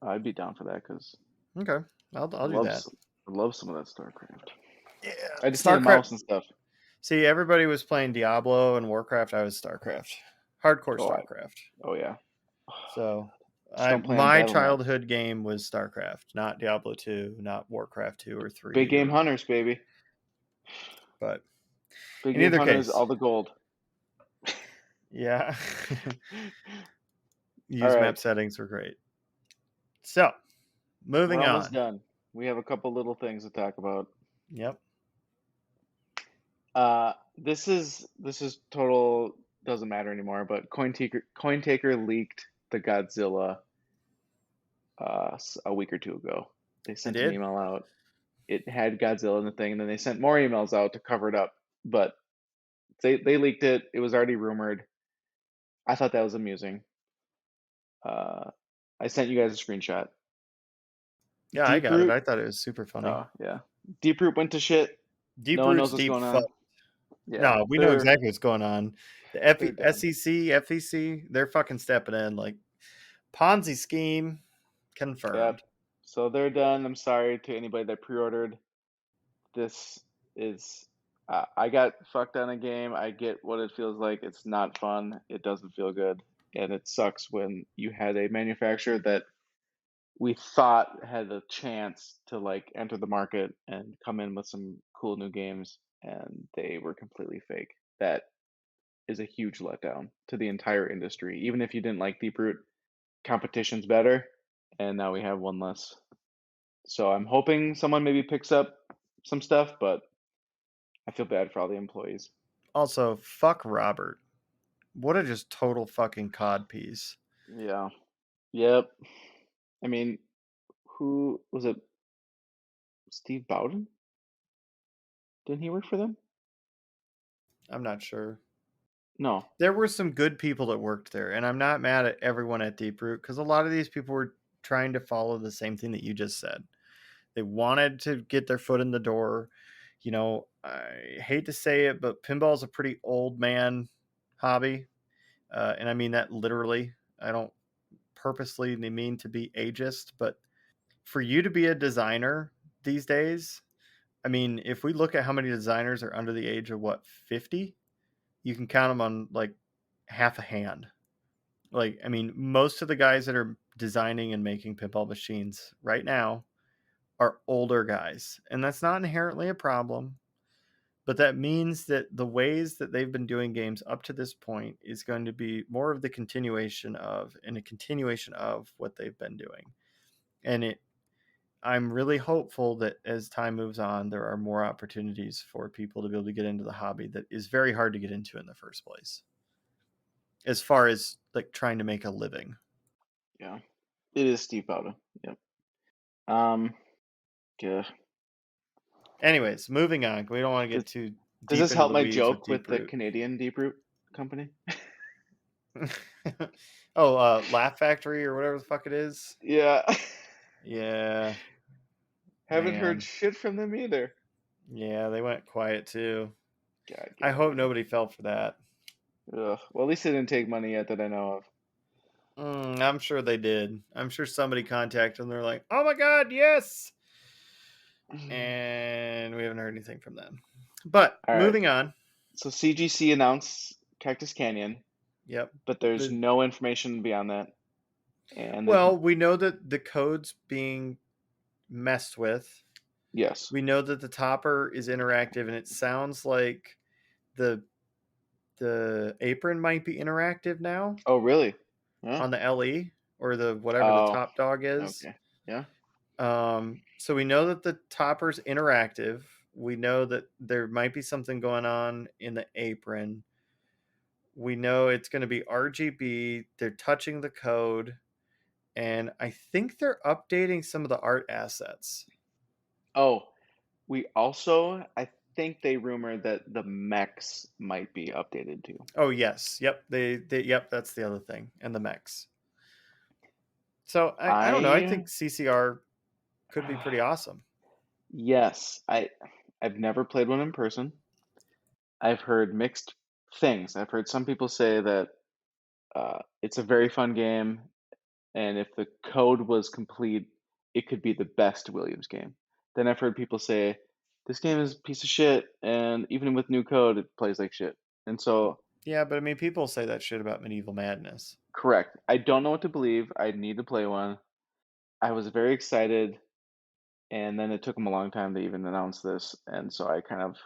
I'd be down for that because Okay, I'll I do love that. I love some of that StarCraft. Yeah, I just need a StarCraft. mouse and stuff. See, everybody was playing Diablo and Warcraft. I was StarCraft, hardcore Oh, StarCraft. oh yeah. So, Just I don't play on my BattleNet. childhood game was StarCraft, not Diablo 2, not Warcraft 2 or Big 3 game or. hunters, baby. But Big in game either hunters, case, all the gold. yeah, All use map right, settings were great. So, we're moving almost on. done. We have a couple little things to talk about. Yep, This is total doesn't matter anymore. But CoinTaker leaked the Godzilla a week or two ago. They I sent an did. email out. It had Godzilla in the thing, and then they sent more emails out to cover it up. But they leaked it. It was already rumored. I thought that was amusing. Uh, I sent you guys a screenshot. Yeah, I got it. Deeproot. I thought it was super funny. Oh yeah, Deeproot went to shit. Deep No one knows Root's what's deep going fuck. on. Yeah, No, we know exactly what's going on. The they're done. SEC, FEC, they're fucking stepping in like Ponzi scheme Yep. confirmed. So they're done. I'm sorry to anybody that pre-ordered. This is I got fucked on a game. I get what it feels like. It's not fun. It doesn't feel good, and it sucks when you had a manufacturer that we thought had a chance to like enter the market and come in with some cool new games, and they were completely fake. That is a huge letdown to the entire industry. Even if you didn't like Deeproot, competition's better, and now we have one less. So I'm hoping someone maybe picks up some stuff, but I feel bad for all the employees. Also, fuck Robert. What a just total fucking cod piece. Yeah. Yep. I mean, who was it? Steve Bowden? Didn't he work for them? I'm not sure. No. There were some good people that worked there, and I'm not mad at everyone at Deeproot because a lot of these people were trying to follow the same thing that you just said. They wanted to get their foot in the door. You know, I hate to say it, but pinball is a pretty old man hobby. And I mean that literally. I don't purposely mean to be ageist, but for you to be a designer these days, I mean, if we look at how many designers are under the age of what, 50, you can count them on like half a hand. Like, I mean, most of the guys that are designing and making pinball machines right now are older guys. And that's not inherently a problem, but that means that the ways that they've been doing games up to this point is going to be more of the continuation of and a continuation of what they've been doing. And I'm really hopeful that as time moves on, there are more opportunities for people to be able to get into the hobby that is very hard to get into in the first place. As far as like trying to make a living. Yeah. It is Steve Bowden. Yep. Um, yeah. Anyways, moving on. We don't want to Does, get too does deep this into help the my weeds with joke with the Deeproot. Canadian Deeproot company? Oh, Laugh Factory or whatever the fuck it is. Yeah. Yeah, Haven't heard man. shit from them either. Yeah, they went quiet too. God, get I out of hope here. nobody fell for that. Ugh. Well, at least they didn't take money yet that I know of. I'm sure they did. I'm sure somebody contacted them. They're like, "Oh my god, yes!" And we haven't heard anything from them. But All right. moving on. So CGC announced Cactus Canyon, Yep. but there's The no information beyond that. And there's Well, we know that the code's being messed with. yes. We know that the topper is interactive, and it sounds like the the apron might be interactive now Oh, really? Yeah. on the LE or the whatever the Oh, top dog is. okay. Yeah. So we know that the topper's interactive. We know that there might be something going on in the apron. We know it's going to be RGB. They're touching the code, and I think they're updating some of the art assets. Oh, we also, I think they rumored that the mechs might be updated too. Oh yes, yep. Yep. That's the other thing, and the mechs. So I don't know. I I think CCR could be pretty awesome. yes, I've never played one in person. I've heard mixed things. I've heard some people say that it's a very fun game, and if the code was complete, it could be the best Williams game. Then I've heard people say this game is a piece of shit, and even with new code, it plays like shit. And so, Yeah, but I mean, people say that shit about Medieval Madness. correct. I don't know what to believe. I need to play one. I was very excited, and then it took them a long time to even announce this, and so I kind of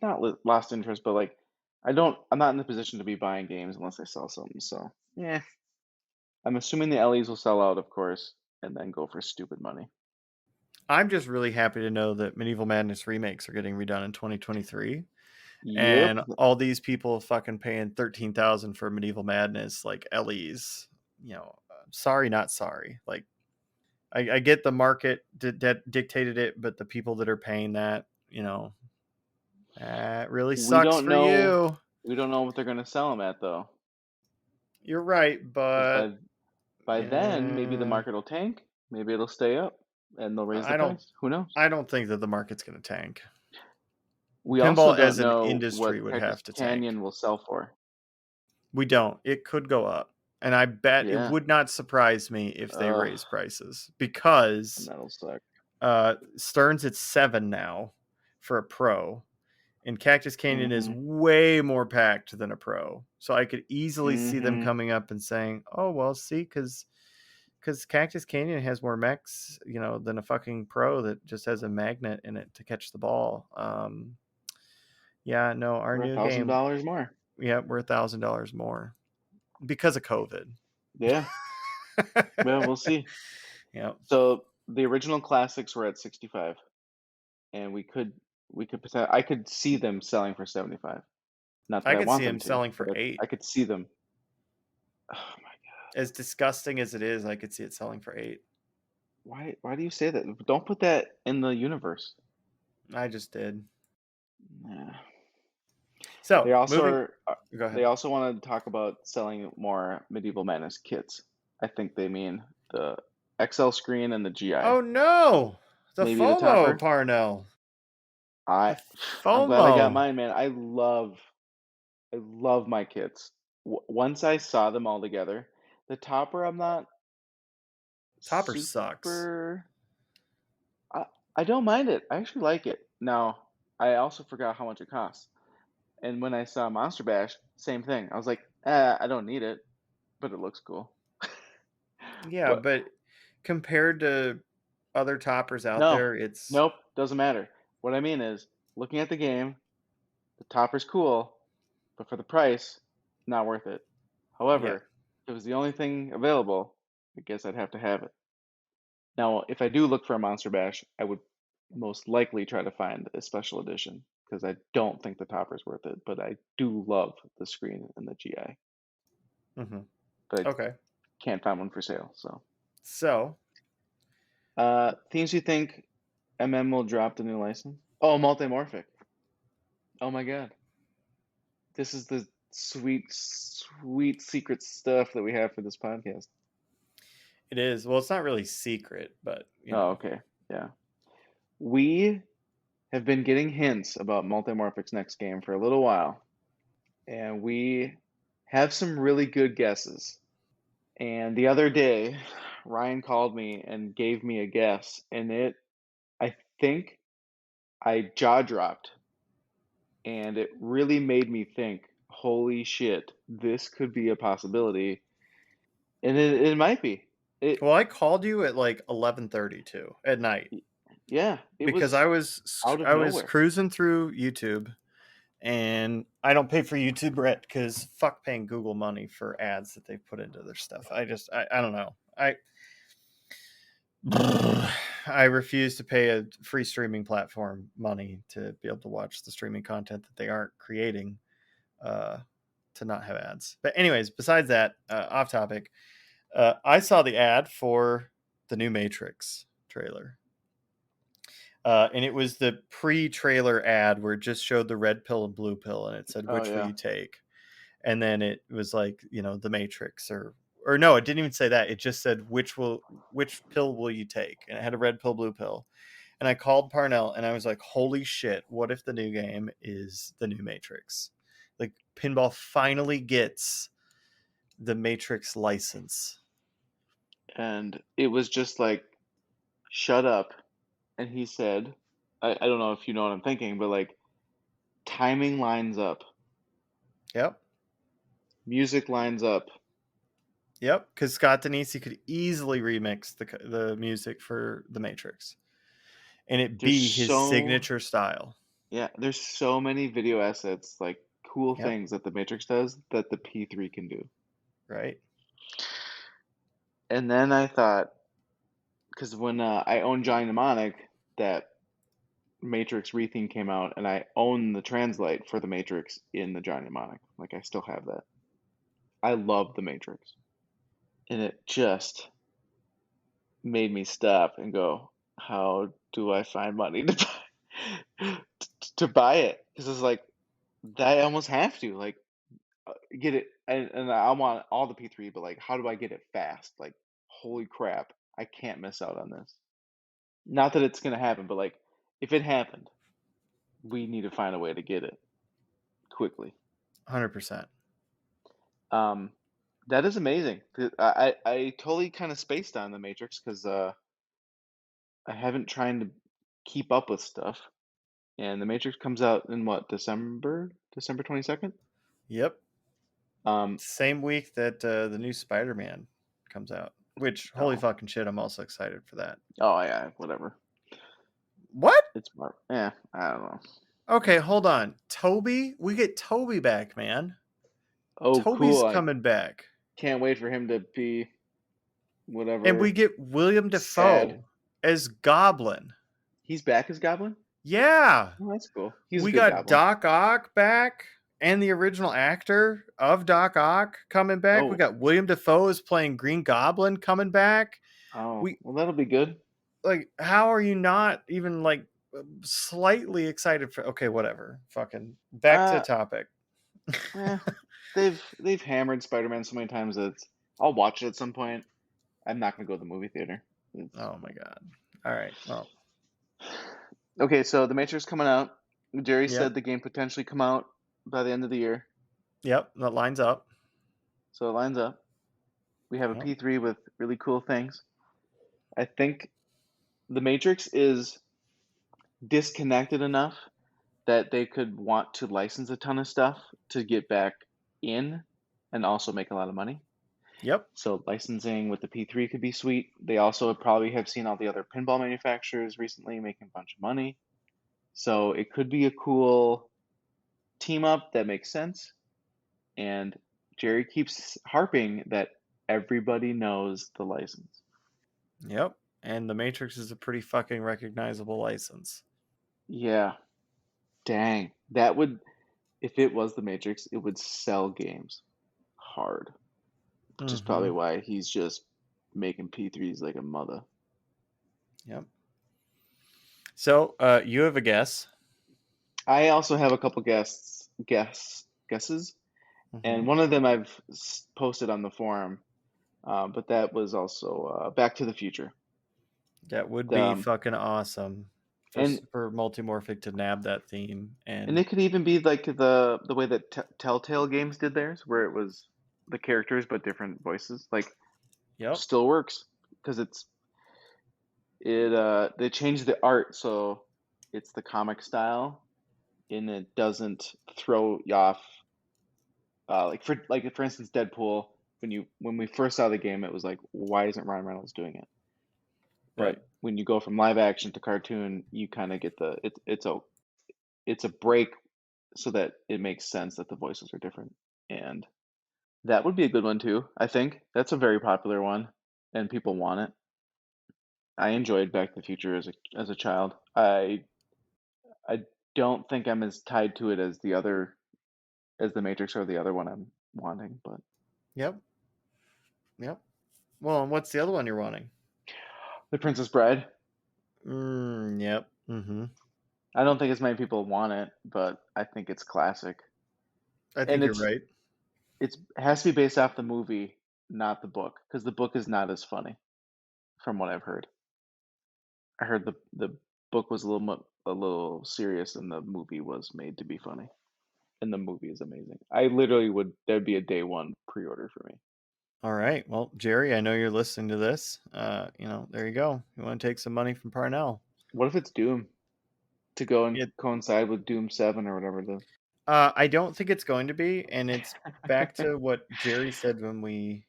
not lost interest, but like I'm not in the position to be buying games unless I sell something. So, yeah, I'm assuming the LEs will sell out, of course, and then go for stupid money. I'm just really happy to know that Medieval Madness remakes are getting redone in 2023, Yep, and all these people fucking paying 13,000 for Medieval Madness like LEs. Sorry, not sorry. Like I get the market dictated it, but the people that are paying that, that really we sucks don't for know. you. We don't know what they're gonna sell them at though, You're right, because but by then maybe the uh, market will tank, maybe it'll stay up, and they'll raise the I don't price. Who knows? I don't think that the market's going to tank. We also Pinball don't as an know industry what would Cactus have to tank. Canyon will sell for. We don't. It could go up. And I bet it Yeah. would not surprise me if they Ugh, raise prices and because that'll suck. Stern's at 7 now for a pro, and Cactus Canyon is Mm-hmm. way more packed than a pro. So I could easily see them Mm-hmm. coming up and saying, "Oh well, see, because Cactus Canyon has more mechs, than a fucking pro that just has a magnet in it to catch the ball." Yeah, no, our We're a new thousand game, dollars more. yeah, we're $1,000 more because of COVID. Yeah. Well, we'll see. Yeah, So the original classics were at 65, and I could see them selling for 75. Not that I I could see want them him to, selling but for 8. I could see them. Oh my God. As disgusting as it is, I could see it selling for 8. Why do you say that? Don't put that in the universe. I just did. Yeah. So They also moving, are, go they ahead. also want to talk about selling more Medieval Madness kits. I think they mean the XL screen and the GI. Oh no, the Maybe the FOMO, topper. Parnell, I the I'm glad I got FOMO. mine, man. I love my kits. Once I saw them all together, the topper I'm not Topper sucks. super. I I don't mind it. I actually like it. Now I also forgot how much it costs. And when I saw Monster Bash, same thing. I was like, I don't need it, but it looks cool. Yeah, But but compared to other toppers out no, there, it's nope, doesn't matter. What I mean is, looking at the game, the topper's cool, but for the price, not worth it. yeah. However, if it was the only thing available, I guess I'd have to have it. Now, if I do look for a Monster Bash, I would most likely try to find a special edition because I don't think the topper's worth it, but I do love the screen and the GI, Hmm. but I Okay. can't find one for sale. So, So themes you think MM will drop the new license? Oh, multimorphic. Oh my God. This is the sweet, sweet secret stuff that we have for this podcast. it is. Well, it's not really secret, but Oh, okay. Yeah. We have been getting hints about Multimorphic's next game for a little while. and we have some really good guesses. And the other day, Ryan called me and gave me a guess, and I think I jaw dropped, and it really made me think, holy shit, this could be a possibility. And it might be. It, Well, I called you at like 11:32 at night yeah, it because was out of I was nowhere. cruising through YouTube, and I don't pay for YouTube Red because fuck paying Google money for ads that they put into their stuff. I don't know. I refuse to pay a free streaming platform money to be able to watch the streaming content that they aren't creating, uh, to not have ads. But anyways, besides that, off topic. I saw the ad for the new Matrix trailer. And it was the pre-trailer ad where it just showed the red pill and blue pill, and it said, Oh "Which will yeah. you take?" And then it was like, the Matrix, or no, it didn't even say that. It just said, "Which pill will you take?" And it had a red pill, blue pill. And I called Parnell, and I was like, "Holy shit! What if the new game is the new Matrix? Like, pinball finally gets the Matrix license." And it was just like, shut up. And he said, I don't know if you know what I'm thinking, but like timing lines up, Yep. music lines up. Yep, because Scott Denisi could easily remix the music for The Matrix, and it There's be his so signature style. Yeah, there's so many video assets, like cool Yep, things that the Matrix does that the P3 can do. right. And then I thought, because when I owned Johnny Mnemonic, that Matrix retheme came out, and I own the translate for the Matrix in the Johnny Mnemonic. Like I still have that. I love the Matrix, and it just made me stop and go, how do I find money to buy, to buy it? Because it's like I almost have to like get it, and I want all the P3, but like, how do I get it fast? Like, holy crap, I can't miss out on this. Not that it's gonna happen, but like, if it happened, we need to find a way to get it quickly. 100%. Um, that is amazing. I totally kind of spaced on the Matrix because I haven't tried to keep up with stuff. And the Matrix comes out in what, December 22nd. Yep. Um, Same week that the new Spider-Man comes out. Which, holy oh, fucking shit, I'm also excited for that. oh yeah, whatever. What? It's Marvel. Yeah, I don't know. Okay, hold on. Toby, we get Toby back, man. Oh, Toby's cool. I coming back, can't wait for him to be and we whatever get William sad. Defoe as Goblin. He's back as Goblin? Yeah, Oh, that's cool. He's a we good got Goblin. Doc Ock back and the original actor of Doc Ock coming back. We Oh, got William Defoe is playing Green Goblin coming back. oh, We well, that'll be good. like, how are you not even like slightly excited for? Okay, whatever. Fucking back to Uh, topic. eh, they've hammered Spider-Man so many times that I'll watch it at some point. I'm not gonna go to the movie theater. It's Oh my god. All right. Well, okay. So the Matrix coming out. Jerry yep, said the game potentially come out by the end of the year, yep. That lines up. so it lines up. We have a Yep, P3 with really cool things. I think the Matrix is disconnected enough that they could want to license a ton of stuff to get back in and also make a lot of money. yep, So licensing with the P3 could be sweet. They also probably have seen all the other pinball manufacturers recently making a bunch of money. So it could be a cool team up that makes sense. And Jerry keeps harping that everybody knows the license. yep. And the Matrix is a pretty fucking recognizable license. Yeah, dang. That would, if it was the Matrix, it would sell games hard. Which is Mm-hmm. probably why he's just making P3s like a mother. Yep. So, you have a guess. I also have a couple guesses, Mm-hmm. and one of them I've posted on the forum, but that was also Back to the Future. That would be The, fucking awesome. And for Multimorphic to nab that theme. and And it could even be like the way that Telltale Games did theirs, where it was the characters but different voices. Like, yep, still works because it they changed the art so it's the comic style and it doesn't throw you off. For instance, Deadpool. When we first saw the game, it was like, why isn't Ryan Reynolds doing it? right, But when you go from live action to cartoon, you kind of get it's a break so that it makes sense that the voices are different. And that would be a good one too. I think that's a very popular one, and people want it. I enjoyed Back to the Future as a child. I don't think I'm as tied to it as the Matrix or the other one I'm wanting, but yep, yep. Well, and what's the other one you're wanting? The Princess Bride. Yep. Mm-hmm. I don't think as many people want it, but I think it's classic. I And think you're right. it has to be based off the movie, not the book, because the book is not as funny, from what I've heard. I heard the book was a little serious, and the movie was made to be funny. And the movie is amazing. I literally would That'd be a day one pre-order for me. All right. Well, Jerry, I know you're listening to this. There you go. You want to take some money from Parnell? What if it's Doom to go and It. coincide with Doom 7 or whatever the I don't think it's going to be, and it's back to what Jerry said when we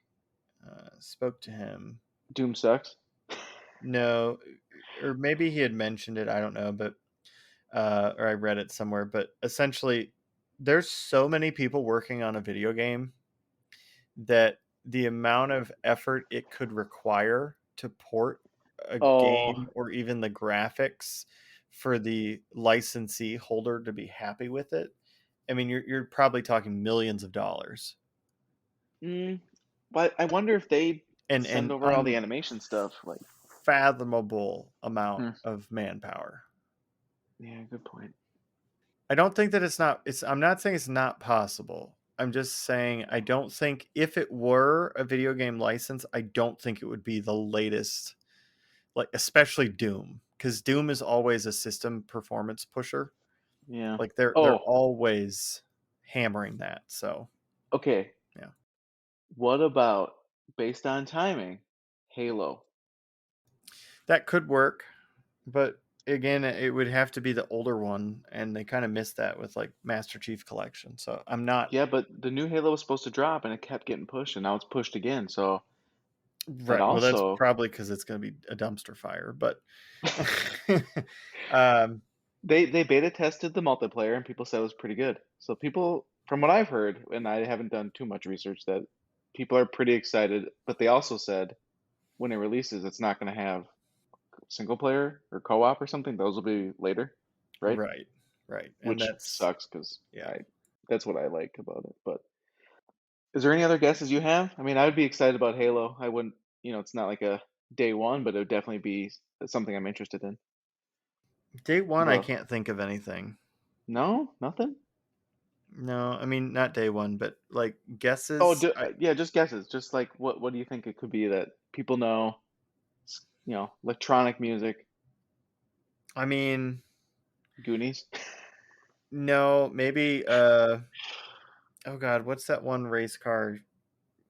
spoke to him. Doom sucks? No, or maybe he had mentioned it. I don't know, but or I read it somewhere. But essentially, there's so many people working on a video game that the amount of effort it could require to port a Oh, game or even the graphics for the licensee holder to be happy with it. I mean, you're probably talking millions of dollars mm, but I wonder if they and send an over all the animation stuff. Like, unfathomable amount hmm, of manpower. yeah, good point. I don't think that I'm not saying it's not possible. I'm just saying I don't think if it were a video game license, I don't think it would be the latest, like especially Doom, because Doom is always a system performance pusher. Yeah. Like they're Oh, always hammering that. So okay. yeah, What about, based on timing, Halo? that could work, but again, it would have to be the older one, and they kind of missed that with like Master Chief Collection. So I'm not Yeah, but the new Halo was supposed to drop and it kept getting pushed and now it's pushed again. So that right. Well, that's also probably because it's going to be a dumpster fire, but um, they beta tested the multiplayer and people said it was pretty good. So people, from what I've heard, and I haven't done too much research, that people are pretty excited, but they also said when it releases it's not going to have single player or co-op or something. Those will be later, right? right, right, and Which that's sucks because yeah. I that's what I like about it. But is there any other guesses you have? I mean, I would be excited about Halo. I wouldn't, it's not like a day one, but it would definitely be something I'm interested in. Day one, I Well, can't think of anything. no, nothing. No, I mean not day one, but like Oh, guesses. yeah, just guesses. Just like what do you think it could be that people know? Electronic music, I mean, Goonies. no, maybe. Oh God, what's that one race car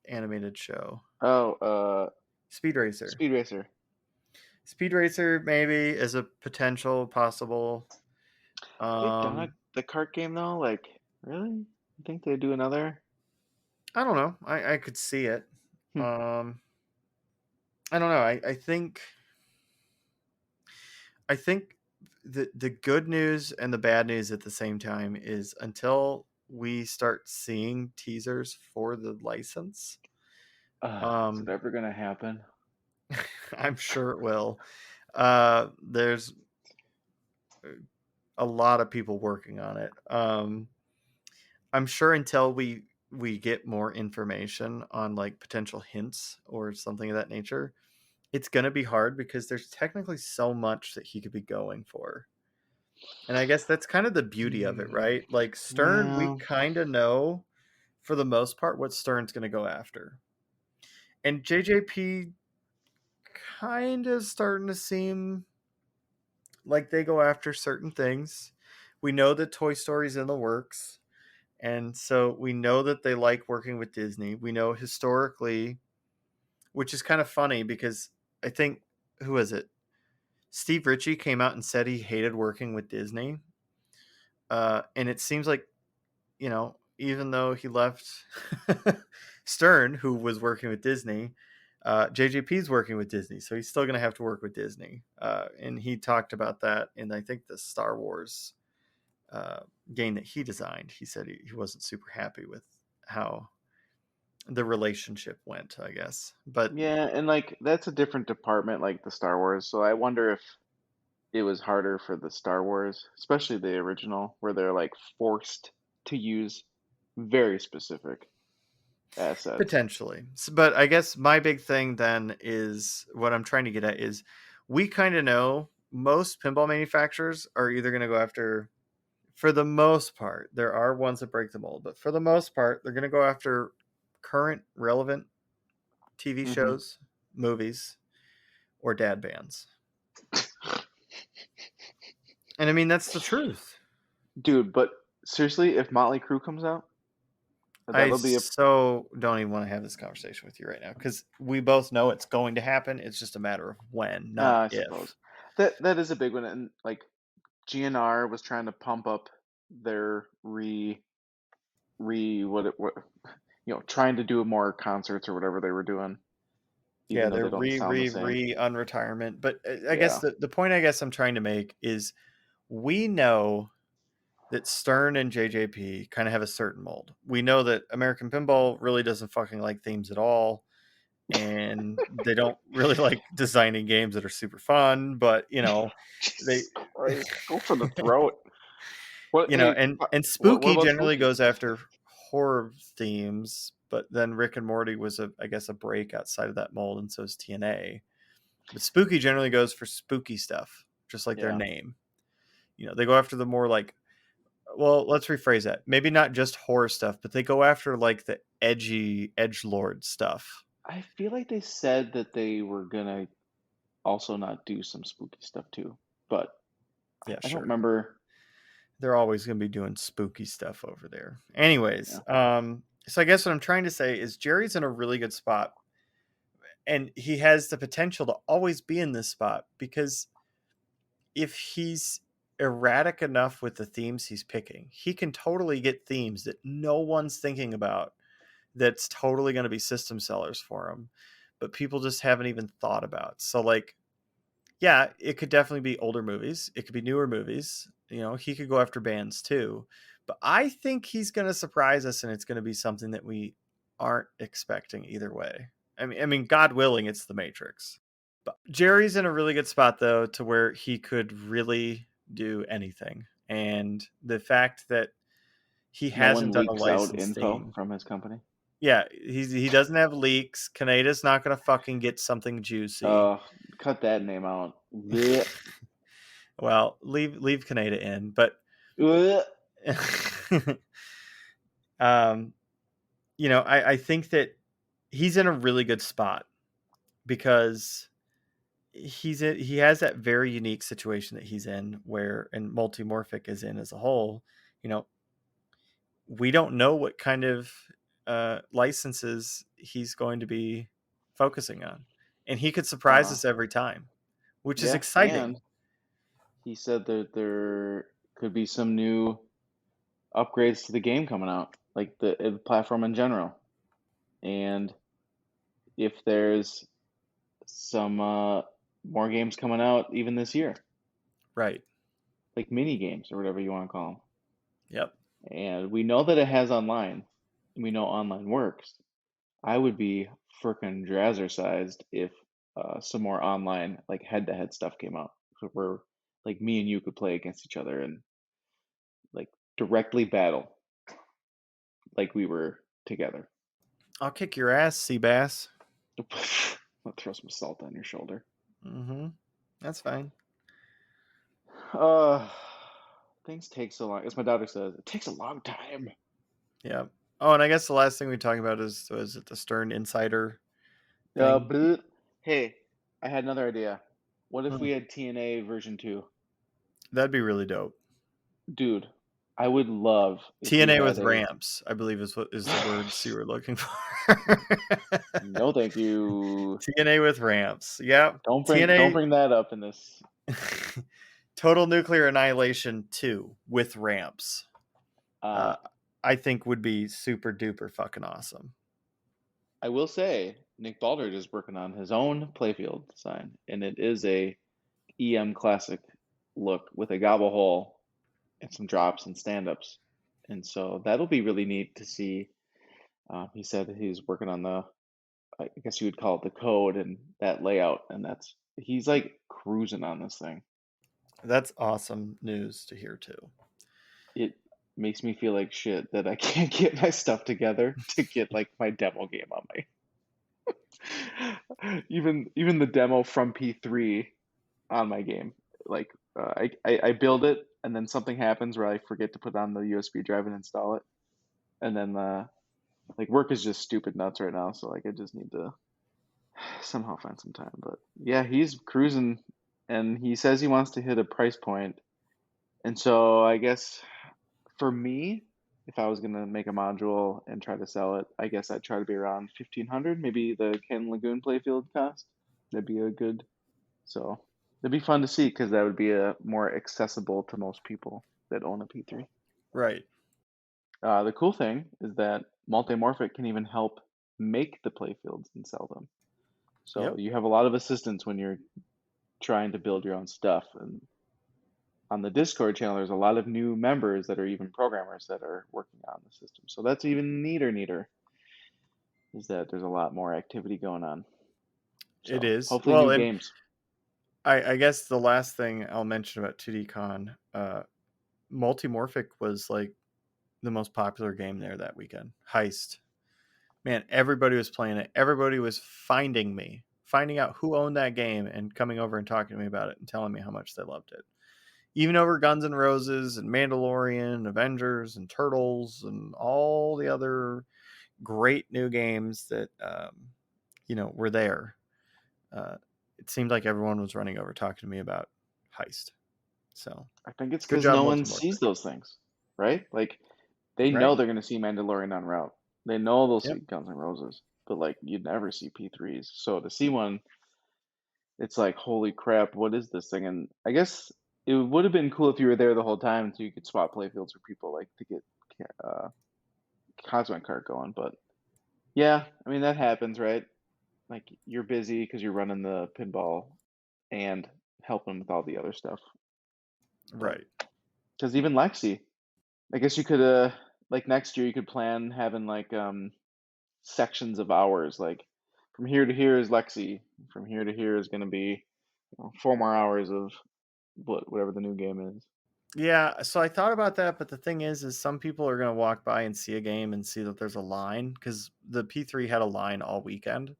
animated show? Oh, Speed Racer. Speed Racer. Speed Racer maybe is a potential possible. They've done Um, the cart game though. Like, really? You think they do another? I don't know. I could see it. Hmm. Um, I don't know. I think the good news and the bad news at the same time is until we start seeing teasers for the license, Is it um, ever gonna happen? I'm sure it will. There's a lot of people working on it. I'm sure until we get more information on like potential hints or something of that nature, it's going to be hard because there's technically so much that he could be going for. And I guess that's kind of the beauty of it, Hmm. right? Like Stern, we Yeah. kind of know for the most part what Stern's going to go after. And JJP kind of starting to seem like they go after certain things. We know that Toy Story's in the works, and so we know that they like working with Disney. We know historically, which is kind of funny because I think, who is it? Steve Ritchie came out and said he hated working with Disney. And it seems like, even though he left Stern, who was working with Disney, JJP's working with Disney, so he's still going to have to work with Disney. And he talked about that in, I think, the Star Wars uh, game that he designed. He said he wasn't super happy with how the relationship went, I guess. But Yeah, and like that's a different department, like the Star Wars. So I wonder if it was harder for the Star Wars, especially the original, where they're like forced to use very specific assets. potentially. But I guess my big thing then is what I'm trying to get at is we kind of know most pinball manufacturers are either going to go after, for the most part, there are ones that break the mold, but for the most part, they're going to go after current relevant TV Hmm. shows, movies, or dad bands. And I mean, that's the truth. Dude, but seriously, if Motley Crue comes out, I that'll be a so don't even want to have this conversation with you right now because we both know it's going to happen. It's just a matter of when, not I if. suppose that is a big one. And like GNR was trying to pump up their what trying to do more concerts or whatever they were doing, Yeah, even though they're they don't sound the same. re unretirement. But I guess Yeah. the point I guess I'm trying to make is we know that Stern and JJP kind of have a certain mold. We know that American Pinball really doesn't fucking like themes at all, and they don't really like designing games that are super fun. But they, Jesus Christ, go for the throat. What? Hey, and what Spooky about generally Spooky? goes after horror themes. But then Rick and Morty was I guess a break outside of that mold, and so is TNA. But Spooky generally goes for spooky stuff, just like their Yeah, name. They go after the more like, well, let's rephrase that. Maybe not just horror stuff, but they go after like the edgy edge lord stuff. I feel like they said that they were gonna also not do some spooky stuff too, but Yeah, I don't sure. remember. They're always going to be doing spooky stuff over there. Yeah. Anyways, so I guess what I'm trying to say is Jerry's in a really good spot, and he has the potential to always be in this spot because if he's erratic enough with the themes he's picking, he can totally get themes that no one's thinking about that's totally going to be system sellers for him, but people just haven't even thought about. So, like, yeah, it could definitely be older movies. It could be newer movies. He could go after bands too. But I think he's going to surprise us, and it's going to be something that we aren't expecting either way. I mean, God willing, it's The Matrix. But Jerry's in a really good spot though, to where he could really do anything. And the fact that he No one hasn't done a leaks out licensed info theme, from his company. yeah, he doesn't have leaks. Kaneda's not going to fucking get something juicy. Cut that name out. Blech. Well, leave Kaneda in, but Blech. um, I think that he's in a really good spot because he has that very unique situation that he's in where, and Multimorphic is in as a whole. You know, we don't know what kind of licenses he's going to be focusing on, and he could surprise Uh, us every time, which is yeah, exciting. and he said that there could be some new upgrades to the game coming out, like the platform in general. And if there's some more games coming out even this year, Right. like mini games or whatever you want to call them. Yep. And we know that it has online. We know online works. I would be frickin' jazzercised if some more online, like head-to-head stuff came out, where like me and you could play against each other and like directly battle like we were together. I'll kick your ass, Seabass. I'll throw some salt on your shoulder. Mm-hmm. That's fine. Uh, things take so long. As my daughter says, it takes a long time. Yeah. Oh, and I guess the last thing we talked about was it the Stern Insider thing? Bleh. Hey, I had another idea. What if Hmm. we had TNA version 2? That'd be really dope. Dude, I would love if we TNA had with a ramps, I believe is what is the words you were looking for. no, thank you. TNA with ramps. Yep. Don't TNA bring that up in this. Total Nuclear Annihilation 2 with ramps. Uh, Uh, I think would be super duper fucking awesome. I will say Nick Baldridge is working on his own playfield design, and it is a EM classic look with a gobble hole and some drops and stand-ups. And so that'll be really neat to see. He said that he's working on I guess you would call it the code and that layout, and he's like cruising on this thing. That's awesome news to hear too. It makes me feel like shit that I can't get my stuff together to get like my demo game on my even the demo from P3 on my game. Like I build it and then something happens where I forget to put on the USB drive and install it, and then like work is just stupid nuts right now, so like I just need to somehow find some time. But yeah, he's cruising, and he says he wants to hit a price point, and so I guess for me, if I was gonna make a module and try to sell it, I guess I'd try to be around 1,500, maybe the Ken Lagoon playfield cost. That'd be a good. So it'd be fun to see because that would be a more accessible to most people that own a P3. Right. The cool thing is that Multimorphic can even help make the playfields and sell them. So Yep. you have a lot of assistance when you're trying to build your own stuff. And on the Discord channel, there's a lot of new members that are even programmers that are working on the system. So that's even neater, is that there's a lot more activity going on. It So is. hopefully Well, new and games. I guess the last thing I'll mention about 2D Multimorphic was like the most popular game there that weekend. Heist. Man, everybody was playing it. Everybody was finding me, finding out who owned that game and coming over and talking to me about it and telling me how much they loved it. Even over Guns N' Roses and Mandalorian, Avengers and Turtles and all the other great new games that were there. Uh, it seemed like everyone was running over talking to me about Heist. So I think it's good because job, no one sees Multimorphic. those things, right? Like they know Right? they're gonna see Mandalorian on route. They know they'll Yep. see Guns N' Roses, but like you'd never see P3s. So to see one, it's like holy crap, what is this thing? And I guess it would have been cool if you were there the whole time so you could swap playfields for people like to get uh Cosmic Cart going. But yeah, I mean that happens, right? Like you're busy because you're running the pinball and helping with all the other stuff. But Right. because even Lexi, I guess you could like next year you could plan having like sections of hours. Like from here to here is Lexi. From here to here is going to be 4 more hours of whatever the new game is. Yeah, so I thought about that, but the thing is some people are going to walk by and see a game and see that there's a line because the P3 had a line all weekend.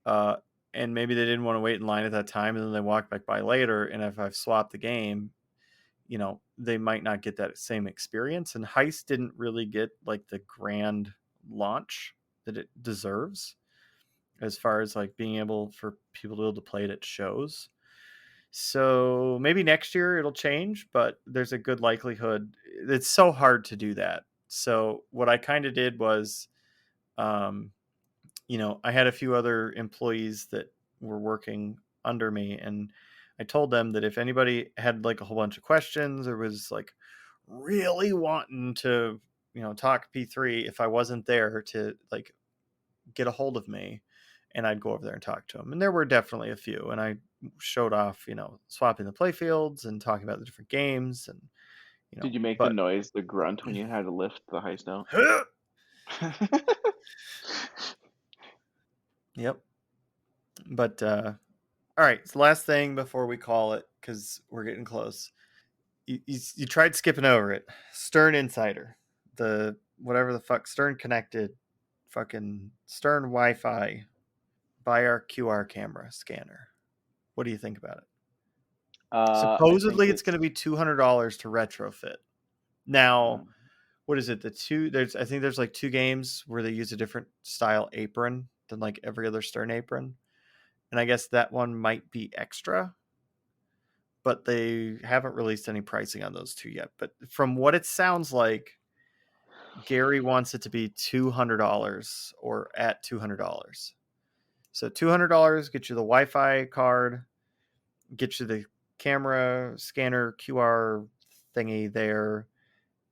Uh, and maybe they didn't want to wait in line at that time, and then they walk back by later. And if I've swapped the game, they might not get that same experience. And Heist didn't really get like the grand launch that it deserves as far as like being able for people to be able to play it at shows. So maybe next year it'll change, but there's a good likelihood. It's so hard to do that. So what I kind of did was, um, I had a few other employees that were working under me, and I told them that if anybody had like a whole bunch of questions or was like really wanting to, talk P3, if I wasn't there to like get a hold of me, and I'd go over there and talk to them. And there were definitely a few, and I showed off, swapping the play fields and talking about the different games, and Did you make the but noise, the grunt, when you had to lift the heist out? yep. But all right, so last thing before we call it, because we're getting close. You tried skipping over it. Stern Insider, the whatever the fuck, Stern connected, fucking Stern Wi-Fi, buy our QR camera scanner. What do you think about it? I think Supposedly, it's going to it's be $200 to retrofit. Now, um, what is it? I think there's like two games where they use a different style apron than like every other Stern apron, and I guess that one might be extra. but they haven't released any pricing on those two yet. But from what it sounds like, Gary wants it to be $200 or at $200. So $200 gets you the Wi-Fi card, gets you the camera scanner QR thingy there,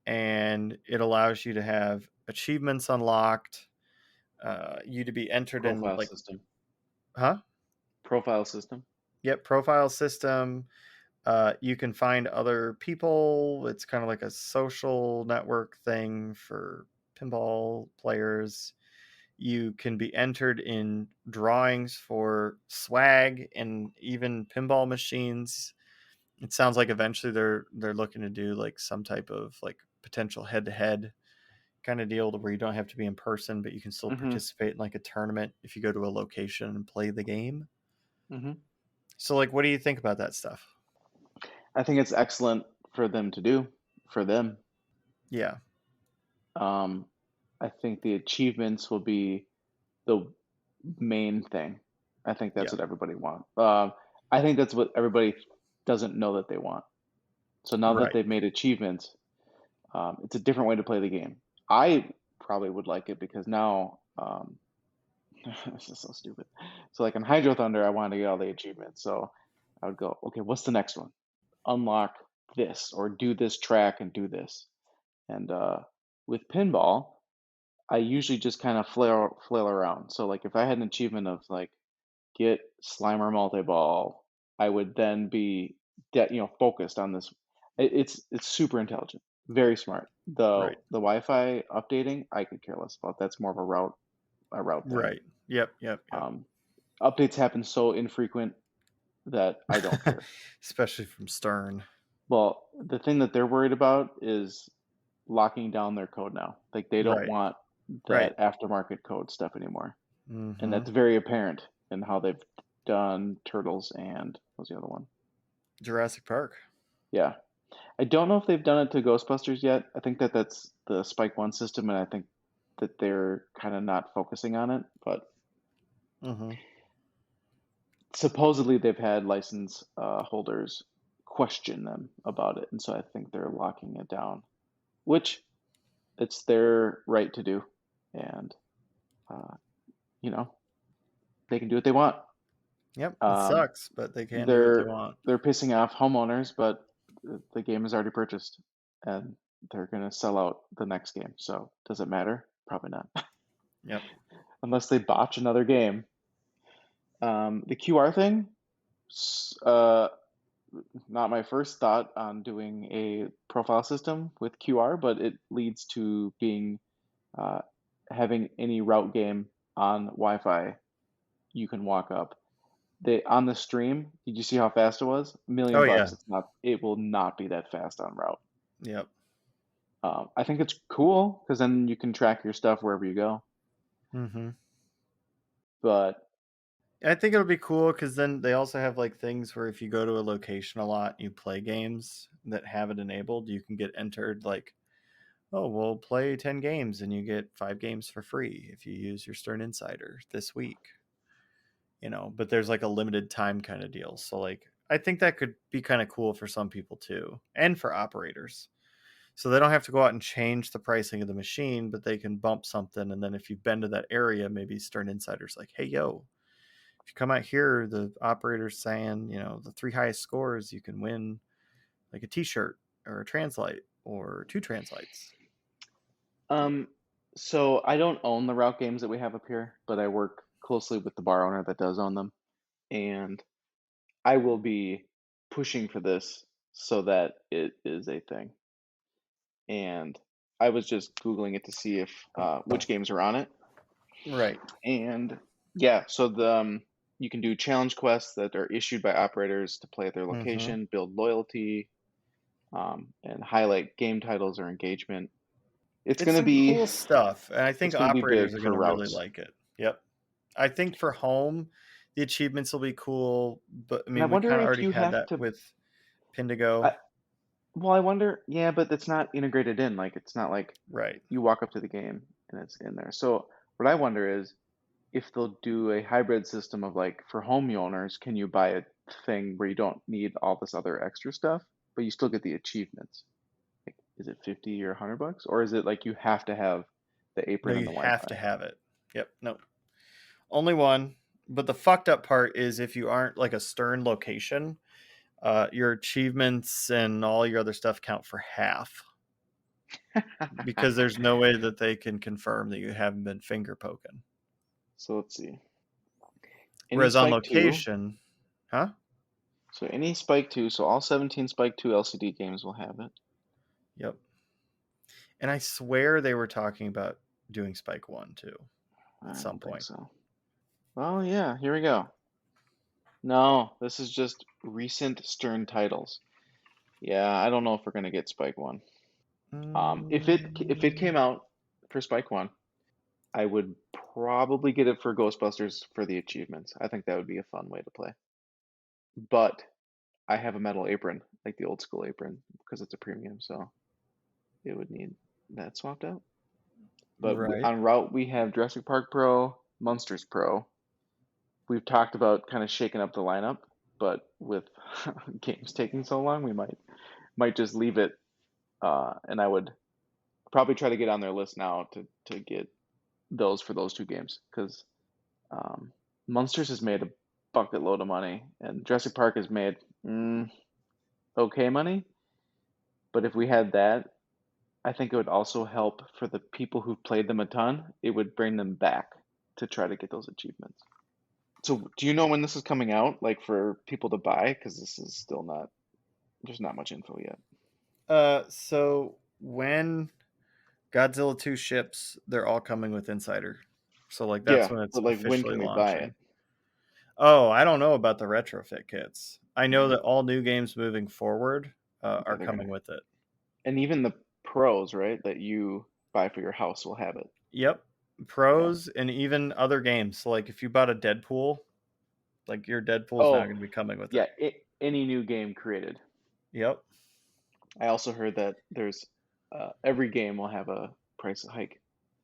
and it allows you to have achievements unlocked, you to be entered in Profile like, system. huh? Profile system. Yep, profile system. You can find other people. It's kind of like a social network thing for pinball players. You can be entered in drawings for swag and even pinball machines. It sounds like eventually they're looking to do like some type of like potential head to head kind of deal to where you don't have to be in person, but you can still Mm-hmm. participate in like a tournament if you go to a location and play the game. Mm-hmm. So like, what do you think about that stuff? I think it's excellent for them to do, for them. Yeah, Um, I think the achievements will be the main thing. I think that's yeah, what everybody wants. I think that's what everybody doesn't know that they want. So now that right. they've made achievements, it's a different way to play the game. I probably would like it because now, this is so stupid. So like in Hydro Thunder, I wanted to get all the achievements. So I would go, okay, what's the next one? Unlock this or do this track and do this. And with pinball, I usually just kind of flail around. So like if I had an achievement of like get Slimer multi-ball, I would then be focused on this. It's super intelligent, very smart. Right. The Wi-Fi updating, I could care less about. That's more of a route thing. Right. Yep, yep, yep. Um, Updates happen so infrequent that I don't care. Especially from Stern. Well, the thing that they're worried about is locking down their code now. Like they don't Right. want Right. that aftermarket code stuff anymore. And Mhm. that's very apparent in how they've done Turtles and what was the other one? Jurassic Park. Yeah. I don't know if they've done it to Ghostbusters yet. I think that that's the Spike One system, and I think that they're kind of not focusing on it. But Mhm. supposedly they've had license holders question them about it, and so I think they're locking it down, which it's their right to do, and uh, you know they can do what they want. Yep, it Um, sucks, but they can do what they they're want. they're pissing off homeowners, but the game is already purchased, and they're gonna sell out the next game. So does it matter? Probably not, Yep. unless they botch another game. The QR thing, uh, not my first thought on doing a profile system with QR, but it leads to being uh, having any route game on Wi-Fi you can walk up. They on the stream, did you see how fast it was? A Oh million yeah. bucks. It will not be that fast on route. Yep. I think it's cool because then you can track your stuff wherever you go. Mhm. But I think it'll be cool because then they also have like things where if you go to a location a lot, and you play games that have it enabled, you can get entered like, oh, we'll play 10 games and you get 5 games for free if you use your Stern Insider this week. But there's like a limited time kind of deal. So like I think that could be kind of cool for some people too, and for operators. So they don't have to go out and change the pricing of the machine, but they can bump something. And then if you've been to that area, maybe Stern Insider's like, hey, yo, if you come out here, the operator's saying, the 3 highest scores, you can win like a t-shirt or a translite or 2 translites. um, so I don't own the route games that we have up here, but I work closely with the bar owner that does own them, and I will be pushing for this so that it is a thing. And I was just Googling it to see if which games are on it. Right. And yeah, so you can do challenge quests that are issued by operators to play at their Mm-hmm. location, build loyalty, and highlight game titles or engagement. It's It's gonna some be cool stuff, and I think it's gonna be operators big are for going to really routes. like it. Yep. I think for home, the achievements will be cool, but I And I mean, we wonder kind of if already you had have that to. with Pindigo. I, well, I wonder. Yeah, but it's not integrated in. Like it's not like Right. you walk up to the game and it's in there. So what I wonder is if they'll do a hybrid system of like for home owners, can you buy a thing where you don't need all this other extra stuff, but you still get the achievements? Like, is it 50 or $100, or is it like you have to have the No, apron and you the have to Wi-Fi? have it. Yep. No. Only one. But the fucked up part is if you aren't like a Stern location, your achievements and all your other stuff count for half because there's no way that they can confirm that you haven't been finger poking. So let's see. Any Whereas on Spike 2, location, huh? so any Spike 2, so all 17 Spike 2 LCD games will have it. Yep. And I swear they were talking about doing Spike 1 too at I some don't think point. so. Well, yeah, here we go. No, this is just recent Stern titles. Yeah, I don't know if we're gonna get Spike 1. If it came out for Spike 1, I would probably get it for Ghostbusters for the achievements. I think that would be a fun way to play. But I have a metal apron, like the old school apron, because it's a premium, so it would need that swapped out. But Right. on route, we have Jurassic Park Pro, Monsters Pro. We've talked about kind of shaking up the lineup, but with games taking so long, we might just leave it. And I would probably try to get on their list now to get those for those two games because Monsters has made a bucket load of money, and Jurassic Park has made okay money. But if we had that, I think it would also help for the people who've played them a ton. It would bring them back to try to get those achievements. So, do you know when this is coming out, like for people to buy? Because this is still not, there's not much info yet. So when Godzilla 2 ships, they're all coming with Insider. So like that's Yeah, when it's but like when officially can we buy it? launching. Oh, I don't know about the retrofit kits. I know Mm, that all new games moving forward yeah, are they're gonna, coming with it. and even the pros, right, that you buy for your house will have it. Yep. Yeah. Pros and even other games. So like if you bought a Deadpool, like your Deadpool's now Oh, going to be coming with yeah, it. any new game created. Yep. I also heard that there's every game will have a price hike.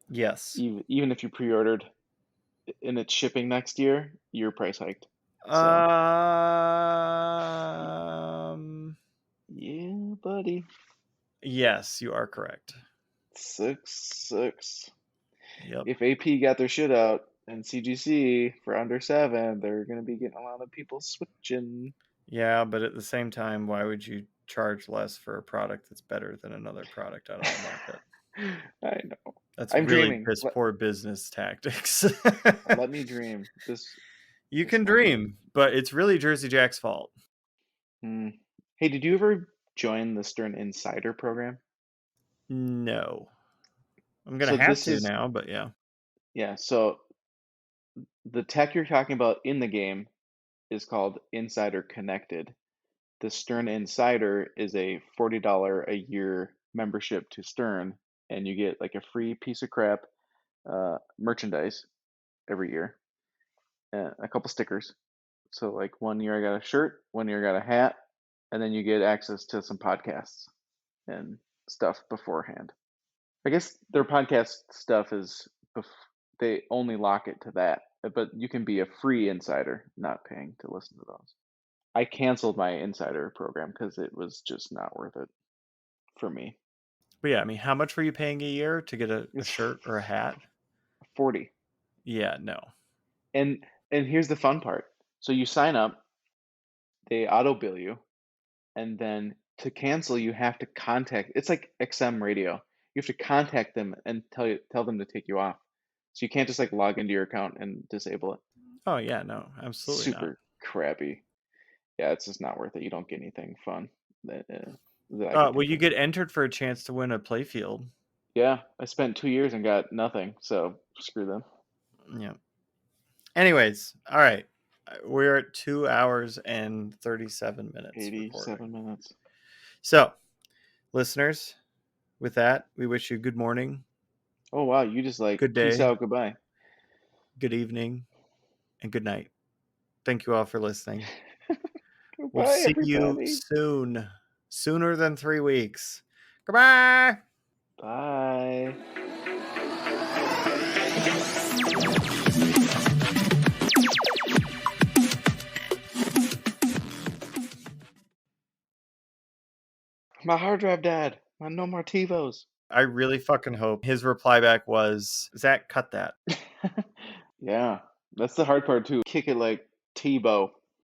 Yes. Even if you pre-ordered and it's shipping next year, your price hiked. So, yeah, buddy. yes, you are correct. 6-6. Yep. If AP got their shit out and CGC for under 7, they're gonna be getting a lot of people switching. Yeah, but at the same time, why would you charge less for a product that's better than another product out on the market? I know. That's I'm really dreaming. piss poor business tactics. Let me dream. You This can won't be. dream, but it's really Jersey Jack's fault. Hmm. Hey, did you ever join the Stern Insider program? No. I'm gonna So have this to is now, but yeah. yeah. So the tech you're talking about in the game is called Insider Connected. The Stern Insider is a $40 a year membership to Stern, and you get like a free piece of crap merchandise every year, and a couple stickers. So like one year I got a shirt, one year I got a hat, and then you get access to some podcasts and stuff beforehand. I guess their podcast stuff is they only lock it to that, but you can be a free insider, not paying to listen to those. I canceled my insider program because it was just not worth it for me. But yeah, I mean, how much were you paying a year to get a It's shirt or a hat? 40. Yeah, no. And here's the fun part. So you sign up, they auto bill you, and then to cancel you have to contact, it's like XM radio. You have to contact them and tell them to take you off. So you can't just like log into your account and disable it. Oh yeah, no, absolutely not. Super crappy. Yeah, it's just not worth it. You don't get anything fun that I could Well, think you of. get entered for a chance to win a playfield. Yeah, I spent 2 years and got nothing, so screw them. Yeah. Anyways, all right. We're at 2 hours and 37 minutes recording. 87 minutes. So, listeners, with that, we wish you good morning, Oh wow, you just like good peace day, out, goodbye. good evening, and good night. Thank you all for listening. We'll Goodbye, see you everybody. soon, sooner than 3 weeks. Goodbye. Bye. My hard drive, Dad. No more TiVos. I really fucking hope his reply back was, Zach, cut that. Yeah, that's the hard part too. Kick it like Tebow.